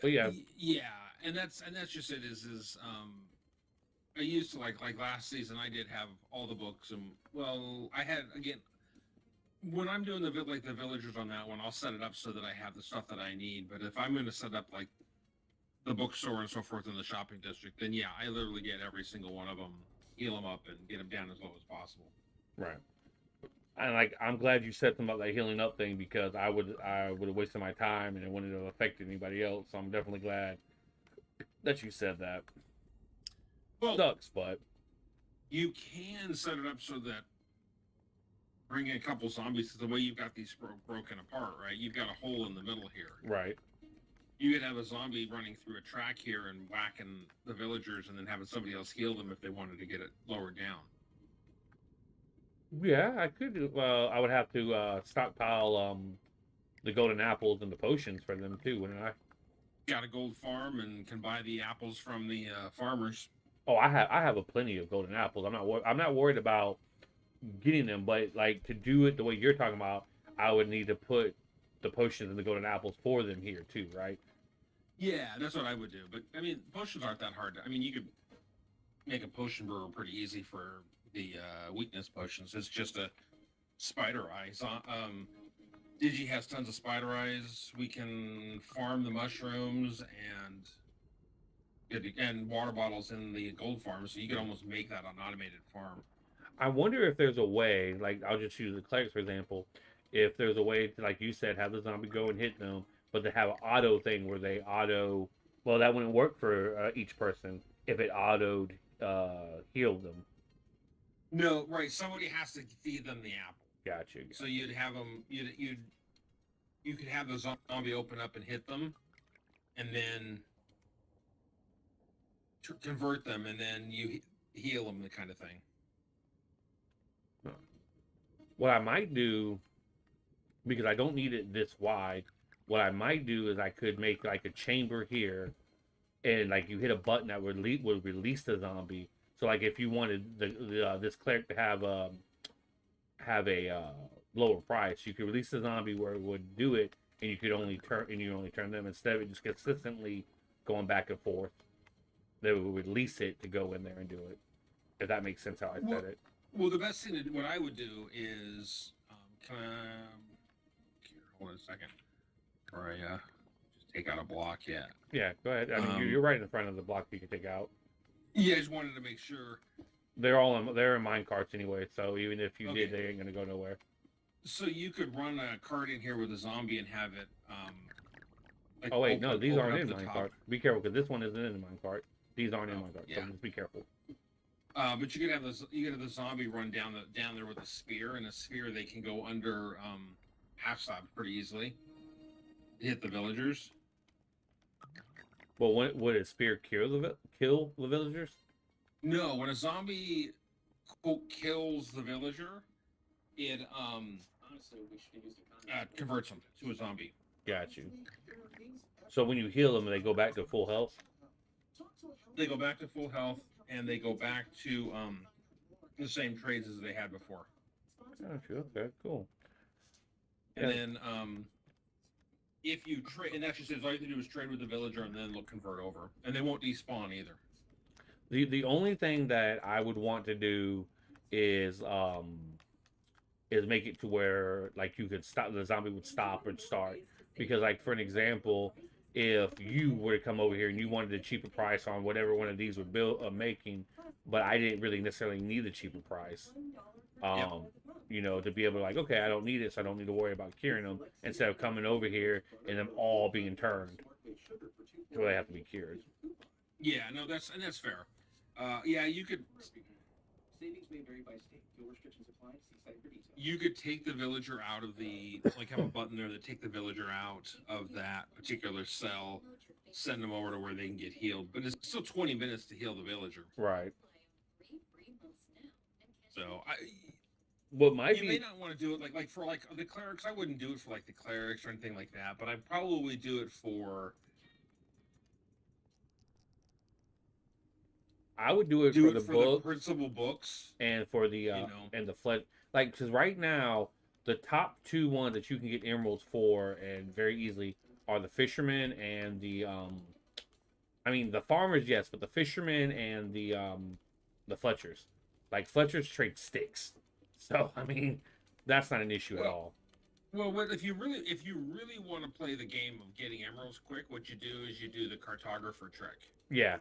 But yeah. Yeah, and that's just it. I used to like last season. I did have all the books, and well, I had again. When I'm doing the villagers on that one, I'll set it up so that I have the stuff that I need. But if I'm going to set up like the bookstore and so forth in the shopping district, then yeah, I literally get every single one of them, heal them up, and get them down as low as possible. Right. And like, I'm glad you said something about that healing up thing because I would have wasted my time and it wouldn't have affected anybody else. So I'm definitely glad that you said that. Well, Sucks, but You can set it up so that bring in a couple zombies. The way you've got these broken apart, right? You've got a hole in the middle here. Right. You could have a zombie running through a track here and whacking the villagers, and then having somebody else heal them if they wanted to get it lower down. Yeah, I could. I would have to stockpile the golden apples and the potions for them too, wouldn't I? Got a gold farm and can buy the apples from the farmers. Oh, I have a plenty of golden apples. I'm not worried about getting them, but like to do it the way you're talking about, I would need to put the potions and the golden apples for them here too, right? Yeah, that's what I would do. But I mean, potions aren't that hard. I mean, you could make a potion brewer pretty easy for the weakness potions. It's just a spider eye. So, Digi has tons of spider eyes. We can farm the mushrooms and water bottles in the gold farm, so you could almost make that an automated farm. I wonder if there's a way, like I'll just use the clerics for example, if there's a way to, like you said, have the zombie go and hit them, but to have an auto thing where they auto. Well, that wouldn't work for each person if it autoed healed them. No, right. Somebody has to feed them the apple. Gotcha. So you'd have them. You could have the zombie open up and hit them, and then convert them, and then you heal them, the kind of thing. What I might do, because I don't need it this wide, what I might do is I could make like a chamber here, and like you hit a button that would release the zombie. So like if you wanted this cleric to have a lower price, you could release the zombie where it would do it, and you only turn them instead of it just consistently going back and forth. They would release it to go in there and do it. If that makes sense how I said it. Well, the best thing what I would do is, can I, hold on a second, or I just take out a block. Yeah. Yeah, go ahead. I mean, you're right in front of the block you can take out. Yeah, I just wanted to make sure. They're in mine carts anyway, so even if you Okay. did, they ain't gonna go nowhere. So you could run a cart in here with a zombie and have it. Like Oh wait, no, these open aren't up in the mine top. cart. Be careful because this one isn't in mine cart. These aren't in Oh, mine cart, yeah. so just be careful. But you could have the zombie run down there with a spear, and a spear they can go under half stop pretty easily. Hit the villagers. Well, would a spear kill the villagers? No, when a zombie quote kills the villager, it Honestly, we should use the converts them to a zombie. Got you. So when you heal them, they go back to full health. They go back to full health, and they go back to the same trades as they had before. Got you. Okay, cool. And Yeah. then if you trade, and that's just it. All you have to do is trade with the villager, and then they'll convert over, and they won't despawn either. The only thing that I would want to do is make it to where like you could stop the zombie would stop and start, because like for an example, if you were to come over here and you wanted a cheaper price on whatever one of these would making, but I didn't really necessarily need a cheaper price, to be able to like, okay, I don't need it, so I don't need to worry about curing them, instead of coming over here and them all being turned so they have to be cured. Yeah, no, that's fair. Yeah, you could savings may vary by state. Fuel restrictions apply. See site for details. you could take the villager out of the have a button there that take the villager out of that particular cell, send them over to where they can get healed. But it's still 20 minutes to heal the villager. Right. So What might you may be not want to do it like for like the clerics. I wouldn't do it for like the clerics or anything like that. But I'd probably do it for I would do it for the book principal books. and for the and the flood, like, because right now the top two ones that you can get emeralds for and very easily are the fishermen and the the farmers, yes, but the fishermen and the Fletchers. Like Fletchers trade sticks, so I mean that's not an issue at all. Well, if you really want to play the game of getting emeralds quick, what you do is you do the cartographer trick. Yeah,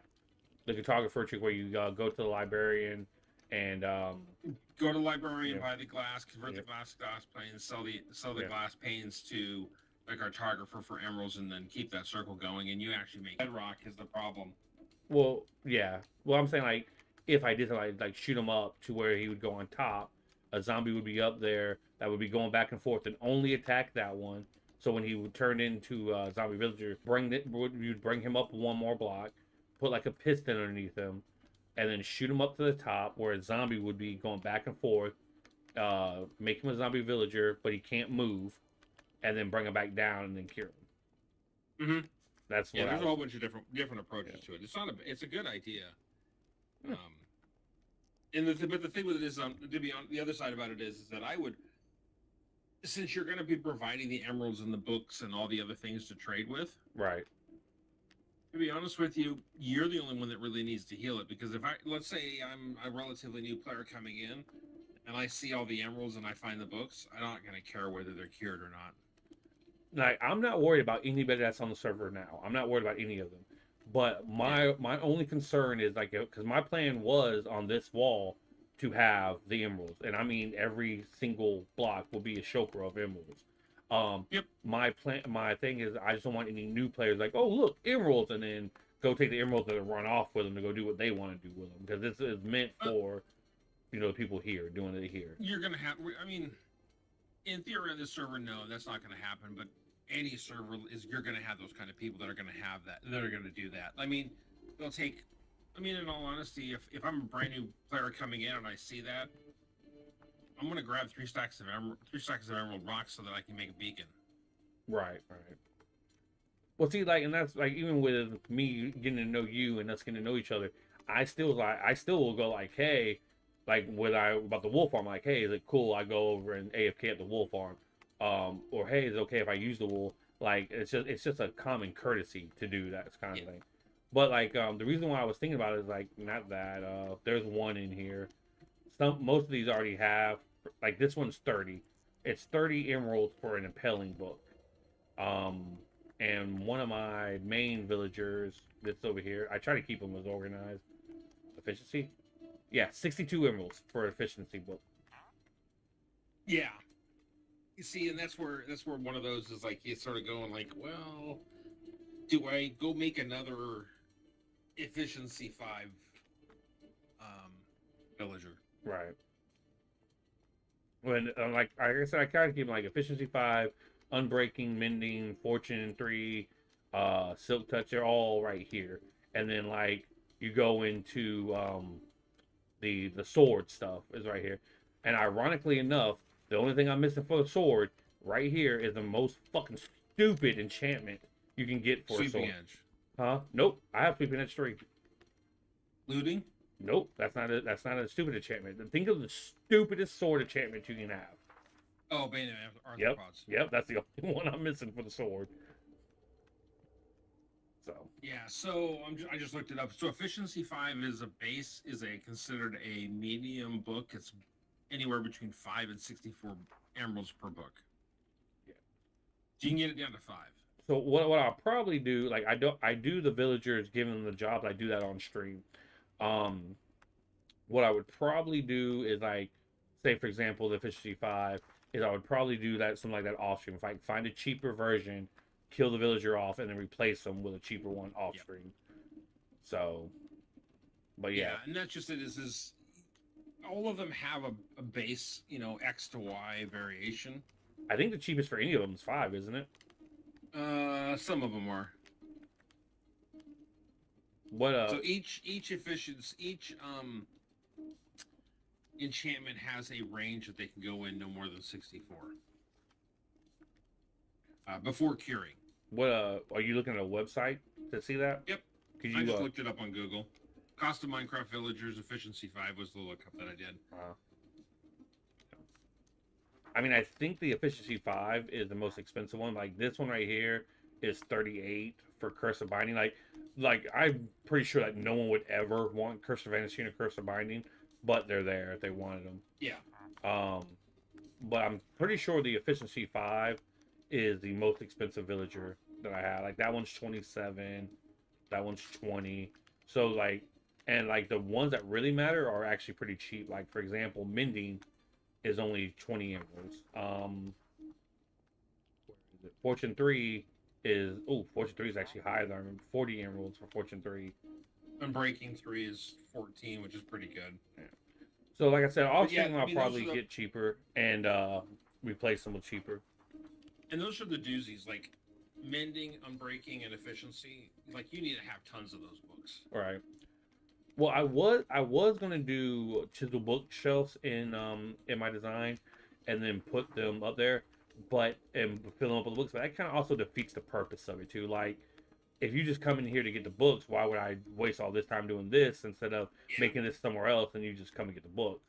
the cartographer trick where you go to the librarian and Go to the librarian, Yeah. buy the glass, convert the glass panes, sell the Yeah. glass panes to the cartographer for emeralds, and then keep that circle going. And you actually make bedrock is the problem. well, yeah. Well, I'm saying like if I did like shoot him up to where he would go on top, a zombie would be up there that would be going back and forth and only attack that one. So when he would turn into a zombie villager, you'd bring him up one more block, put like a piston underneath him, and then shoot him up to the top where a zombie would be going back and forth. Make him a zombie villager, but he can't move, and then bring him back down and then cure him. Mm-hmm. That's what. Yeah, there's I a whole bunch of different approaches to it. It's not a. It's a good idea. Yeah. And but the thing with it is, to be on the other side about it is that I would, since you're going to be providing the emeralds and the books and all the other things to trade with. Right. To be honest with you, you're the only one that really needs to heal it, because if let's say I'm a relatively new player coming in, and I see all the emeralds and I find the books, I'm not going to care whether they're cured or not. Like, I'm not worried about anybody that's on the server now. I'm not worried about any of them. But my only concern is, like, because my plan was on this wall to have the emeralds, and I mean every single block will be a shulker of emeralds. Yep. My thing is, I just don't want any new players like, oh look, emeralds, and then go take the emeralds and run off with them to go do what they want to do with them, because this is meant for, people here doing it here. You're gonna have. I mean, in theory, on this server, no, that's not gonna happen. But any server you're gonna have those kind of people that are gonna have that. That are gonna do that. I mean, they'll take. I mean, in all honesty, if I'm a brand new player coming in and I see that, I'm gonna grab 3 stacks of emerald rocks so that I can make a beacon. Right. Well, see, like, and that's like, even with me getting to know you and us getting to know each other, I still will go like, hey, like about the wool farm, like, hey, is it cool? I go over and AFK at the wool farm, or hey, is it okay if I use the wool? Like, it's just a common courtesy to do that kind of thing. But like, the reason why I was thinking about it is like, not that there's one in here. Most of these already have, like, this one's 30. It's 30 emeralds for an impelling book. And one of my main villagers that's over here, I try to keep them as organized. Efficiency? Yeah, 62 emeralds for an efficiency book. Yeah. You see, and that's where one of those is like, you sort of going like, well, do I go make another efficiency 5 villager? Right. When like I said, I kind of keep them like efficiency 5, unbreaking, mending, fortune 3, silk touch. They're all right here. And then like you go into the sword stuff is right here. And ironically enough, the only thing I'm missing for the sword right here is the most fucking stupid enchantment you can get for a sword. Sweeping Edge. Huh? Nope. I have Sweeping Edge 3. Looting? Nope. That's not a stupid enchantment. Think of the stupidest sword enchantment you can have. Oh, Bane of Arthropods. Yep. That's the only one I'm missing for the sword. So. Yeah. So I just looked it up. So efficiency 5 is considered a medium book. It's anywhere between 5 and 64 emeralds per book. Yeah. So you can get it down to 5. So what I'll probably do, like I do the villagers, giving them the jobs. I do that on stream. What I would probably do is, like, say for example, the efficiency 5 is, I would probably do that something like that off stream. If I find a cheaper version, kill the villager off, and then replace them with a cheaper one off stream. So, but yeah, and that's just it. Is all of them have a base, X to Y variation. I think the cheapest for any of them is 5, isn't it? Some of them are. What So each enchantment has a range that they can go in, no more than 64. Before curing. What are you looking at a website to see that? Yep. I just looked it up on Google. Cost of Minecraft Villagers efficiency 5 was the lookup that I did. I mean, I think the efficiency 5 is the most expensive one. Like, this one right here is 38 for Curse of Binding. Like I'm pretty sure that no one would ever want Curse of Vanishing or Curse of Binding, but they're there if they wanted them. Yeah. But I'm pretty sure the efficiency 5 is the most expensive villager that I have. Like, that one's 27, that one's 20. So like, and like the ones that really matter are actually pretty cheap. Like, for example, mending is only 20 emeralds. Fortune 3 is Fortune 3 is actually higher than I remember. 40 emeralds for Fortune 3. Unbreaking 3 is 14, which is pretty good. So like I said, I was But yeah, thinking I I'll mean, those probably are the get cheaper and replace them with cheaper. and those are the doozies, like mending, unbreaking, and efficiency. Like you need to have tons of those books. Right. Well, I was gonna do chisel bookshelves in my design, and then put them up there, but and fill them up with books. But that kind of also defeats the purpose of it too. Like if you just come in here to get the books, why would I waste all this time doing this instead of Yeah. making this somewhere else and you just come and get the books?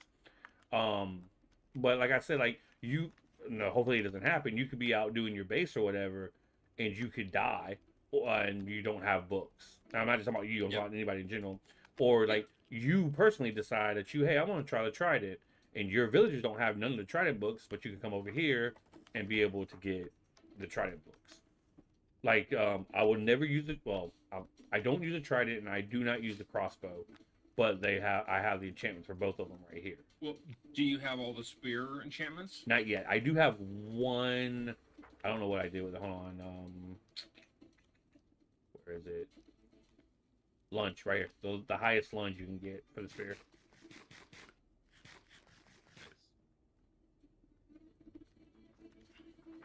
Um, but like I said, like you, no, hopefully it doesn't happen. You could be out doing your base or whatever, and you could die, and you don't have books. Now, I'm not just talking about you. I'm Yep. talking about anybody in general. Or Yeah. like you personally decide that hey, I want to try the Trident, and your villagers don't have none of the Trident books, but you can come over here and be able to get the Trident books. Like I would never use it. Well, I don't use the Trident, and I do not use the crossbow, but I have the enchantments for both of them right here. Well, do you have all the spear enchantments? Not yet. I do have one. I don't know what I did with it. Hold on. Where is it? Lunch right here. The highest lunge you can get for the spear.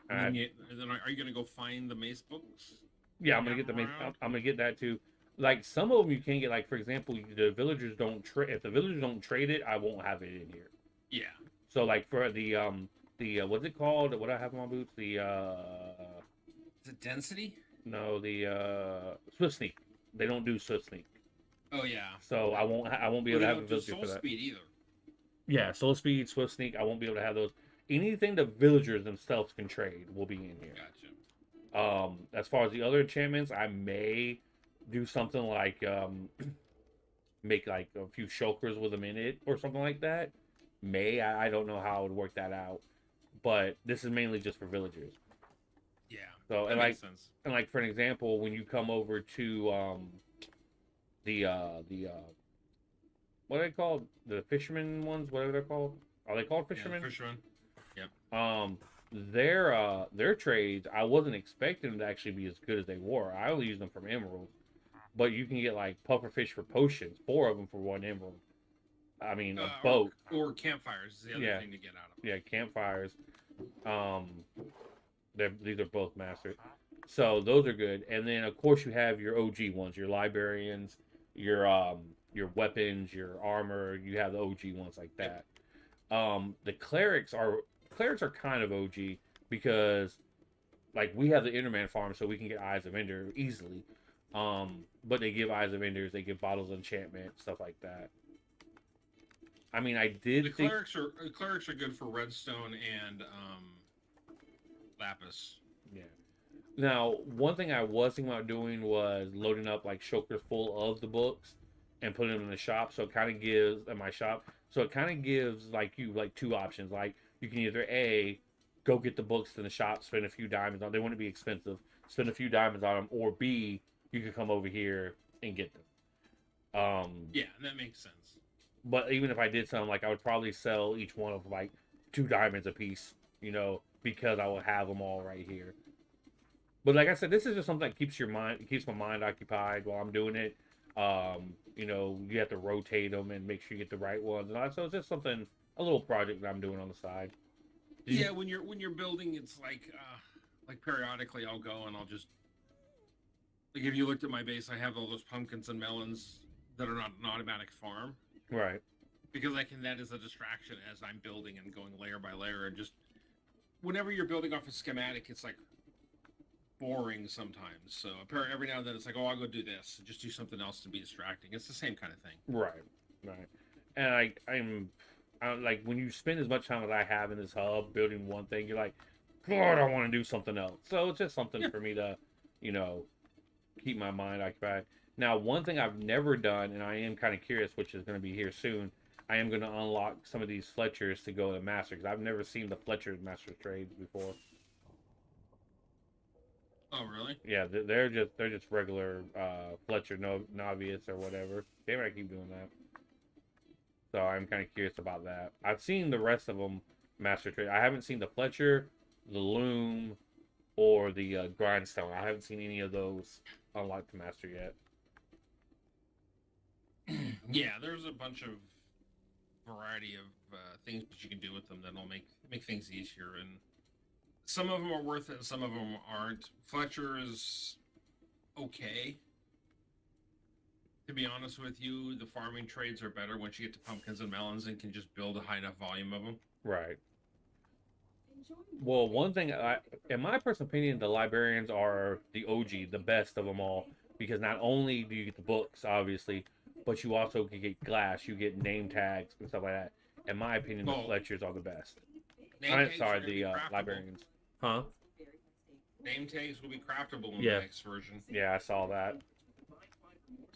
And then are you going to go find the mace books? Yeah, I'm gonna get the main. I'm gonna get that too. Like some of them you can get. Like for example, the villagers don't trade. If the villagers don't trade it, I won't have it in here. Yeah. So like for the what's it called? What I have on my boots? The Is it density? no, the swift sneak. They don't do swift sneak. Oh yeah. So I won't be able to have a villager soul for that. speed either. Yeah, soul speed, swift sneak. I won't be able to have those. Anything the villagers themselves can trade will be in here. Gotcha. As far as the other enchantments, I may do something like make like a few shulkers with them in it or something like that. I don't know how I would work that out, but this is mainly just for villagers. Yeah. So That and makes like sense. and like for an example, when you come over to the what are they called? The fisherman ones, whatever they're called. Are they called fishermen? Yeah, fisherman. Their trades, I wasn't expecting them to actually be as good as they were. I only use them from emeralds, but you can get like pufferfish for potions, 4 of them for 1 emerald. I mean, a boat. Or campfires is the other Yeah. thing to get out of. Yeah, campfires. These are both mastered, so those are good. And then of course you have your OG ones, your librarians, your weapons, your armor. You have the OG ones like that. The clerics are kind of OG because like we have the Enderman farm, so we can get Eyes of Ender easily. But they give Eyes of Enders, they give bottles of enchantment, stuff like that. I mean, I did The think clerics are good for redstone and lapis. yeah. Now, one thing I was thinking about doing was loading up like shulkers full of the books and putting them in the shop. So it kind of gives in my shop. So it kind of gives like you like 2 options. Like you can either A, go get the books in the shop, spend a few diamonds on. They wouldn't be expensive. Spend a few diamonds on them, or B, you could come over here and get them. Yeah, that makes sense. But even if I did something, like I would probably sell each one of like 2 diamonds a piece, because I will have them all right here. But like I said, this is just something that keeps my mind occupied while I'm doing it. You have to rotate them and make sure you get the right ones, and all that. So it's just something, a little project that I'm doing on the side. Yeah, when you're building, it's like periodically I'll go and I'll just like if you looked at my base, I have all those pumpkins and melons that are not an automatic farm. Right. Because that is a distraction as I'm building and going layer by layer, and just whenever you're building off a schematic, it's like boring sometimes. So every now and then it's like, oh, I'll go do this, just do something else to be distracting. It's the same kind of thing. Right. And I'm like, when you spend as much time as I have in this hub building one thing, you're like, God, I want to do something else. So it's just something for me to, keep my mind occupied. Now, one thing I've never done, and I am kind of curious, which is going to be here soon, I am going to unlock some of these Fletchers to go to Master, because I've never seen the Fletcher Master trades before. Oh, really? Yeah, they're just regular Fletcher Novice or whatever. Damn it, I keep doing that. So I'm kind of curious about that. I've seen the rest of them Master trade. I haven't seen the Fletcher, the Loom, or the Grindstone. I haven't seen any of those unlocked to Master yet. Yeah, there's a bunch of variety of things that you can do with them that'll make things easier, and some of them are worth it, and some of them aren't. Fletcher is okay. To be honest with you, the farming trades are better once you get to pumpkins and melons and can just build a high enough volume of them. Right. Well, one thing, in my personal opinion, the librarians are the OG, the best of them all, because not only do you get the books, obviously, but you also can get glass, you get name tags and stuff like that. In my opinion, the Well, Fletchers are the best. name I'm tags sorry, are gonna be the craftable. librarians. Huh? Name tags will be craftable in Yeah. the next version. Yeah, I saw that.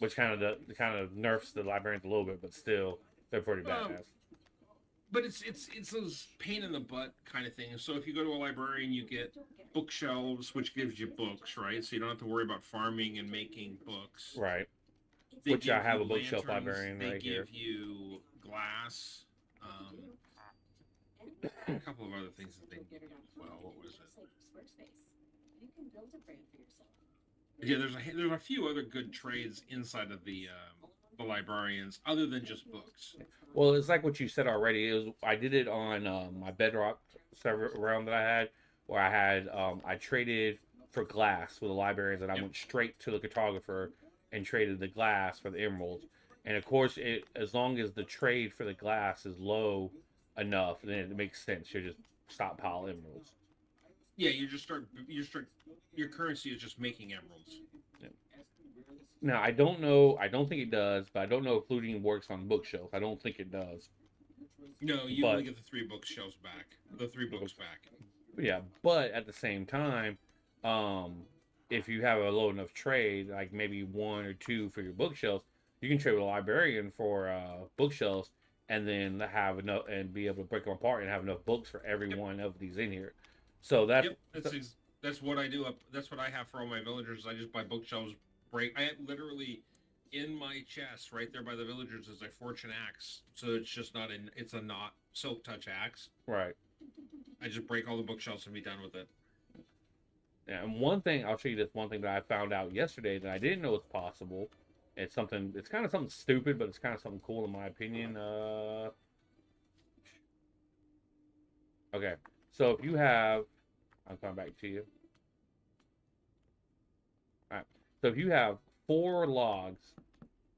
Which kind of nerfs the librarians a little bit, but still, they're pretty badass. But it's those pain in the butt kind of things. So if you go to a librarian, you get bookshelves, which gives you books, right? So you don't have to worry about farming and making books. Right. They Which I give have you a bookshelf lanterns, librarian they right give here. you glass. A couple of other things that they give you as well. What was it? Yeah, there's a few other good trades inside of the librarians, other than just books. Well, it's like what you said already. I did it on my Bedrock server realm that I had, where I traded for glass with the librarians, and I Yep. went straight to the cartographer and traded the glass for the emeralds. And of course, as long as the trade for the glass is low enough, then it makes sense. You just stockpile emeralds. Yeah, you start your currency is just making emeralds. Now, I don't know. I don't think it does, but I don't know if looting works on bookshelf. I don't think it does. No, you But- only get the 3 bookshelves back. The 3 books back. Yeah, but at the same time, if you have a low enough trade, like maybe 1 or 2 for your bookshelves, you can trade with a librarian for bookshelves, and then have enough and be able to break them apart and have enough books for every one of these in here. So that's Yep, that's what I do. That's what I have for all my villagers. I just buy bookshelves. I literally in my chest right there by the villagers is a fortune axe. So it's just not it's a not silk touch axe. right. I just break all the bookshelves and be done with it. Yeah, and one thing I'll show you this one thing that I found out yesterday that I didn't know was possible. It's something. It's kind of something stupid, but it's kind of something cool in my opinion. Okay, so if you have, I'm coming back to you. All right. So if you have 4 logs,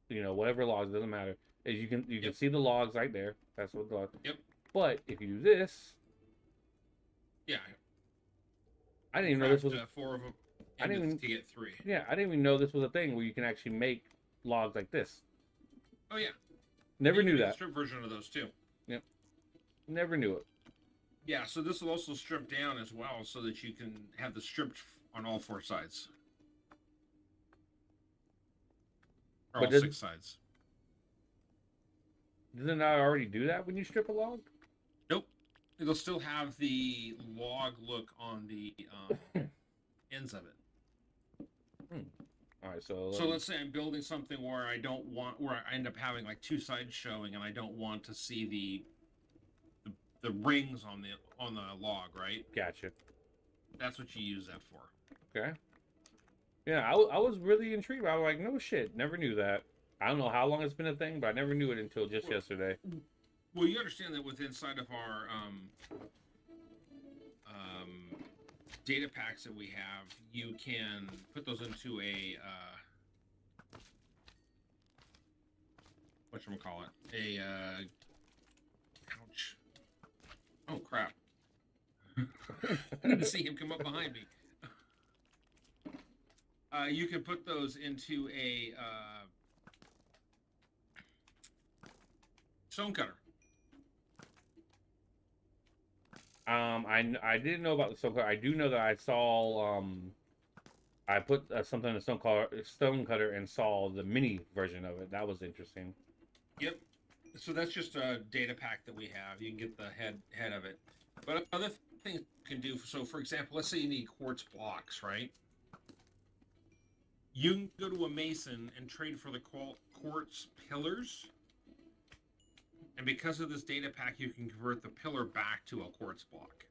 whatever logs, doesn't matter. Is you can Yep. see the logs right there. That's what the log. Yep. But if you do this, Yeah, I didn't even know this was. 4 of them. I didn't even- to get 3. Yeah, I didn't even know this was a thing where you can actually make logs like this. Oh yeah, Never You knew can make a that. strip version of those too. Never knew it. Yeah, so this will also strip down as well, so that you can have the stripped on all 4 sides, or But all does- 6 sides. Doesn't that already do that when you strip a log? Nope, it'll still have the log look on the ends of it. All right, so So let's say I'm building something where I end up having like 2 sides showing, and I don't want to see the rings on the log, right? gotcha. That's what you use that for. Okay. Yeah, I was really intrigued. I was like, no shit, never knew that. I don't know how long it's been a thing, but I never knew it until just yesterday. Well, you understand that with inside of our data packs that we have, you can put those into a whatchamacallit, ouch. Oh crap. I didn't see him come up behind me. You can put those into a stone cutter. I didn't know about the stone cutter. I do know that I saw I put something in the stone cutter and saw the mini version of it. That was interesting. Yep. So that's just a data pack that we have. You can get the head of it. But other things you can do. So, for example, let's say you need quartz blocks, right? You can go to a mason and trade for the quartz pillars. And because of this data pack, you can convert the pillar back to a quartz block.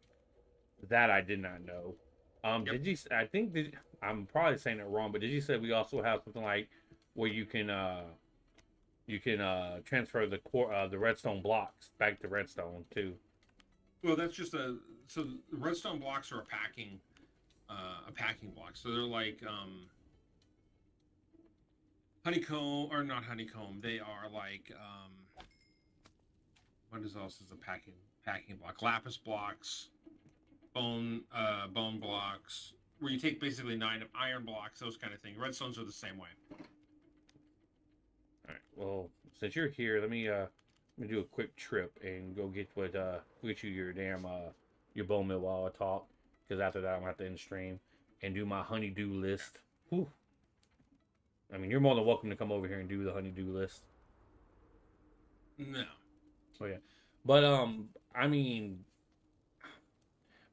That I did not know. Yep. Did you? I think I'm probably saying it wrong, but did you say we also have something like where you can you can transfer the redstone blocks back to redstone too. Well, that's just so the redstone blocks are a packing block. So they're like honeycomb or not honeycomb. They are like what is else is a packing block? Lapis blocks, bone blocks. Where you take basically 9 iron blocks, those kind of things. Redstones are the same way. All right. Well, since you're here, let me do a quick trip and go get get you your damn your bone meal while I talk. Because after that, I'm gonna have to end stream and do my honeydew list. Whew. I mean, you're more than welcome to come over here and do the honeydew list. No. Oh yeah, but I mean,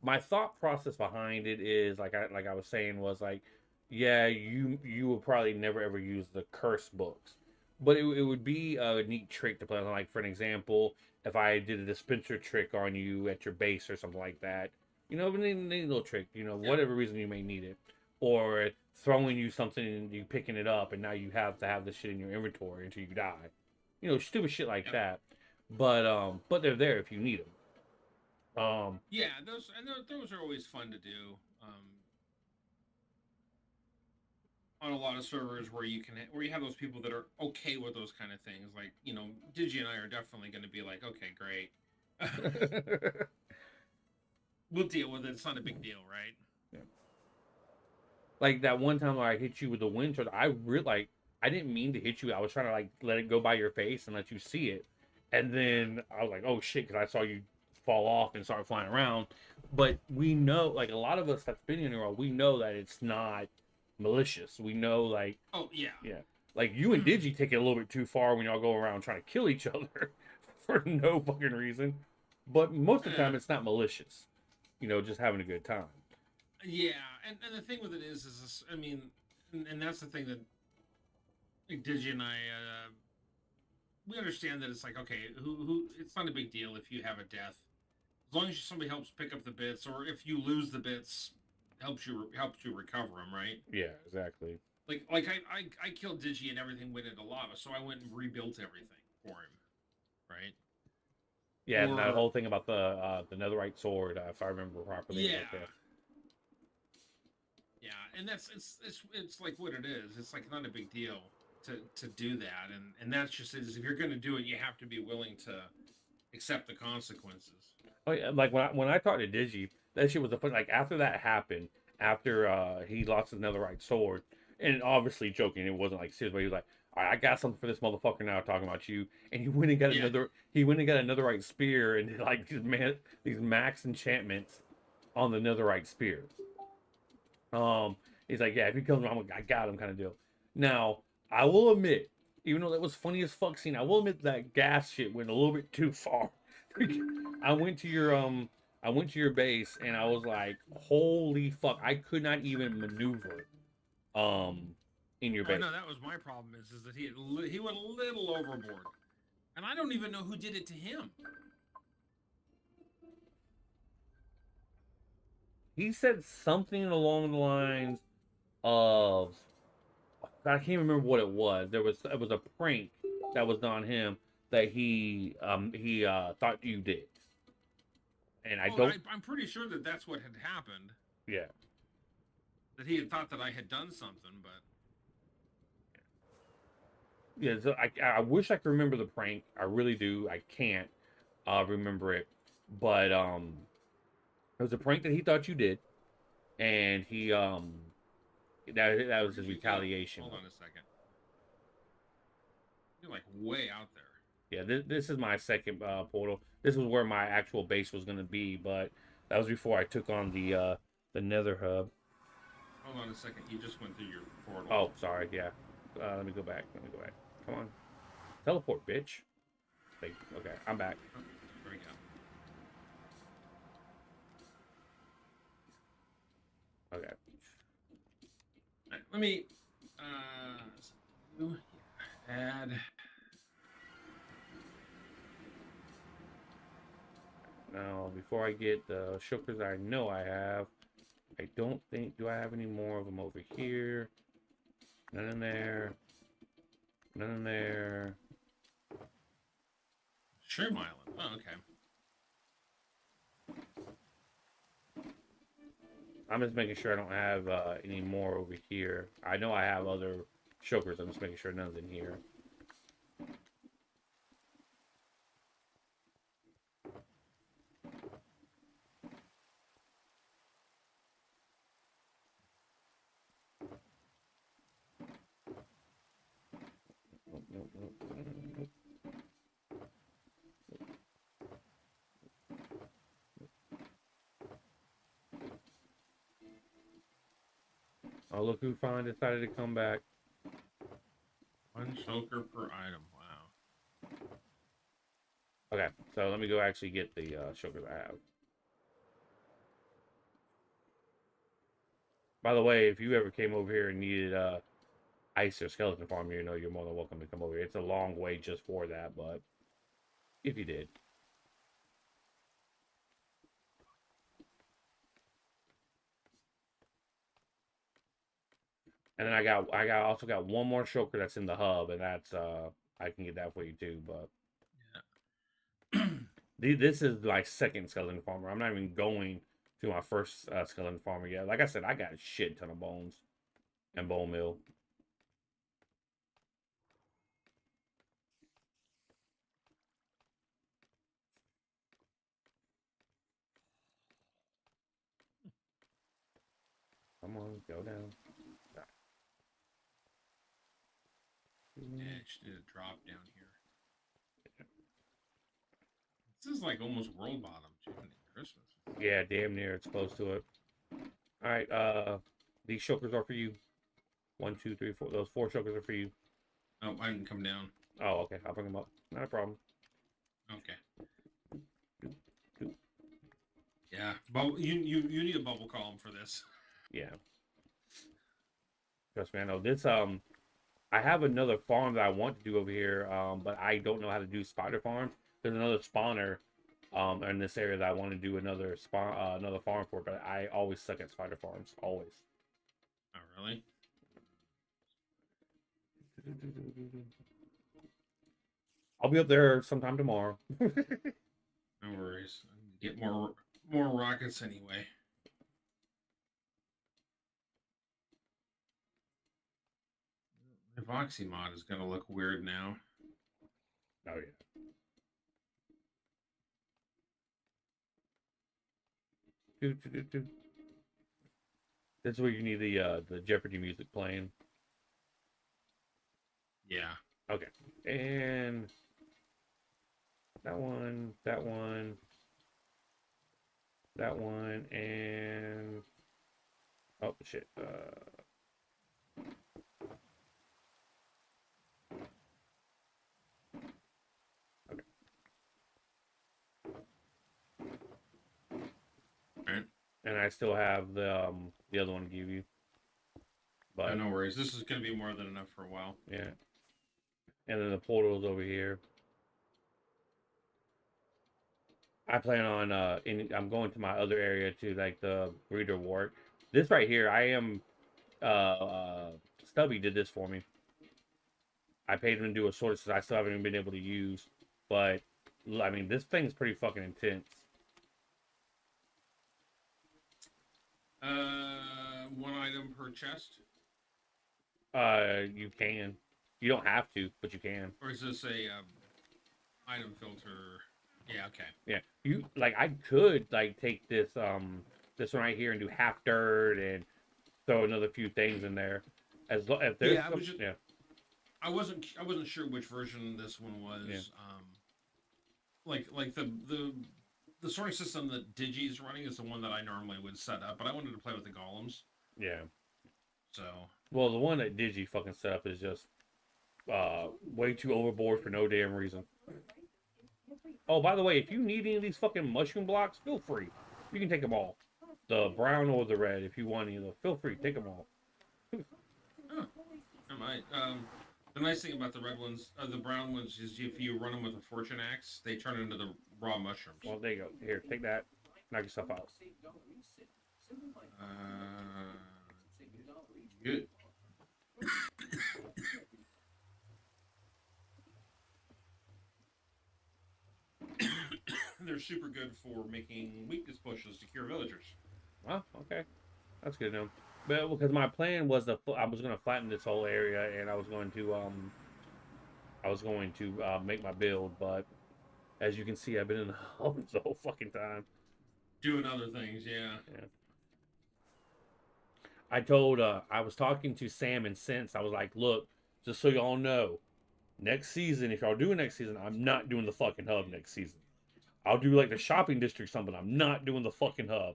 my thought process behind it is like I was saying was like, yeah, you will probably never ever use the curse books, but it would be a neat trick to play on. Like for an example, if I did a dispenser trick on you at your base or something like that, you know, any little trick, you know, Yeah. whatever reason you may need it, or throwing you something and you picking it up and now you have to have the shit in your inventory until you die, you know, stupid shit like Yep. that. But they're there if you need them. Yeah, those are always fun to do. On a lot of servers where you have those people that are okay with those kind of things, like Digi and I are definitely going to be like, okay, great, we'll deal with it. It's not a big deal, right? Yeah. Like that one time where I hit you with the wind turtle, I didn't mean to hit you. I was trying to like let it go by your face and let you see it, and then I was like, oh shit, because I saw you fall off and start flying around. But we know, like a lot of us that's been in the world, we know that it's not malicious. We know, like, Oh yeah, yeah, like you and Digi take it a little bit too far when y'all go around trying to kill each other for no fucking reason. But most of the time, it's not malicious. You know, just having a good time. yeah. And the thing with it is this, I mean, and that's the thing that like, Digi and I we understand that it's like, okay, who it's not a big deal if you have a death, as long as somebody helps pick up the bits, or if you lose the bits, helps you recover them, right? Yeah, exactly. Like I killed Digi and everything went into lava, so I went and rebuilt everything for him, right? Yeah, and that Or whole thing about the netherite sword, if I remember properly. yeah, Like that. yeah, and that's it's like what it is. It's like not a big deal to do that, and that's just it, is if you're going to do it, you have to be willing to accept the consequences. Oh yeah, like when I talked to Digi, that shit was a fun. Like after that happened, after he lost his netherite sword, and obviously joking, it wasn't like serious, but he was like, "All right, I got something for this motherfucker now talking about you," and he went and got Yeah. he went and got a netherite spear and did like these max enchantments on the netherite spear. Um, he's like, yeah, if he comes around, I got him, kind of deal. Now, I will admit, even though that was funny as fuck scene, I will admit that gas shit went a little bit too far. I went to I went to your base and I was like, holy fuck, I could not even maneuver, in your Oh base. no, that was my problem. Is that he went a little overboard, and I don't even know who did it to him. He said something along the lines of, I can't remember what it was. It was a prank that was on him that he thought you did, and I Oh, don't. I'm pretty sure that that's what had happened. Yeah, That he had thought that I had done something, but yeah. So I wish I could remember the prank. I really do. I can't remember it, but it was a prank that he thought you did, and he that was his retaliation. Hold on a second. You're like way out there. Yeah, this is my second portal. This was where my actual base was going to be, but that was before I took on the Nether hub. Hold on a second. You just went through your portal. Oh, sorry. Yeah. Let me go back. Let me go back. Come on. Teleport, bitch. Okay, I'm back. Oh, there we go. Okay. All right, let me add. Now, before I get the shulkers I know I have, I don't think, do I have any more of them over here? None in there. None in there. Shrimp Island. Oh, okay. I'm just making sure I don't have any more over here. I know I have other shulkers. I'm just making sure none's in here. Oh, look who finally decided to come back. 1 shulker per item. Wow. Okay, so let me go actually get the shulkers I have. By the way, if you ever came over here and needed ice or skeleton farm, you know you're more than welcome to come over here. It's a long way just for that, but if you did. And then I also got one more shulker that's in the hub, and that's I can get that for you too. But Yeah. this is my second skeleton farmer. I'm not even going to my first skeleton farmer yet. Like I said, I got a shit ton of bones and bone meal. Come on, go down. Yeah, just did a drop down here. This is like almost world bottom, too, in Christmas. Yeah, damn near. It's close to it. All right, these shulkers are for you. 1, 2, 3, 4. Those 4 shulkers are for you. Oh, I didn't come down. Oh, okay. I'll bring them up. Not a problem. Okay. Yeah, bubble. You need a bubble column for this. Yeah. Trust me, I know this. I have another farm that I want to do over here, but I don't know how to do spider farms. There's another spawner, in this area that I want to do another another farm for, but I always suck at spider farms. Always. Oh, really? I'll be up there sometime tomorrow. No worries. Get more rockets anyway. Epoxy mod is gonna look weird now. Oh yeah. This is where you need the Jeopardy music playing. Yeah. Okay. And that one, that one, that one, and oh shit. Okay. All right. And I still have the other one to give you. But no worries. This is gonna be more than enough for a while. yeah. And then the portal's over here. I plan on I'm going to my other area to like the breeder wart. This right here, I am Stubby did this for me. I paid him to do a sword since I still haven't even been able to use. But I mean this thing's pretty fucking intense. 1 item per chest. You can. You don't have to, but you can. Or is this a item filter? Yeah, okay. Yeah. You like I could like take this this one right here and do half dirt and throw another few things in there. If there's Yeah, yeah. I wasn't sure which version this one was. Yeah. Like the sorting system that Digi is running is the one that I normally would set up, but I wanted to play with the golems. Yeah. So Well, the one that Digi fucking set up is just way too overboard for no damn reason. Oh, by the way, if you need any of these fucking mushroom blocks, feel free. You can take them all. The brown or the red, if you want any of them. Feel free, take them all. I might. The nice thing about the red ones, the brown ones, is if you run them with a fortune axe, they turn into the raw mushrooms. Well, there you go. Here, take that. Knock yourself out. Good. they're super good for making weakness pushes to cure villagers. Oh, okay, that's good to know. But because my plan was I was going to flatten this whole area, and I was going to make my build, but as you can see, I've been in the homes the whole fucking time. Doing other things, yeah. Yeah. I was talking to Sam and Sense. I was like, look, just so y'all know, next season, if y'all do it next season, I'm not doing the fucking hub next season. I'll do like the shopping district something. I'm not doing the fucking hub.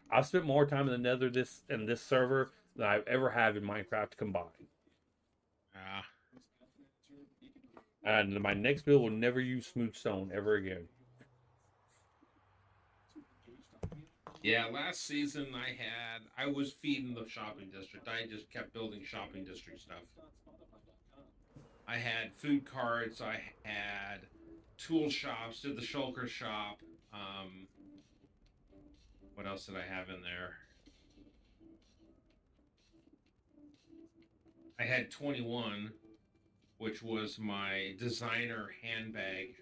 I've spent more time in the Nether this server than I've ever have in Minecraft combined. Ah. And my next build will never use smooth stone ever again. Yeah, last season I was feeding the shopping district. I just kept building shopping district stuff. I had food carts, I had tool shops, did the shulker shop. Um, what else did I have in there? I had 21, which was my designer handbag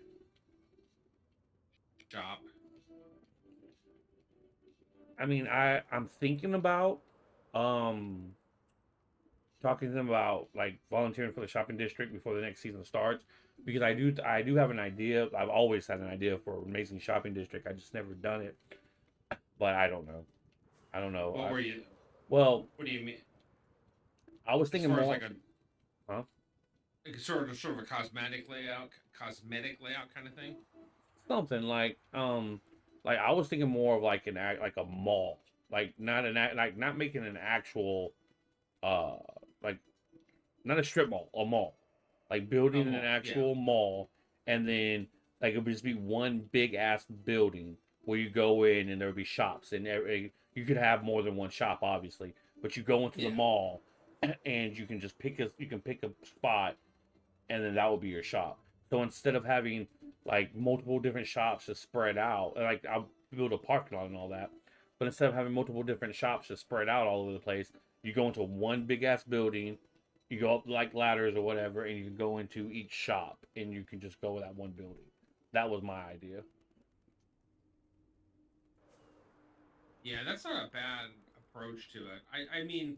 shop. I mean, I'm thinking about um talking to them about like volunteering for the shopping district before the next season starts because I do have an idea. I've always had an idea for an amazing shopping district. I just never done it, but I don't know. I don't know. What were you? Well, What do you mean? I was As thinking far as more. like Huh? sort of a cosmetic layout kind of thing. Something like I was thinking more of like an act like a mall, like not an act like not making an actual uh like not a strip mall, a mall, like building an Yeah. actual mall, and then like it would just be one big ass building where you go in and there would be shops and you could have more than one shop obviously, but you go into the Yeah. mall and you can pick a spot and then that will be your shop. So instead of having like multiple different shops to spread out, like I'll build a parking lot and all that, but instead of having multiple different shops to spread out all over the place, you go into one big ass building, you go up like ladders or whatever, and you can go into each shop and you can just go with that one building. That was my idea. Yeah, that's not a bad approach to it. I mean,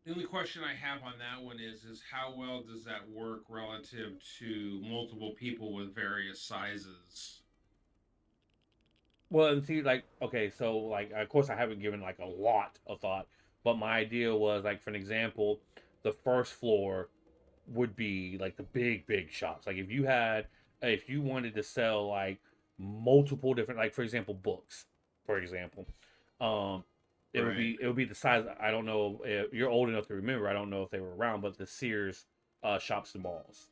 the only question I have on that one is how well does that work relative to multiple people with various sizes? Well, and see, like, okay, so like, of course, I haven't given like a lot of thought, but my idea was like, for an example, the first floor would be like the big shops. Like if you wanted to sell like multiple different, like for example, books, for example, um, Right. it would be the size. I don't know. You're old enough to remember. I don't know if they were around, but the Sears shops and malls,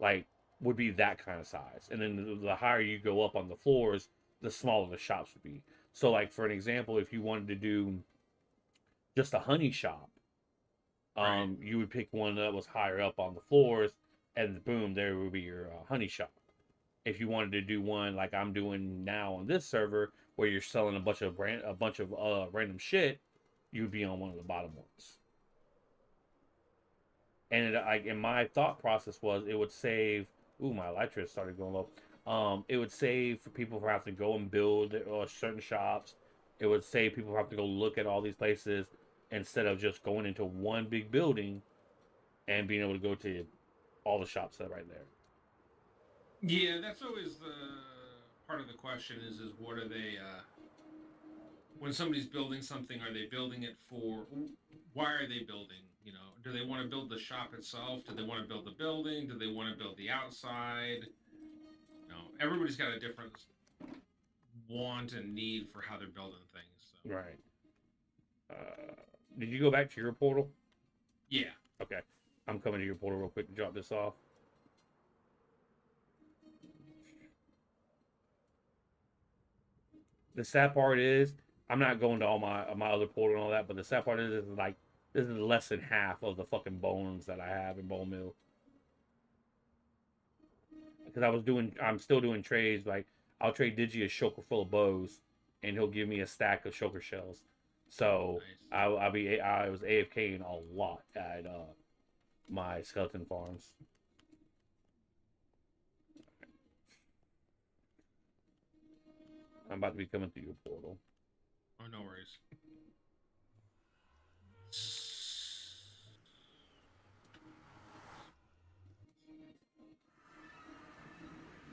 like, would be that kind of size. And then the higher you go up on the floors, the smaller the shops would be. So, like for an example, if you wanted to do just a honey shop, Right. you would pick one that was higher up on the floors, and boom, there would be your honey shop. If you wanted to do one like I'm doing now on this server, where you're selling a bunch of random shit, you would be on one of the bottom ones. And like, in my thought process was it would save. Ooh, my elytra started going low. It would save for people who have to go and build certain shops. It would save people who have to go look at all these places instead of just going into one big building and being able to go to all the shops that are right there. Yeah, that's always the part of the question is what are they when somebody's building something, are they building it for why are they building? You know, do they want to build the shop itself? Do they want to build the building? Do they want to build the outside? You know, everybody's got a different want and need for how they're building things. So Right. Uh, did you go back to your portal? yeah. Okay. I'm coming to your portal real quick to drop this off. The sad part is I'm not going to all my other portal and all that, but the sad part is like this is less than half of the fucking bones that I have in bone mill. Because I'm still doing trades. Like I'll trade Digi a shulker full of bows, and he'll give me a stack of shulker shells. So Nice. I was AFKing a lot at my skeleton farms. I'm about to be coming through your portal. Oh, no worries.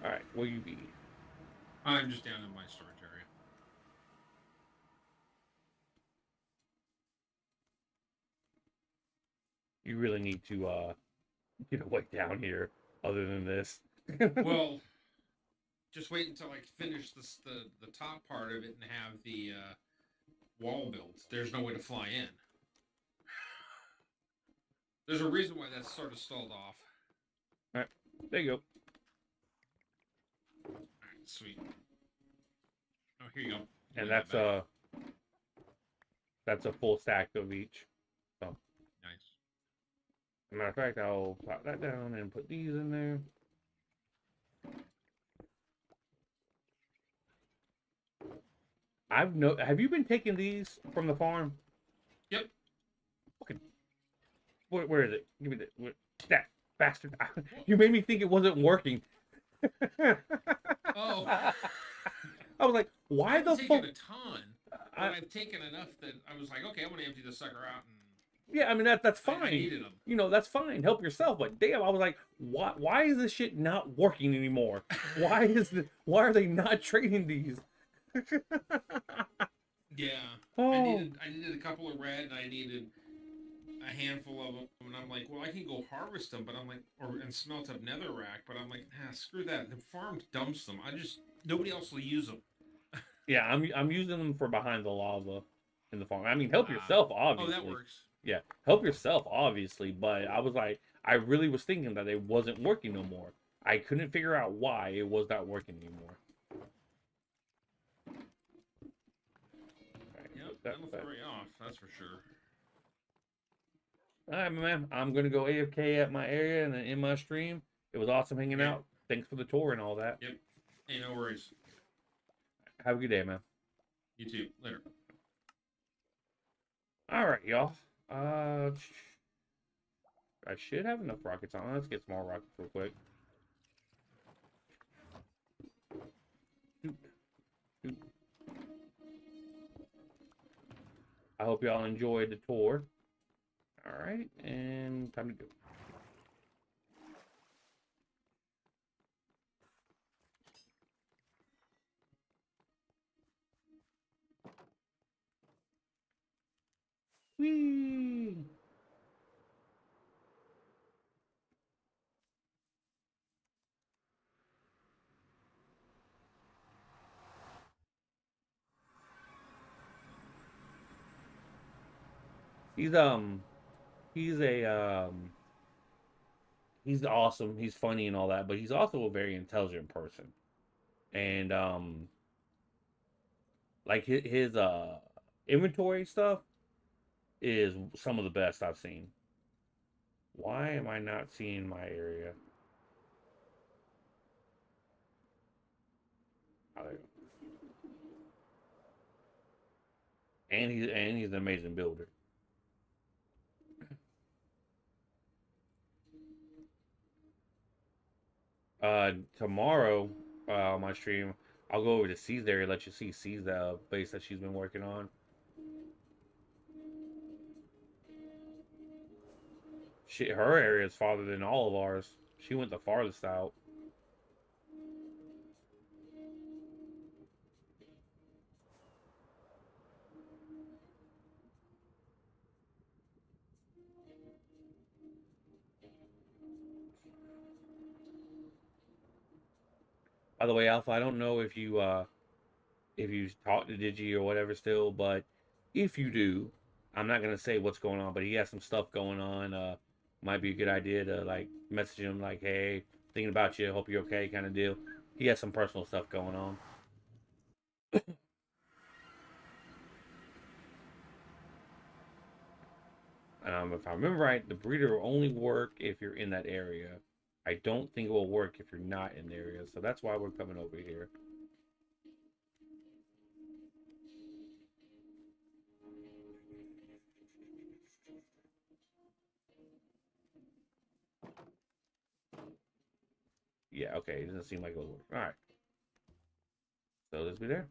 All right, where you be? I'm just down in my storage area. You really need to get away down here. Other than this, Well, just wait until I finish the top part of it and have the wall built. There's no way to fly in. There's a reason why that's sort of stalled off. all right, there you go. All right, sweet. Oh, here you go. And Give me that back. that's a full stack of each. So, Nice. matter of fact, I'll pop that down and put these in there. Have you been taking these from the farm? Yep. Okay. Where is it? Give me that bastard. You made me think it wasn't working. Oh. I was like, why the fuck? fuck? A ton. But I've taken enough that I was like, okay, I'm gonna empty this sucker out. And yeah, I mean that's fine. I needed them. You know, that's fine. Help yourself. But damn, I was like, why is this shit not working anymore? Why are they not trading these? Yeah. Oh. I needed a couple of red, and I needed a handful of them. And I'm like, well, I can go harvest them, but I'm like, and smelt up netherrack. But I'm like, screw that. The farm dumps them. Nobody else will use them. Yeah, I'm using them for behind the lava in the farm. I mean, help yourself, obviously. Oh, that works. Yeah, help yourself, obviously. But I was like, I really was thinking that it wasn't working no more. I couldn't figure out why it was not working anymore. Yep, that'll throw you off. That's for sure. All right, man. I'm gonna go AFK at my area and in my stream. It was awesome hanging out. Thanks for the tour and all that. Yep. Hey, no worries. Have a good day, man. You too. Later. All right, y'all. I should have enough rockets on. Let's get some more rockets real quick. I hope y'all enjoyed the tour. All right, and time to go. Whee! He's he's awesome. He's funny and all that, but he's also a very intelligent person. And like his inventory stuff is some of the best I've seen. Why am I not seeing my area? Oh, there you go. And he's an amazing builder. Tomorrow, on my stream, I'll go over to C's area, let you see C's base that she's been working on. Her area is farther than all of ours. She went the farthest out. By the way, Alpha, I don't know if you talked to Digi or whatever still, but if you do, I'm not gonna say what's going on, but he has some stuff going on. Might be a good idea to like message him like, hey, thinking about you, hope you're okay, kind of deal. He has some personal stuff going on. If I remember right, the breeder will only work if you're in that area. I don't think it will work if you're not in the area, so that's why we're coming over here. Yeah, okay, it doesn't seem like it'll work. All right. So let's be there.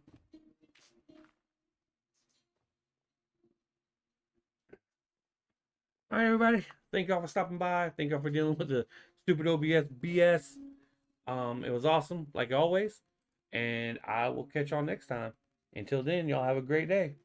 All right, everybody. Thank y'all for stopping by. Thank y'all for dealing with the stupid OBS BS. It was awesome, like always. And I will catch y'all next time. Until then, y'all have a great day.